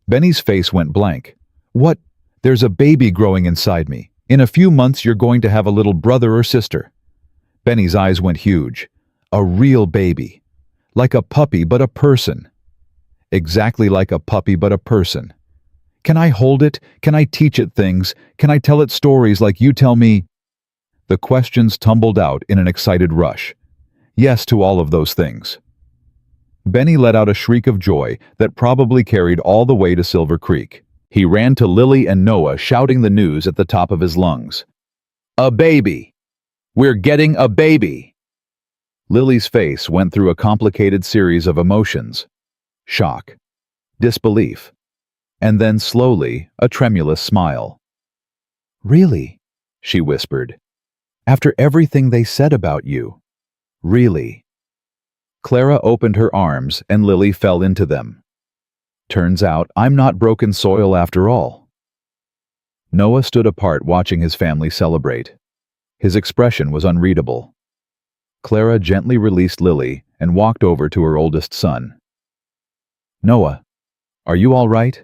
Benny's face went blank. "What? There's a baby growing inside me. In a few months you're going to have a little brother or sister." Benny's eyes went huge. "A real baby. Like a puppy, but a person." "Exactly like a puppy, but a person. Can I hold it? Can I teach it things? Can I tell it stories like you tell me?" The questions tumbled out in an excited rush. Yes to all of those things. Benny let out a shriek of joy that probably carried all the way to Silver Creek. He ran to Lily and Noah, shouting the news at the top of his lungs. "A baby! We're getting a baby!" Lily's face went through a complicated series of emotions. Shock, disbelief, and then slowly a tremulous smile. "Really?" she whispered. "After everything they said about you? Really?" Clara opened her arms and Lily fell into them. "Turns out I'm not broken soil after all." Noah stood apart watching his family celebrate. His expression was unreadable. Clara gently released Lily and walked over to her oldest son. "Noah, are you all right?"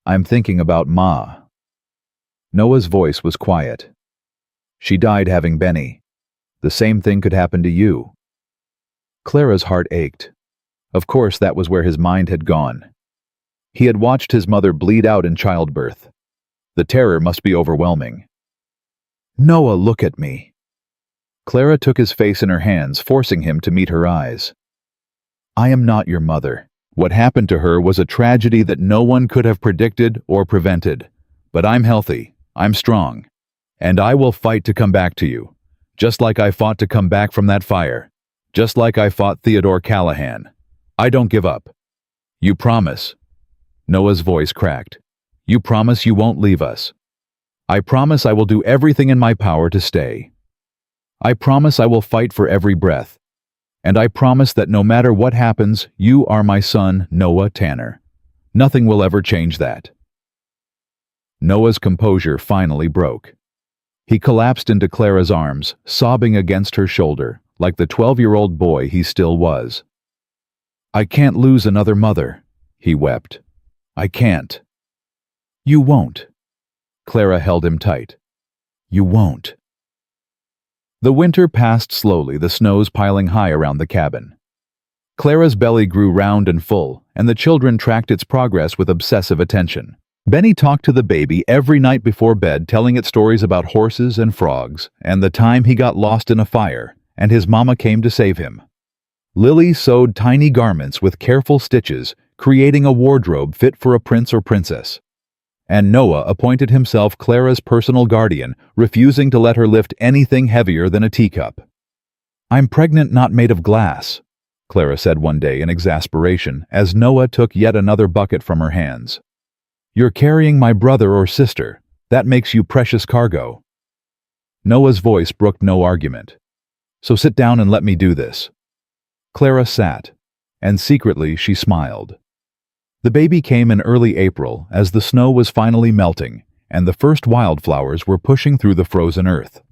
"I'm thinking about Ma." Noah's voice was quiet. "She died having Benny. The same thing could happen to you." Clara's heart ached. Of course, that was where his mind had gone. He had watched his mother bleed out in childbirth. The terror must be overwhelming. "Noah, look at me." Clara took his face in her hands, forcing him to meet her eyes. "I am not your mother. What happened to her was a tragedy that no one could have predicted or prevented. But I'm healthy, I'm strong, and I will fight to come back to you, just like I fought to come back from that fire, just like I fought Theodore Callahan. I don't give up. You promise?" Noah's voice cracked. "You promise you won't leave us?" "I promise I will do everything in my power to stay. I promise I will fight for every breath. And I promise that no matter what happens, you are my son, Noah Tanner. Nothing will ever change that." Noah's composure finally broke. He collapsed into Clara's arms, sobbing against her shoulder, like the 12-year-old boy he still was. "I can't lose another mother," he wept. "I can't." "You won't." Clara held him tight. "You won't." The winter passed slowly, the snows piling high around the cabin. Clara's belly grew round and full, and the children tracked its progress with obsessive attention. Benny talked to the baby every night before bed, telling it stories about horses and frogs, and the time he got lost in a fire, and his mama came to save him. Lily sewed tiny garments with careful stitches, creating a wardrobe fit for a prince or princess. And Noah appointed himself Clara's personal guardian, refusing to let her lift anything heavier than a teacup. "I'm pregnant, not made of glass," Clara said one day in exasperation as Noah took yet another bucket from her hands. "You're carrying my brother or sister. That makes you precious cargo." Noah's voice brooked no argument. "So sit down and let me do this." Clara sat, and secretly she smiled. The baby came in early April as the snow was finally melting and the first wildflowers were pushing through the frozen earth.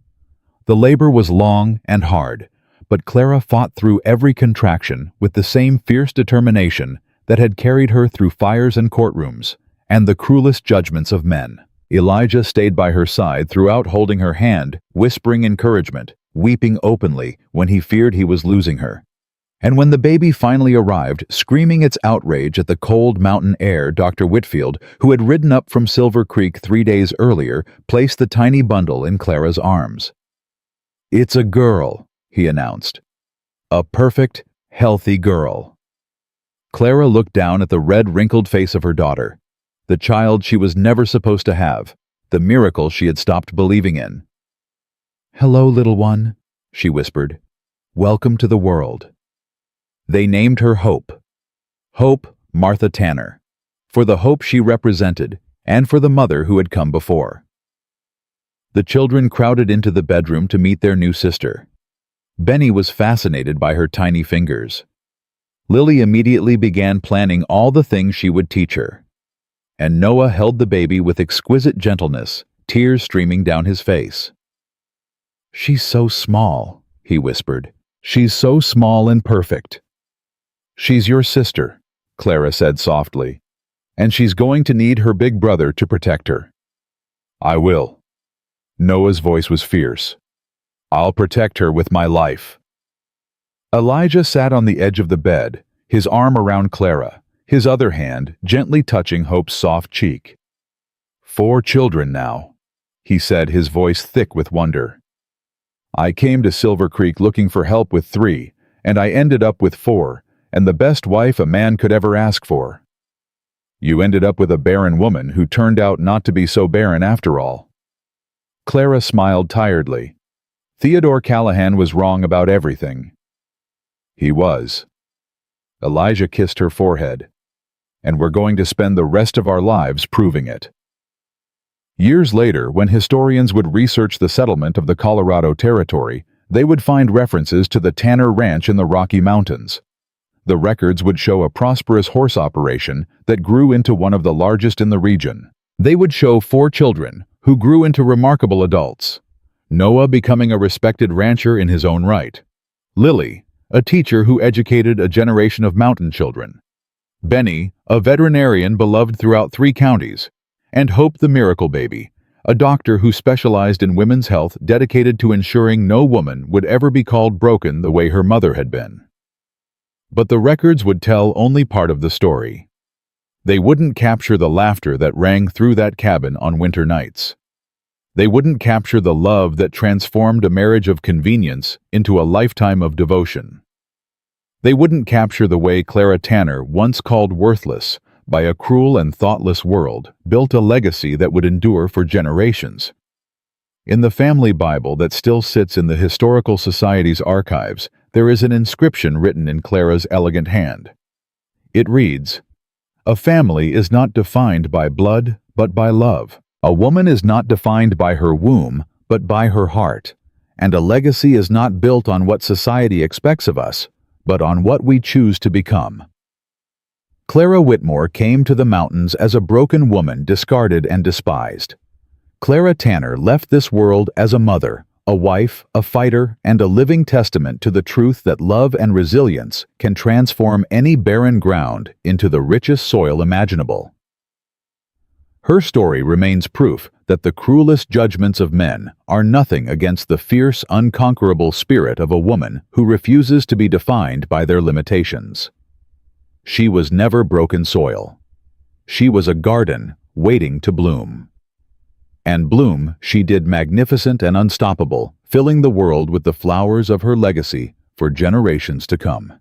The labor was long and hard, but Clara fought through every contraction with the same fierce determination that had carried her through fires and courtrooms and the cruelest judgments of men. Elijah stayed by her side throughout, holding her hand, whispering encouragement, weeping openly when he feared he was losing her. And when the baby finally arrived, screaming its outrage at the cold mountain air, Dr. Whitfield, who had ridden up from Silver Creek 3 days earlier, placed the tiny bundle in Clara's arms. "It's a girl," he announced. "A perfect, healthy girl. Clara looked down at the red, wrinkled face of her daughter, the child she was never supposed to have, the miracle she had stopped believing in. "Hello, little one," she whispered. "Welcome to the world." They named her Hope. Hope Martha Tanner, for the hope she represented and for the mother who had come before. The children crowded into the bedroom to meet their new sister. Benny was fascinated by her tiny fingers. Lily immediately began planning all the things she would teach her. And Noah held the baby with exquisite gentleness, tears streaming down his face. "She's so small," he whispered. "She's so small and perfect." "She's your sister," Clara said softly, "and she's going to need her big brother to protect her." "I will." Noah's voice was fierce. "I'll protect her with my life." Elijah sat on the edge of the bed, his arm around Clara, his other hand gently touching Hope's soft cheek. "4 children now," he said, his voice thick with wonder. "I came to Silver Creek looking for help with 3, and I ended up with 4, and the best wife a man could ever ask for." "You ended up with a barren woman who turned out not to be so barren after all." Clara smiled tiredly. Theodore Callahan was wrong about everything. He was. Elijah kissed her forehead. "And we're going to spend the rest of our lives proving it." Years later, when historians would research the settlement of the Colorado Territory, they would find references to the Tanner Ranch in the Rocky Mountains. The records would show a prosperous horse operation that grew into one of the largest in the region. They would show 4 children who grew into remarkable adults. Noah becoming a respected rancher in his own right. Lily, a teacher who educated a generation of mountain children. Benny, a veterinarian beloved throughout 3 counties. And Hope the Miracle Baby, a doctor who specialized in women's health, dedicated to ensuring no woman would ever be called broken the way her mother had been. But the records would tell only part of the story. They wouldn't capture the laughter that rang through that cabin on winter nights. They wouldn't capture the love that transformed a marriage of convenience into a lifetime of devotion. They wouldn't capture the way Clara Tanner, once called worthless by a cruel and thoughtless world, built a legacy that would endure for generations. In the family Bible that still sits in the Historical Society's archives, there is an inscription written in Clara's elegant hand. It reads, "A family is not defined by blood, but by love. A woman is not defined by her womb, but by her heart. And a legacy is not built on what society expects of us, but on what we choose to become." Clara Whitmore came to the mountains as a broken woman, discarded and despised. Clara Tanner left this world as a mother, a wife, a fighter, and a living testament to the truth that love and resilience can transform any barren ground into the richest soil imaginable. Her story remains proof that the cruelest judgments of men are nothing against the fierce, unconquerable spirit of a woman who refuses to be defined by their limitations. She was never broken soil. She was a garden waiting to bloom. And bloom she did magnificent and unstoppable, filling the world with the flowers of her legacy for generations to come.